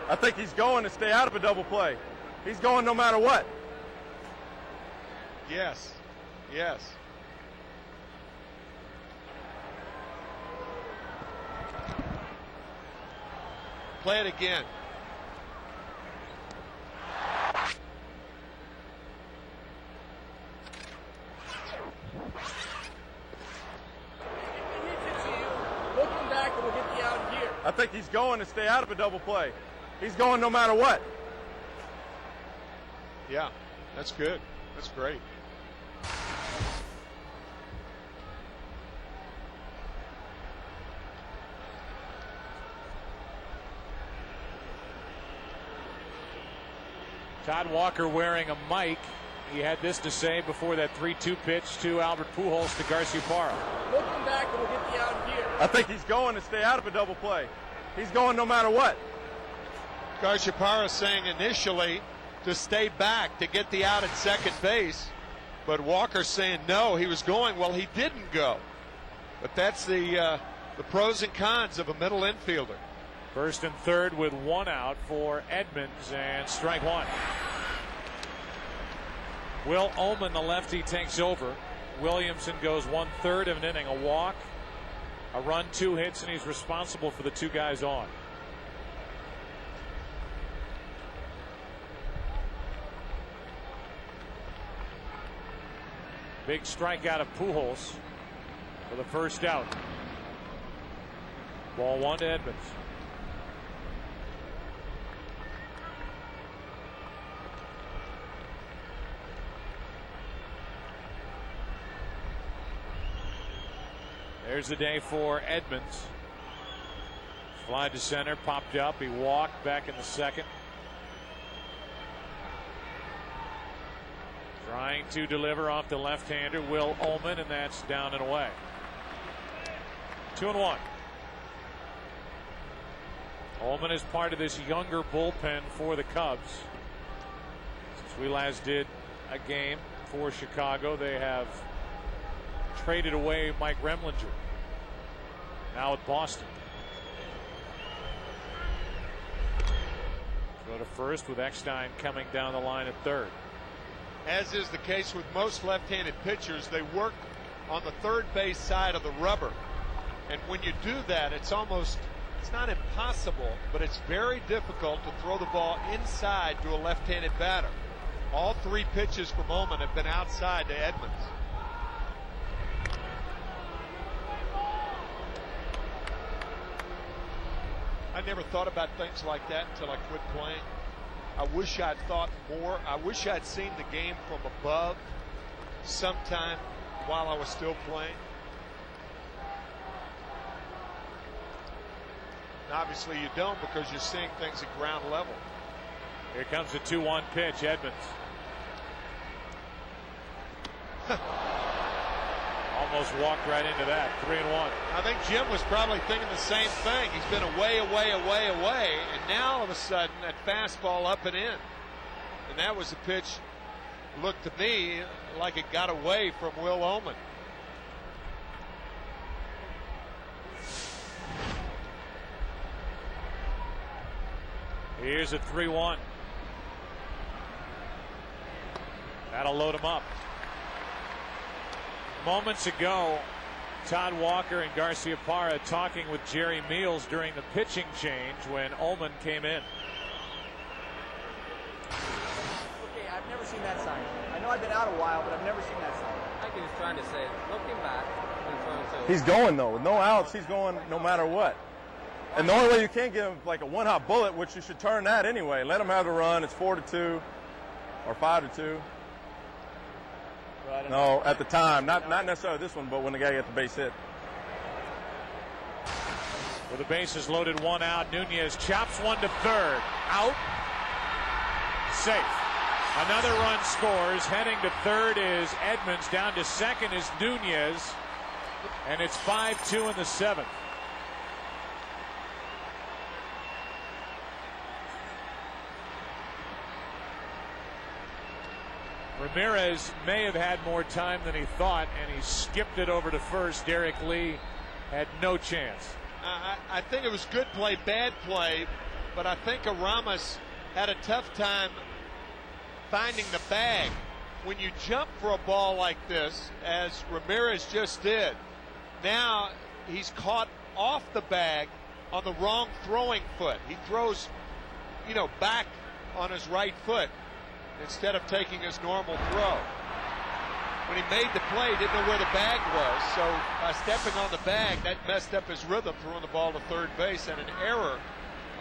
I think he's going to stay out of a double play. He's going no matter what.
Yes. Yes. Play it again.
I think he's going to stay out of a double play. He's going no matter what.
Yeah, that's good. That's great.
Todd Walker wearing a mic. He had this to say before that 3-2 pitch to Albert Pujols to Garciaparra.
Looking back, we'll get the out here. I think he's going to stay out of a double play. He's going no matter what.
Garciaparra saying initially to stay back to get the out at second base, but Walker saying no, he was going. Well, he didn't go. But that's the pros and cons of a middle infielder.
First and third with one out for Edmonds, and strike one. Will Ullman, the lefty, takes over. Williamson goes 1/3 of an inning, a walk, a run, 2 hits, and he's responsible for the 2 guys on. Big strikeout of Pujols for the first out. Ball 1 to Edmonds. There's the day for Edmonds. Fly to center, popped up. He walked back in the second. Trying to deliver off the left-hander, Will Ullman, and that's down and away. 2-1. Ullman is part of this younger bullpen for the Cubs. Since we last did a game for Chicago, they have traded away Mike Remlinger. Now with Boston. Go to first with Eckstein coming down the line at third.
As is the case with most left-handed pitchers, they work on the third base side of the rubber. And when you do that, it's not impossible, but it's very difficult to throw the ball inside to a left-handed batter. All 3 pitches from Ullman have been outside to Edmonds. I never thought about things like that until I quit playing. I wish I'd thought more. I wish I'd seen the game from above sometime while I was still playing. And obviously you don't, because you're seeing things at ground level.
Here comes a 2-1 pitch. Edmonds. Almost walked right into that. 3-1.
I think Jim was probably thinking the same thing. He's been away, and now all of a sudden that fastball up and in. And that was a pitch, looked to me like it got away from Will Ullman.
Here's a 3-1. That'll load him up. Moments ago, Todd Walker and Garcia Parra talking with Jerry Meals during the pitching change when Ullman came in.
Okay, I've never seen that sign. I know I've been out a while, but I've never seen that sign.
I think he was trying to say, looking back.
He's going, though. With no outs, he's going no matter what. And the only way you can't give him like a one-hop bullet, which you should turn that anyway. Let him have the run. It's 4-2 or 5-2. No, at the time, not necessarily this one, but when the guy got the base hit.
With the bases loaded, 1 out, Nunez chops 1 to third. Out. Safe. Another run scores. Heading to third is Edmonds. Down to second is Nunez. And it's 5-2 in the 7th. Ramirez may have had more time than he thought, and he skipped it over to first. Derek Lee had no chance.
I think it was good play, bad play, but I think Aramis had a tough time finding the bag. When you jump for a ball like this, as Ramirez just did, now he's caught off the bag on the wrong throwing foot. He throws, back on his right foot instead of taking his normal throw. When he made the play, he didn't know where the bag was, so by stepping on the bag, that messed up his rhythm, throwing the ball to third base, and an error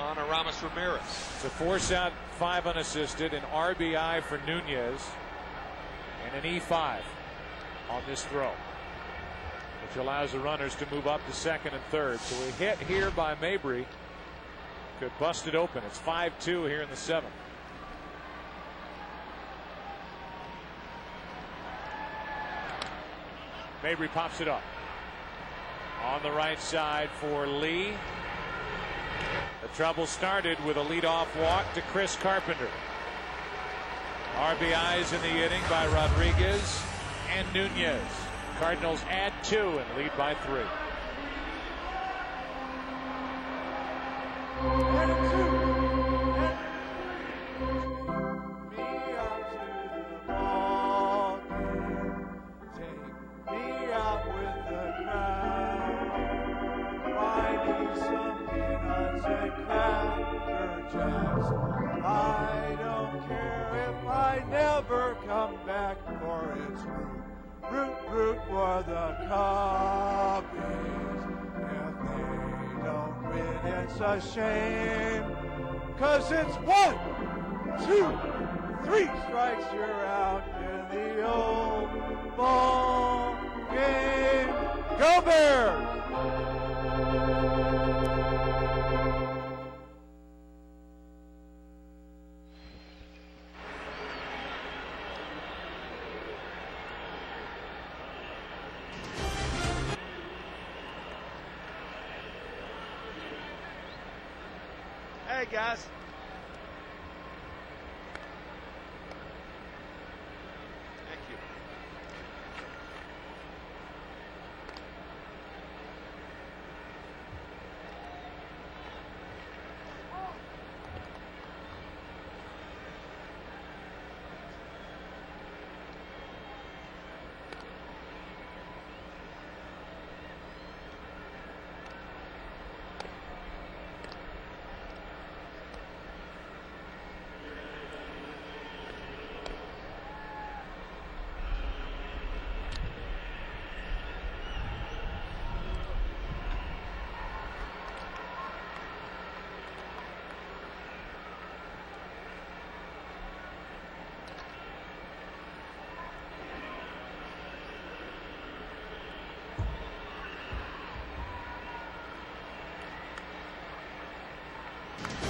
on Aramis Ramirez.
It's a force out, 5 unassisted, an RBI for Nunez, and an E5 on this throw, which allows the runners to move up to second and third. So a hit here by Mabry could bust it open. It's 5-2 here in the 7th. Mabry pops it up. On the right side for Lee. The trouble started with a leadoff walk to Chris Carpenter. RBIs in the inning by Rodriguez and Nunez. Cardinals add 2 and lead by 3.
and a 2. Take me out to the ball game. Take me out with the crowd. Buy me some peanuts and Cracker Jacks. I don't care if I never come back, for it's root for the Cubbies. If they don't win, it's a shame, 'cause it's 1, 2, 3 strikes, you're out in the old ball game. Go Bears!
Hey, guys. Thank you.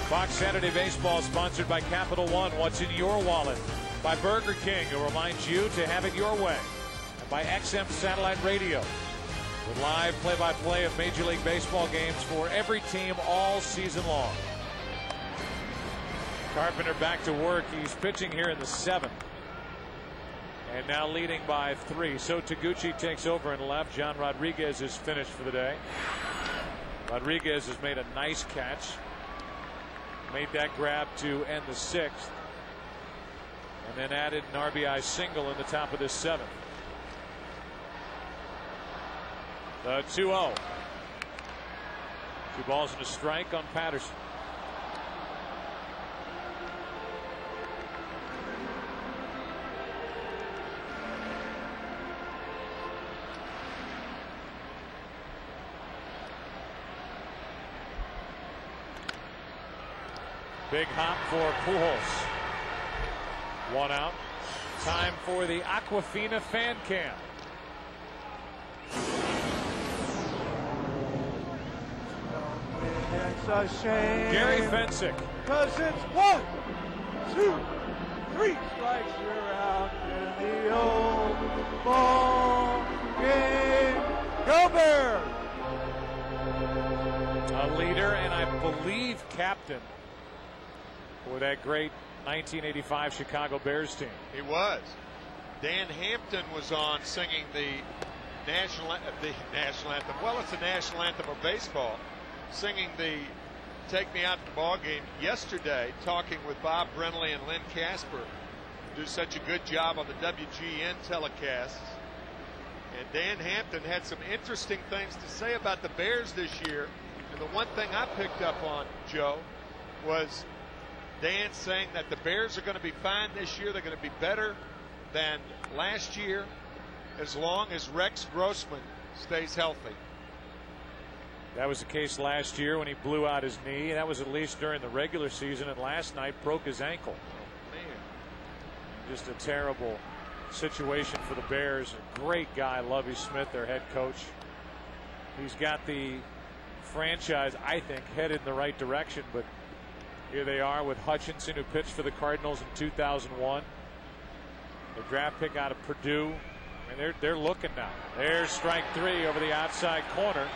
Fox Saturday Baseball sponsored by Capital One. What's in your wallet? By Burger King, who reminds you to have it your way. And by XM Satellite Radio, with live play-by-play of Major League Baseball games for every team all season long. Carpenter back to work. He's pitching here in the 7th. And now leading by 3. So Taguchi takes over in left. John Rodriguez is finished for the day. Rodriguez has made a nice catch. Made that grab to end the 6th. And then added an RBI single in the top of this 7th. The 2-0. 2 balls and a strike on Patterson. Big hop for Pujols. 1 out. Time for the Aquafina fan cam.
It's a shame,
Gary Fensick.
'Cause it's 1, 2, 3 strikes, you're out in the old ball game. Go Bears!
A leader and I believe captain for that great 1985 Chicago Bears team.
He was. Dan Hampton was on singing the national anthem. Well, it's the national anthem of baseball. Singing the Take Me Out to the Ball Game yesterday, talking with Bob Brenly and Lynn Casper, who do such a good job on the WGN telecasts. And Dan Hampton had some interesting things to say about the Bears this year. And the one thing I picked up on, Joe, was Dan saying that the Bears are going to be fine this year. They're going to be better than last year as long as Rex Grossman stays healthy.
That was the case last year when he blew out his knee. That was at least during the regular season, and last night broke his ankle.
Man.
Just a terrible situation for the Bears. A great guy, Lovie Smith, their head coach. He's got the franchise, I think, headed in the right direction, but here they are with Hutchinson, who pitched for the Cardinals in 2001. The draft pick out of Purdue. I mean, they're looking now. There's strike 3 over the outside corner.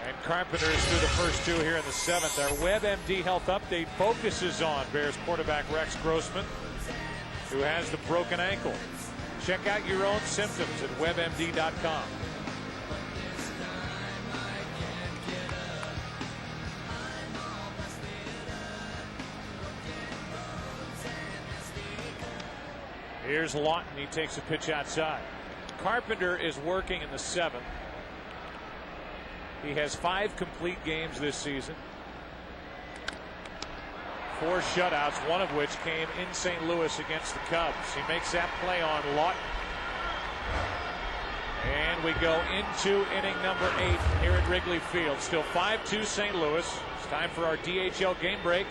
And Carpenter is through the first 2 here in the 7th. Our WebMD Health Update focuses on Bears quarterback Rex Grossman, who has the broken ankle. Check out your own symptoms at WebMD.com. Here's Lawton. He takes a pitch outside. Carpenter is working in the 7th. He has 5 complete games this season. 4 shutouts, one of which came in St. Louis against the Cubs. He makes that play on Lawton. And we go into inning number 8 here at Wrigley Field. Still 5-2 St. Louis. It's time for our DHL game break.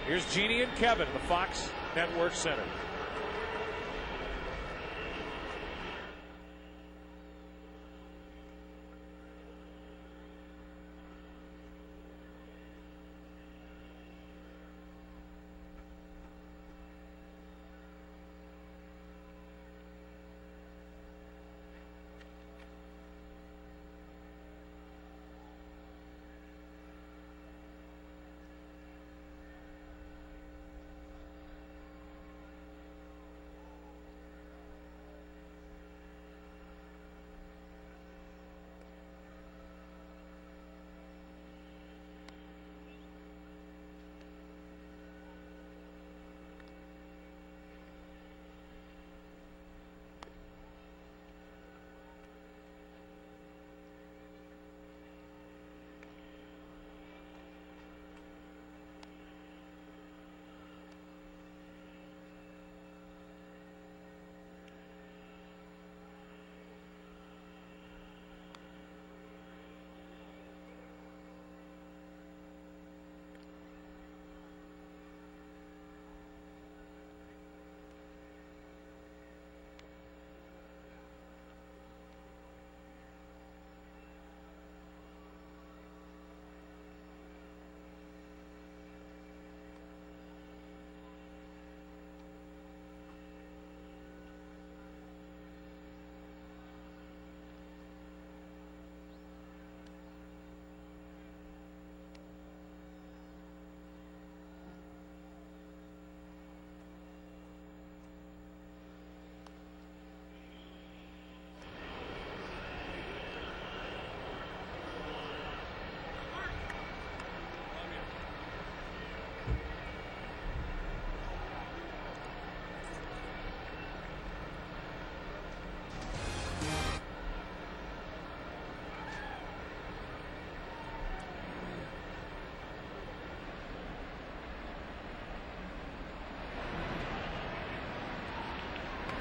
Here's Jeannie and Kevin in the Fox Network Center.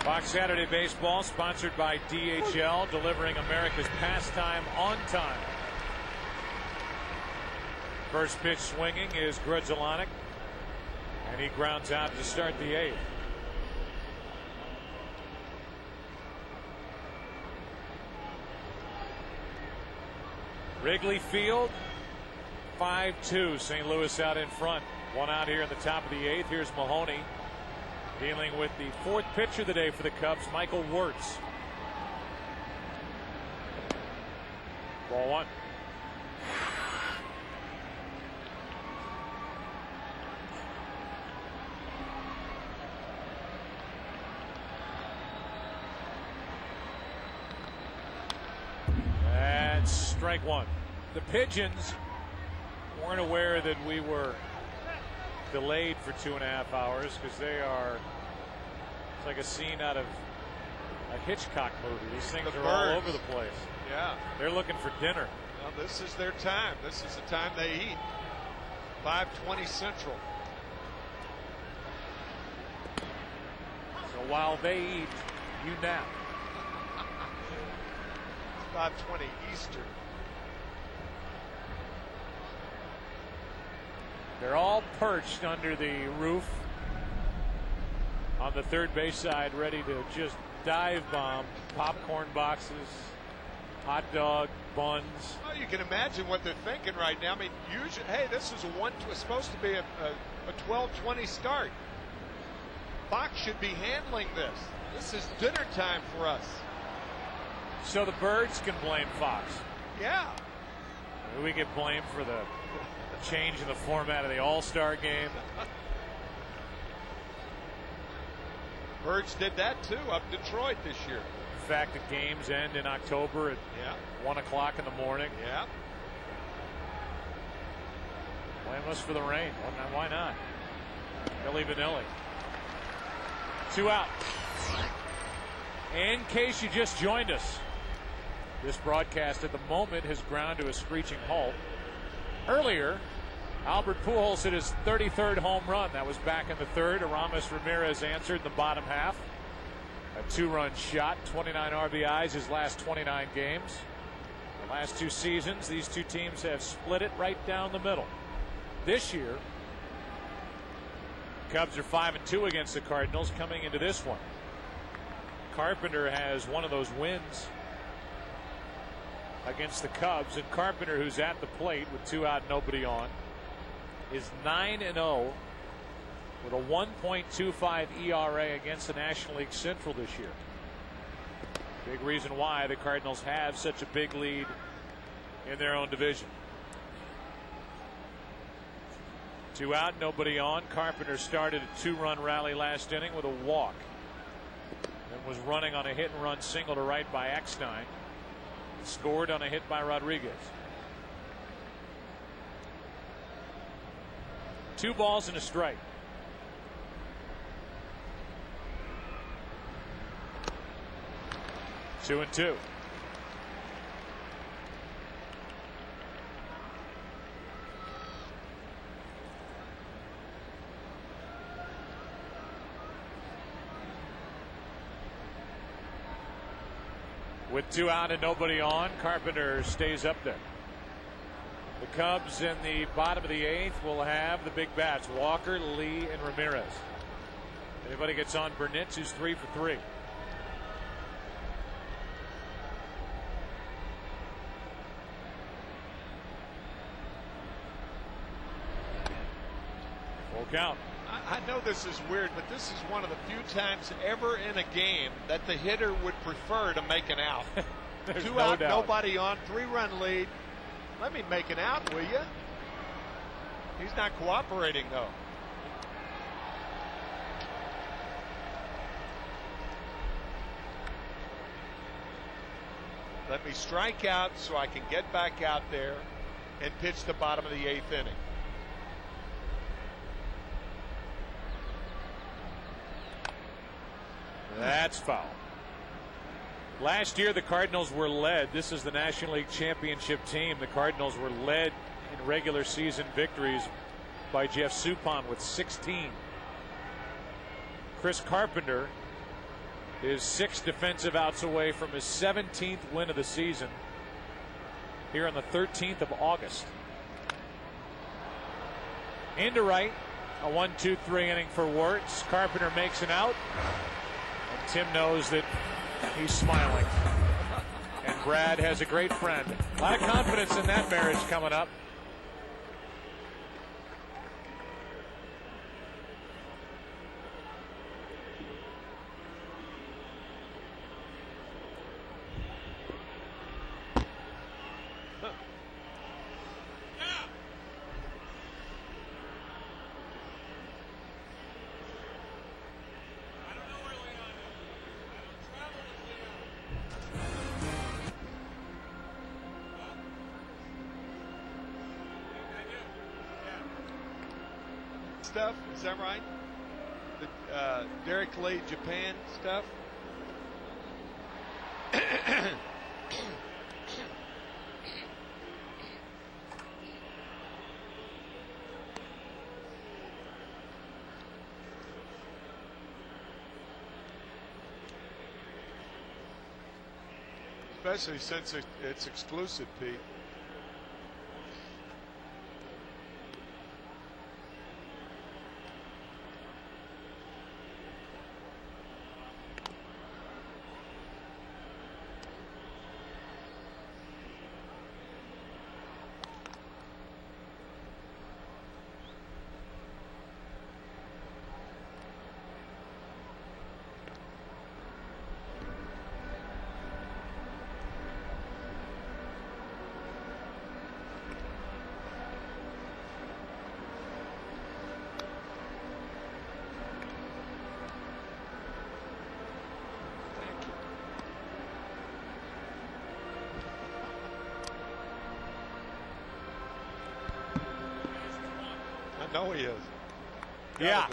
Fox Saturday Baseball, sponsored by DHL, delivering America's pastime on time. First pitch swinging is Grudzielanek, and he grounds out to start the 8th. Wrigley Field, 5-2. St. Louis out in front. 1 out here in the top of the 8th. Here's Mahoney dealing with the 4th pitcher of the day for the Cubs, Michael Wirtz. Ball 1. That's strike 1. The Pigeons weren't aware that we were delayed for 2.5 hours because they are, it's like a scene out of a Hitchcock movie. These things are all over the place.
Yeah.
They're looking for dinner.
Well, this is their time. This is the time they eat. 5:20 Central.
So while they eat, you nap.
5:20 Eastern.
They're all perched under the roof on the third base side, ready to just dive bomb popcorn boxes, hot dog, buns.
Well, you can imagine what they're thinking right now. I mean, usually, hey, this is supposed to be a 12:20 start. Fox should be handling this. This is dinner time for us.
So the Birds can blame Fox.
Yeah.
We get blamed for the change in the format of the All-Star game.
Birds did that too up Detroit this year.
The fact that games end in October at 1 o'clock in the morning.
Yeah.
Blame us for the rain. Why not? Billy Vanilli. 2 out. In case you just joined us, this broadcast at the moment has ground to a screeching halt. Earlier, Albert Pujols hit his 33rd home run. That was back in the third. Aramis Ramirez answered in the bottom half. A 2-run shot, 29 RBIs his last 29 games. The last 2 seasons, these two teams have split it right down the middle. This year, Cubs are 5-2 against the Cardinals coming into this one. Carpenter has one of those wins against the Cubs, and Carpenter, who's at the plate with 2 out, nobody on, is 9-0 with a 1.25 ERA against the National League Central this year. Big reason why the Cardinals have such a big lead in their own division. 2 out, nobody on. Carpenter started a 2-run rally last inning with a walk and was running on a hit-and-run single to right by Eckstein. Scored on a hit by Rodriguez. 2 balls and a strike. Two and two. With 2 out and nobody on, Carpenter stays up there. The Cubs in the bottom of the 8th will have the big bats, Walker, Lee, and Ramirez. Anybody gets on Burnitz, who's 3 for 3. Full count.
I know this is weird, but this is one of the few times ever in a game that the hitter would prefer to make an out. 2 out, nobody on, 3-run lead. Let me make an out, will you? He's not cooperating, though. Let me strike out so I can get back out there and pitch the bottom of the 8th inning.
That's foul. Last year, the Cardinals were led. This is the National League Championship team. The Cardinals were led in regular season victories by Jeff Suppan with 16. Chris Carpenter is 6 defensive outs away from his 17th win of the season here on the 13th of August. Into right, a 1-2-3 inning for Wirtz. Carpenter makes an out. Tim knows that he's smiling. And Brad has a great friend. A lot of confidence in that marriage coming up.
Stuff, is that right? The Derek Lee Japan stuff. Especially since it's exclusive, Pete. No, he is.
Yeah.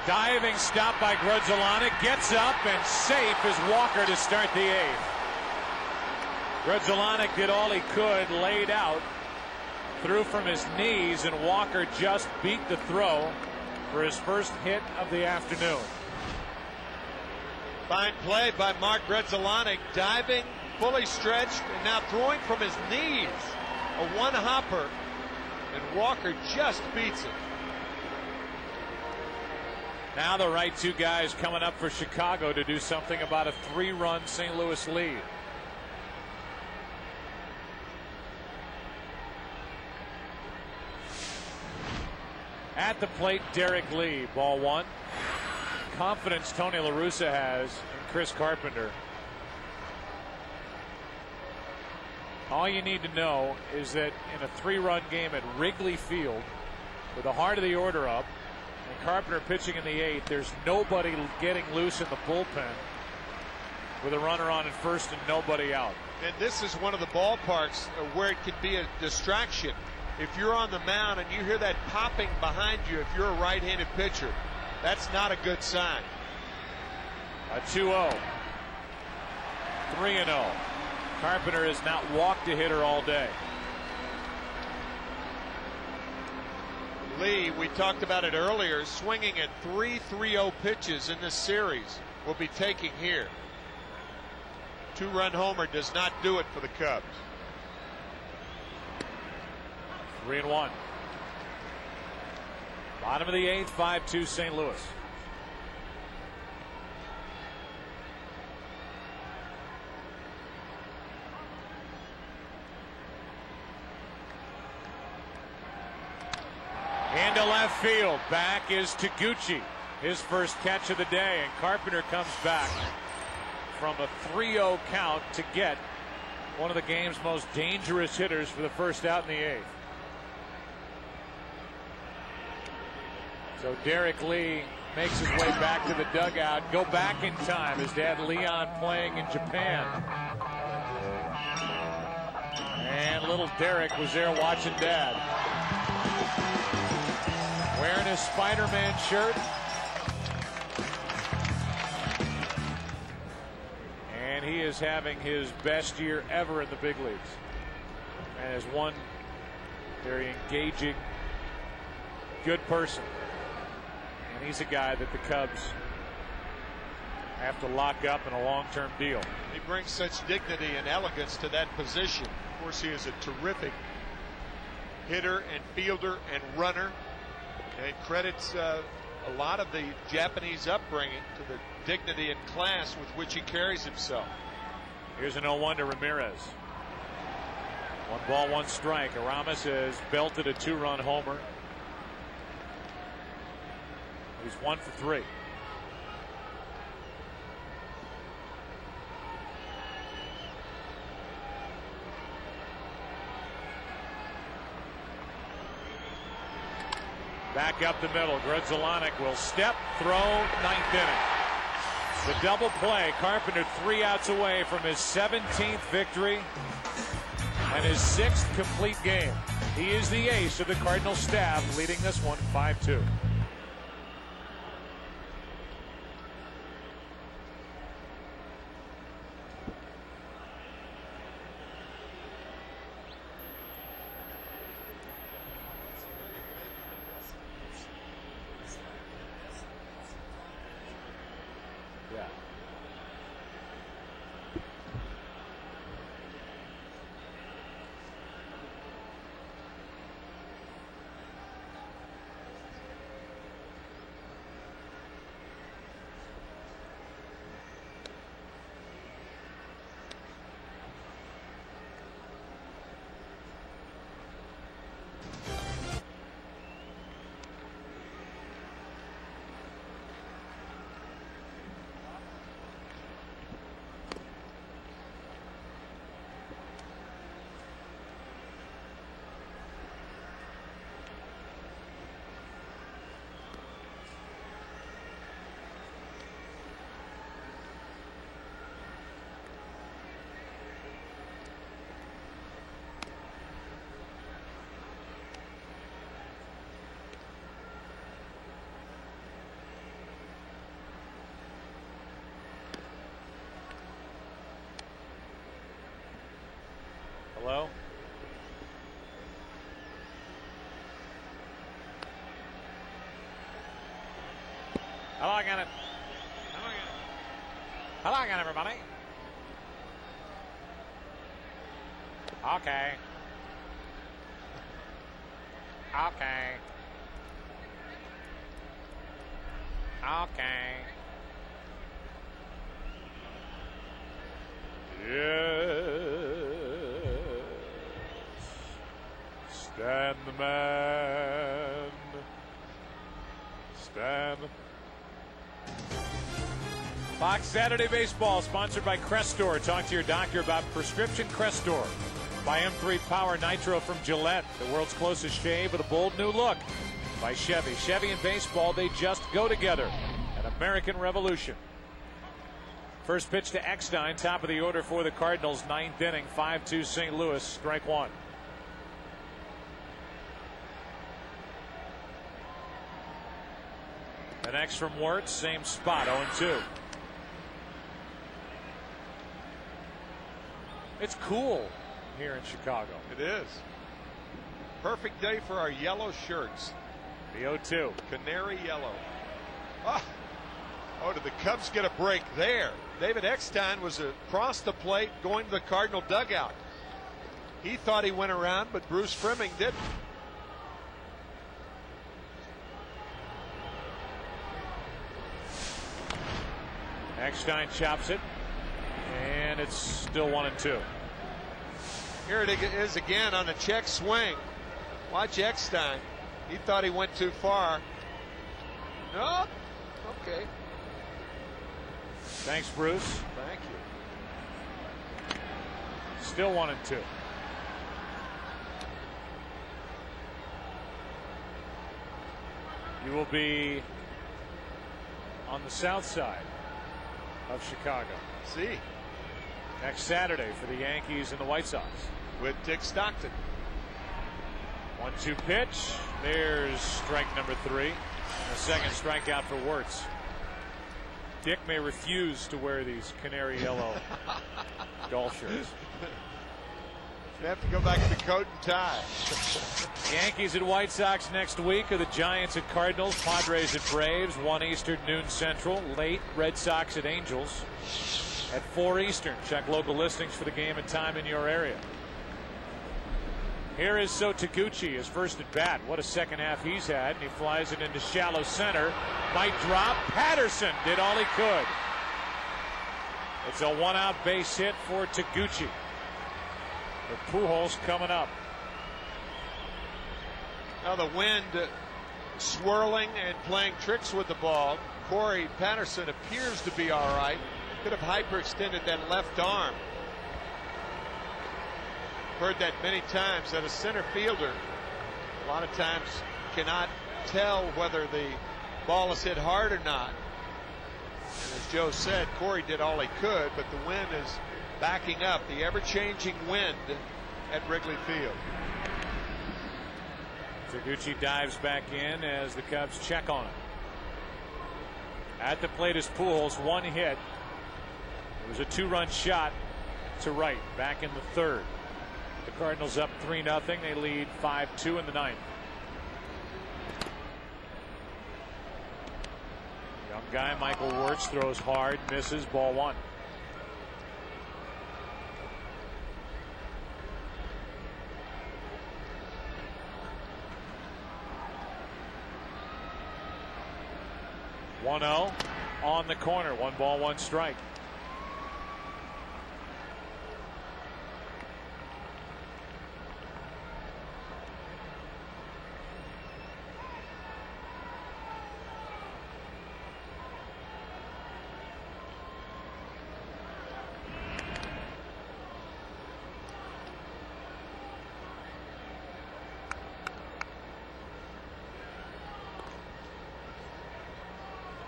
Diving stop by Grudzielanek, gets up and safe is Walker to start the 8th. Grudzielanek did all he could, laid out, threw from his knees, and Walker just beat the throw for his first hit of the afternoon.
Fine play by Mark Grudzielanek, diving, fully stretched, and now throwing from his knees. A one-hopper, and Walker just beats it.
Now the right two guys coming up for Chicago to do something about a 3-run St. Louis lead. At the plate, Derek Lee, ball 1. Confidence Tony La Russa has in Chris Carpenter. All you need to know is that in a 3-run game at Wrigley Field, with the heart of the order up, and Carpenter pitching in the 8th, there's nobody getting loose in the bullpen with a runner on at first and nobody out.
And this is one of the ballparks where it could be a distraction. If you're on the mound and you hear that popping behind you, if you're a right-handed pitcher, that's not a good sign.
A 2-0. 3-0. Carpenter has not walked a hitter all day.
Lee, we talked about it earlier, swinging at 3 3-0 pitches in this series, will be taking here. 2-run homer does not do it for the Cubs.
3-1. Bottom of the 8th, 5-2 St. Louis. Into left field. Back is Taguchi. His first catch of the day, and Carpenter comes back from a 3-0 count to get one of the game's most dangerous hitters for the first out in the 8th. So Derek Lee makes his way back to the dugout. Go back in time. His dad Leon playing in Japan. And little Derek was there watching Dad. Wearing his Spider-Man shirt. And he is having his best year ever in the big leagues. And is one very engaging, good person. And he's a guy that the Cubs have to lock up in a long-term deal.
He brings such dignity and elegance to that position. Of course, he is a terrific hitter and fielder and runner. And credits a lot of the Japanese upbringing to the dignity and class with which he carries himself.
Here's an 0-1 to Ramirez. 1 ball, 1 strike. Aramis has belted a 2-run homer. He's 1 for 3. Back up the middle. Grudzielanek will step, throw, 9th inning. The double play. Carpenter 3 outs away from his 17th victory and his 6th complete game. He is the ace of the Cardinals staff, leading this one 5-2. Hello? Hello again. Hello again. Hello again, everybody. Okay. Okay. Okay. Yes. Stan the man. Stan. Fox Saturday Baseball, sponsored by Crestor. Talk to your doctor about prescription Crestor. By M3 Power Nitro from Gillette, the world's closest shave with a bold new look. By Chevy. Chevy and baseball, they just go together. An American Revolution. First pitch to Eckstein, top of the order for the Cardinals, 9th inning, 5-2 St. Louis, strike one. The next from Wirtz, same spot, 0-2. It's cool here in Chicago.
It is. Perfect day for our yellow shirts.
The 0-2.
Canary yellow. Oh, did the Cubs get a break there? David Eckstein was across the plate going to the Cardinal dugout. He thought he went around, but Bruce Fleming didn't.
Eckstein chops it, and it's still 1-2.
Here it is again on a check swing. Watch Eckstein. He thought he went too far. No. Okay.
Thanks, Bruce.
Thank you.
Still 1-2. You will be on the south side of Chicago.
See.
Next Saturday for the Yankees and the White Sox.
With Dick Stockton.
1-2 pitch. There's strike number 3. And a second strikeout for Wirtz. Dick may refuse to wear these canary yellow golf shirts.
You have to go back to the coat and tie.
Yankees and White Sox next week, are the Giants at Cardinals, Padres at Braves, 1 Eastern, noon Central. Late, Red Sox at Angels at 4 Eastern. Check local listings for the game and time in your area. Here is Taguchi, his first at bat. What a second half he's had. And he flies it into shallow center. Might drop. Patterson did all he could. It's a 1-out base hit for Taguchi. With Pujols coming up.
Now the wind swirling and playing tricks with the ball. Corey Patterson appears to be all right. Could have hyperextended that left arm. Heard that many times, that a center fielder a lot of times cannot tell whether the ball is hit hard or not. And as Joe said, Corey did all he could, but the wind is backing up, the ever-changing wind at Wrigley Field.
Taguchi dives back in as the Cubs check on him. At the plate is Pujols, 1 hit. It was a 2-run shot to right, back in the 3rd. The Cardinals up 3-0. They lead 5-2 in the 9th. Young guy Michael Wirtz throws hard, misses, ball 1. (1-0) on the corner. 1 ball, 1 strike.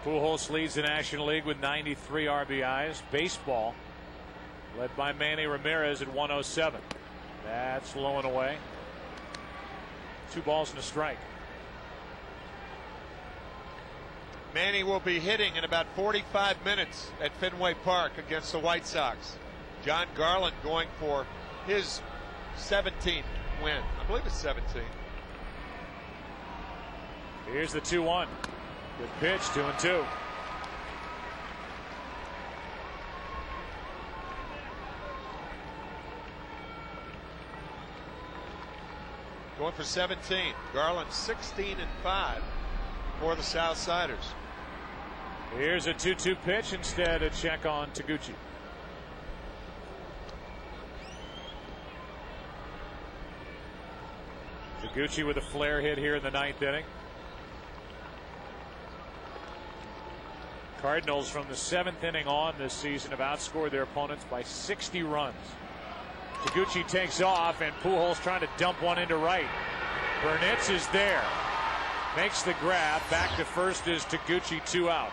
Pujols leads the National League with 93 RBIs. Baseball led by Manny Ramirez at 107. That's low and away. 2 balls and a strike.
Manny will be hitting in about 45 minutes at Fenway Park against the White Sox. John Garland going for his 17th win. I believe it's 17.
Here's the 2-1. Good pitch, 2-2.
Going for 17. Garland 16-5 for the Southsiders.
Here's a 2-2 pitch. Instead, a check on Taguchi. Taguchi with a flare hit here in the 9th inning. Cardinals from the 7th inning on this season have outscored their opponents by 60 runs. Taguchi takes off, and Pujols trying to dump one into right. Burnitz is there. Makes the grab. Back to first is Taguchi, 2 out.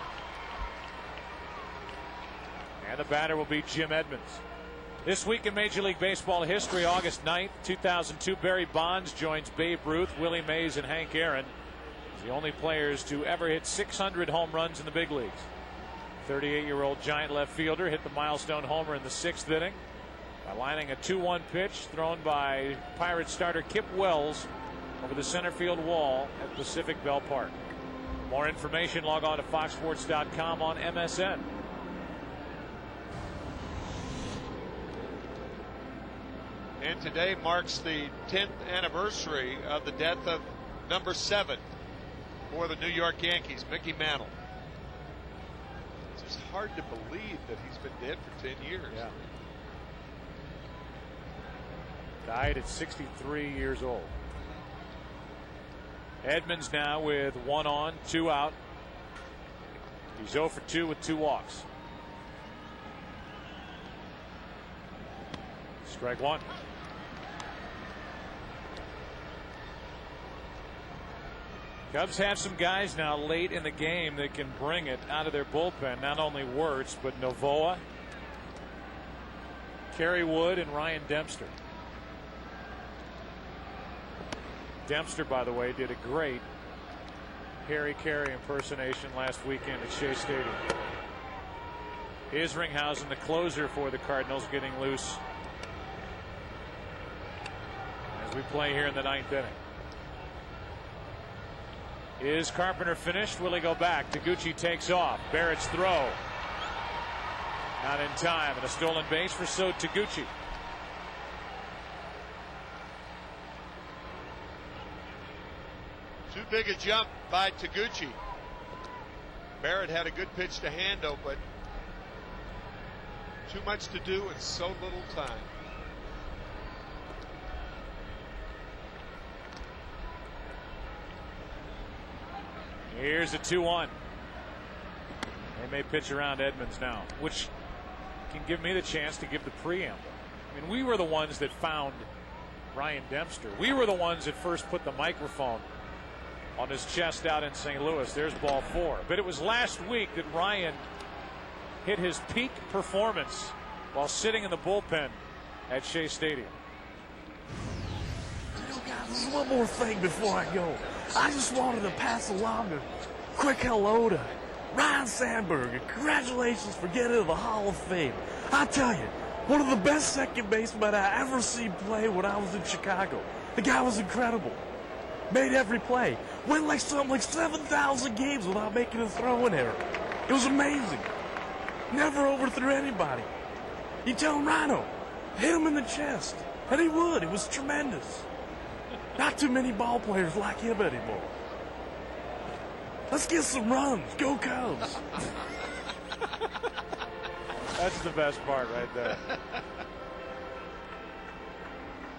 And the batter will be Jim Edmonds. This week in Major League Baseball history, August 9th, 2002, Barry Bonds joins Babe Ruth, Willie Mays, and Hank Aaron as the only players to ever hit 600 home runs in the big leagues. 38-year-old Giant left fielder hit the milestone homer in the 6th inning by lining a 2-1 pitch thrown by Pirates starter Kip Wells over the center field wall at Pacific Bell Park. More information, log on to foxsports.com on MSN.
And today marks the 10th anniversary of the death of number 7 for the New York Yankees, Mickey Mantle. It's just hard to believe that he's been dead for 10 years.
Yeah. Died at 63 years old. Edmonds now with 1 on, 2 out. He's 0 for 2 with 2 walks. Strike 1. Cubs have some guys now late in the game that can bring it out of their bullpen. Not only Wirtz, but Novoa, Kerry Wood, and Ryan Dempster. Dempster, by the way, did a great Harry Carey impersonation last weekend at Shea Stadium. Isringhausen, the closer for the Cardinals, getting loose as we play here in the 9th inning. Is Carpenter finished? Will he go back? Taguchi takes off. Barrett's throw. Not in time, and a stolen base for Taguchi.
Too big a jump by Taguchi. Barrett had a good pitch to Hando, but too much to do in so little time.
Here's a 2-1. They may pitch around Edmonds now, which can give me the chance to give the preamble. I mean, we were the ones that found Ryan Dempster. We were the ones that first put the microphone on his chest out in St. Louis. There's ball 4. But it was last week that Ryan hit his peak performance while sitting in the bullpen at Shea Stadium.
There's one more thing before I go. I just wanted to pass along a quick hello to Ryan Sandberg and congratulations for getting into the Hall of Fame. I tell you, one of the best second basemen I ever seen play when I was in Chicago. The guy was incredible. Made every play. Went like something like 7,000 games without making a throwing error. It was amazing. Never overthrew anybody. You tell him, Rhino, hit him in the chest. And he would. It was tremendous. Not too many ball players like him anymore. Let's get some runs. Go Cubs.
That's the best part right there.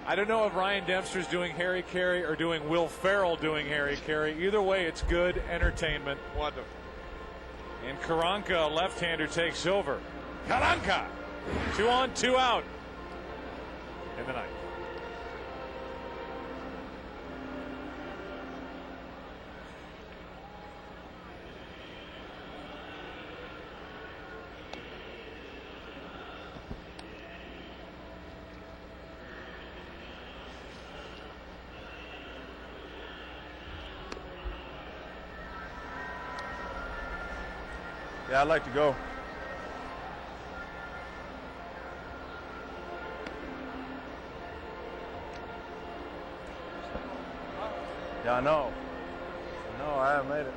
I don't know if Ryan Dempster's doing Harry Carey or doing Will Ferrell doing Harry Carey. Either way, it's good entertainment.
Wonderful.
And Karanka, a left-hander, takes over. Karanka! 2 on, 2 out in the 9th.
Yeah, I'd like to go. Yeah, I know. No, I haven't made it.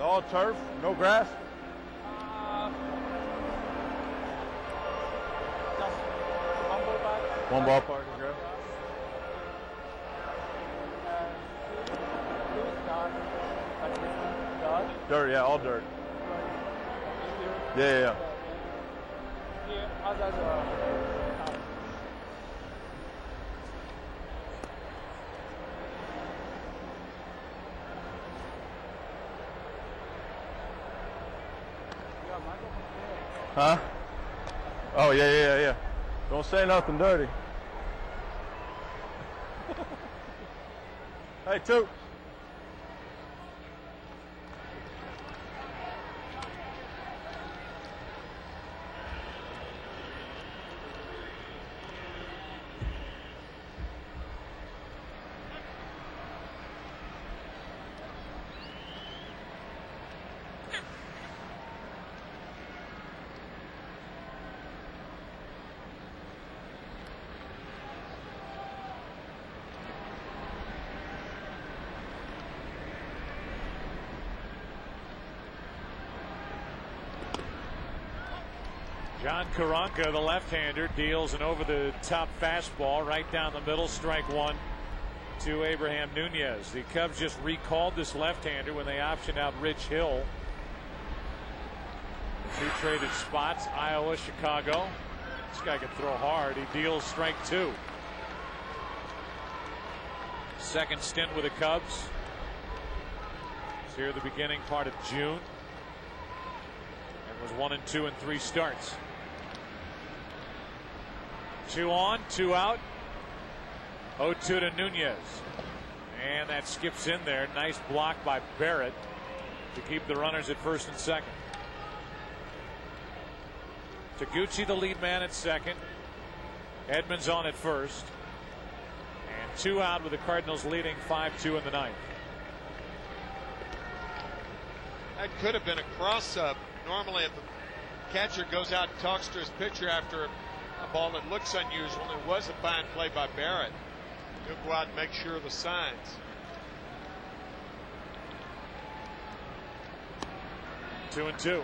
All turf, no grass?
Just one ballpark.
One ballpark of grass? Dirt, yeah, all dirt. Yeah. Huh? Oh, yeah. Don't say nothing dirty. Hey, Toot.
John Karanka, the left-hander, deals an over-the-top fastball right down the middle, strike one to Abraham Nunez. The Cubs just recalled this left-hander when they optioned out Rich Hill. Two traded spots, Iowa, Chicago. This guy can throw hard. He deals strike two. Second stint with the Cubs. It's here at the beginning part of June. And was 1-2 in 3 starts. 2 on, 2 out. 0-2 to Nunez. And that skips in there. Nice block by Barrett to keep the runners at first and second. Taguchi, the lead man, at second. Edmonds on at first. And 2 out with the Cardinals leading 5-2 in the ninth.
That could have been a cross-up. Normally, if the catcher goes out and talks to his pitcher after a ball that looks unusual, and it was a fine play by Barrett. He'll go out and make sure of the signs.
Two and two.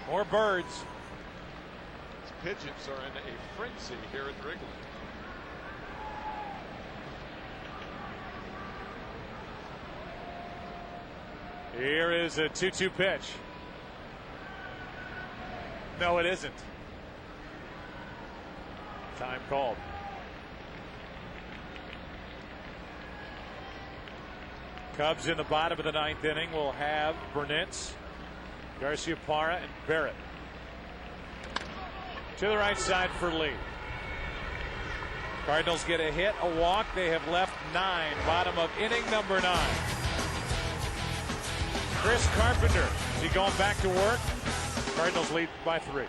More birds.
These pigeons are in a frenzy here at Wrigley.
Here is a 2-2 pitch. No, it isn't. Time called. Cubs in the bottom of the ninth inning will have Burnitz, Garciaparra, and Barrett. To the right side for Lee. Cardinals get a hit, a walk. They have left 9. Bottom of inning number 9. Chris Carpenter, is he going back to work? Cardinals lead by 3.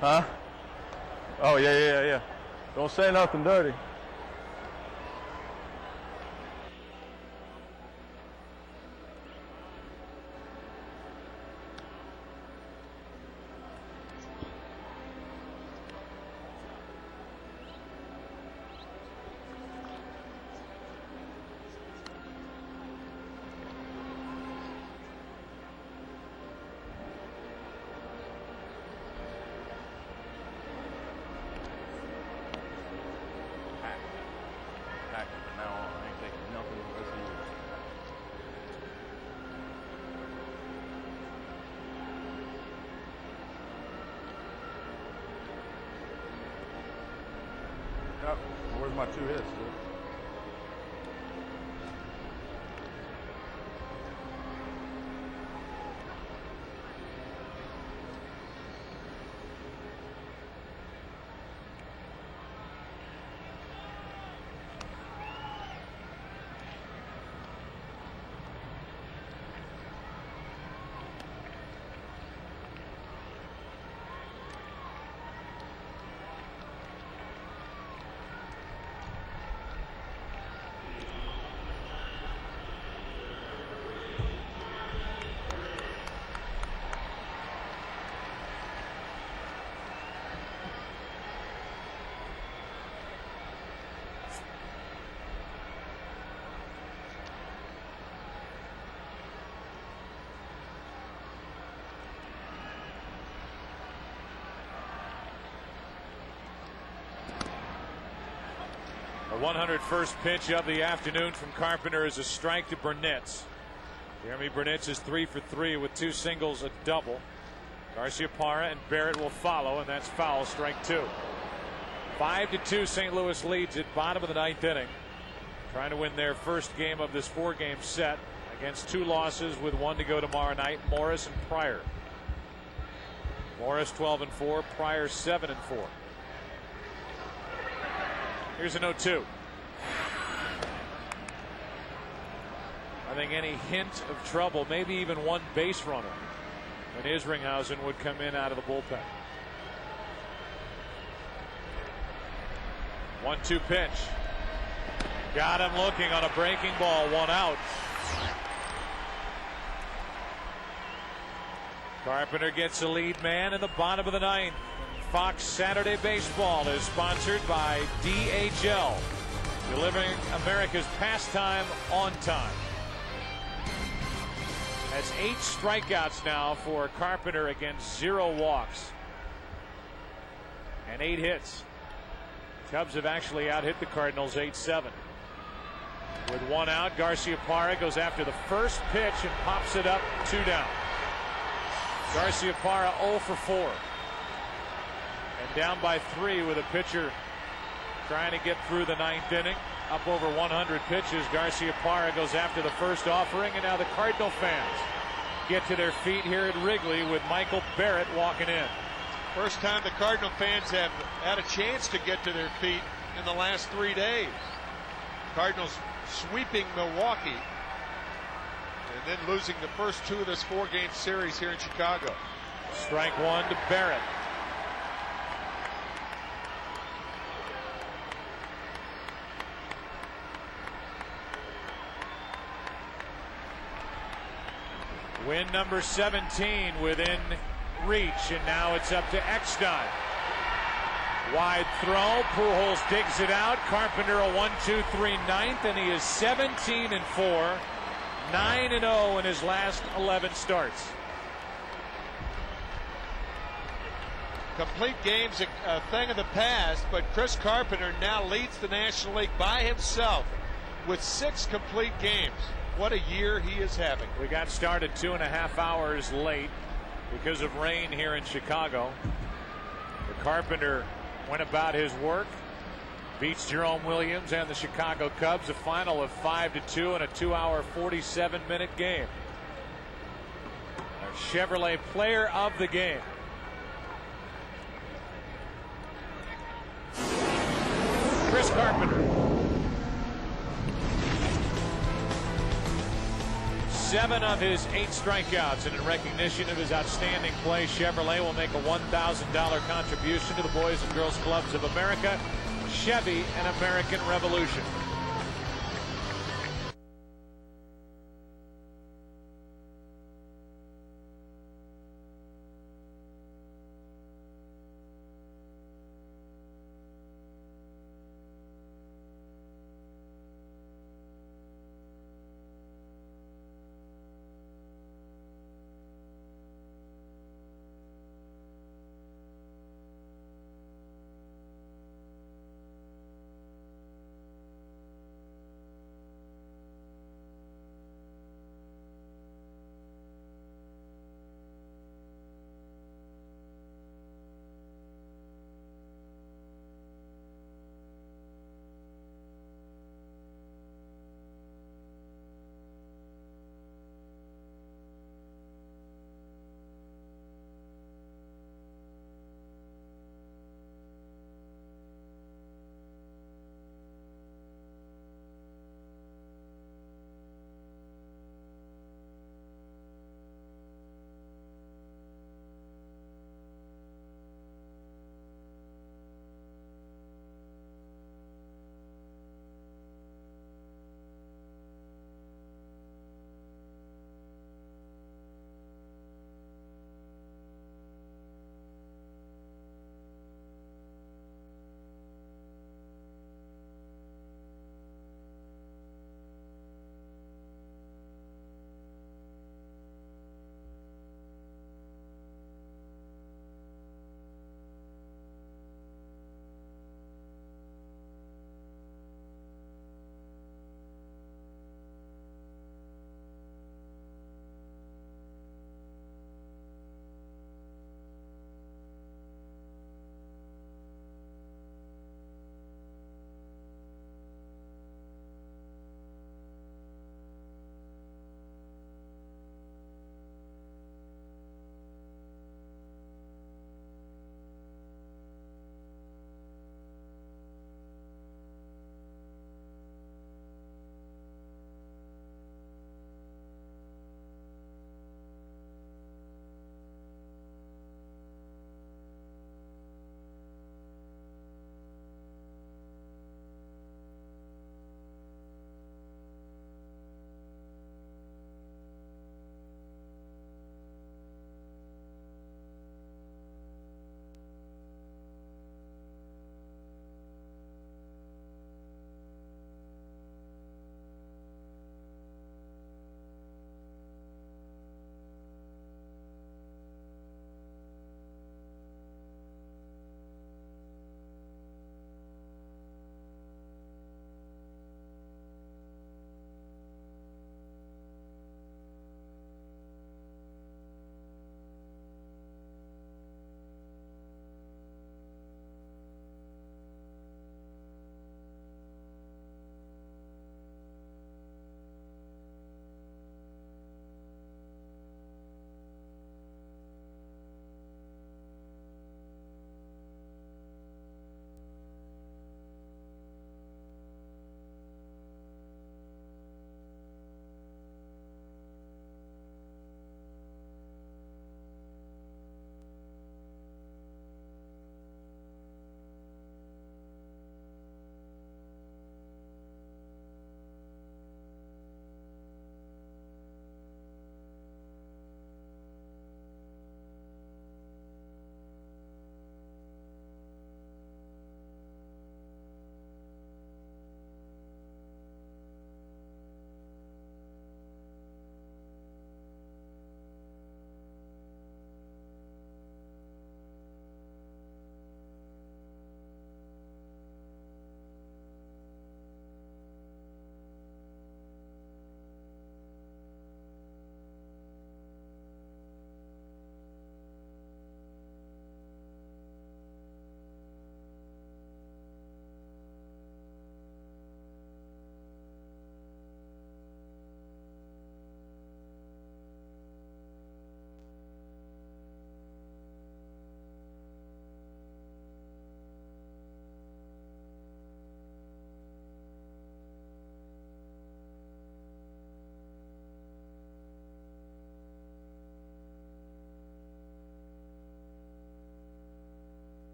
Huh? Oh, yeah. Don't say nothing dirty. Where's my 2 hits, dude?
101st pitch of the afternoon from Carpenter is a strike to Burnitz. Jeremy Burnitz is 3 for 3 with 2 singles, a double. Garciaparra and Barrett will follow, and that's foul, strike 2. 5-2 St. Louis leads at bottom of the 9th inning. Trying to win their first game of this 4-game set against 2 losses with 1 to go tomorrow night, Morris and Pryor. Morris 12-4, Pryor 7-4. Here's an 0-2. I think any hint of trouble, maybe even one base runner, and Isringhausen would come in out of the bullpen. 1-2 pitch. Got him looking on a breaking ball, 1 out. Carpenter gets the lead man in the bottom of the 9th. Fox Saturday Baseball is sponsored by DHL, delivering America's pastime on time. That's 8 strikeouts now for Carpenter against 0 walks and 8 hits. Cubs have actually out-hit the Cardinals 8-7. With 1 out, Garciaparra goes after the first pitch and pops it up, 2 down. Garciaparra 0 for 4. And down by 3 with a pitcher trying to get through the 9th inning. Up over 100 pitches. Garciaparra goes after the first offering, and now the Cardinal fans get to their feet here at Wrigley with Michael Barrett walking in.
First time the Cardinal fans have had a chance to get to their feet in the last 3 days. Cardinals sweeping Milwaukee and then losing the first 2 of this 4-game series here in Chicago.
Strike 1 to Barrett. Win number 17 within reach, and now it's up to Eckstein. Wide throw, Pujols digs it out. Carpenter a 1-2-3 9th, and he is 17-4, 9-0 in his last 11 starts.
Complete games a thing of the past, but Chris Carpenter now leads the National League by himself with 6 complete games. What a year he is having.
We got started 2.5 hours late because of rain here in Chicago. The Carpenter went about his work, beats Jerome Williams and the Chicago Cubs, a final of 5-2 in a 2-hour 47-minute game. A Chevrolet player of the game. Chris Carpenter. 7 of his 8 strikeouts, and in recognition of his outstanding play, Chevrolet will make a $1,000 contribution to the Boys and Girls Clubs of America. Chevy, an American Revolution.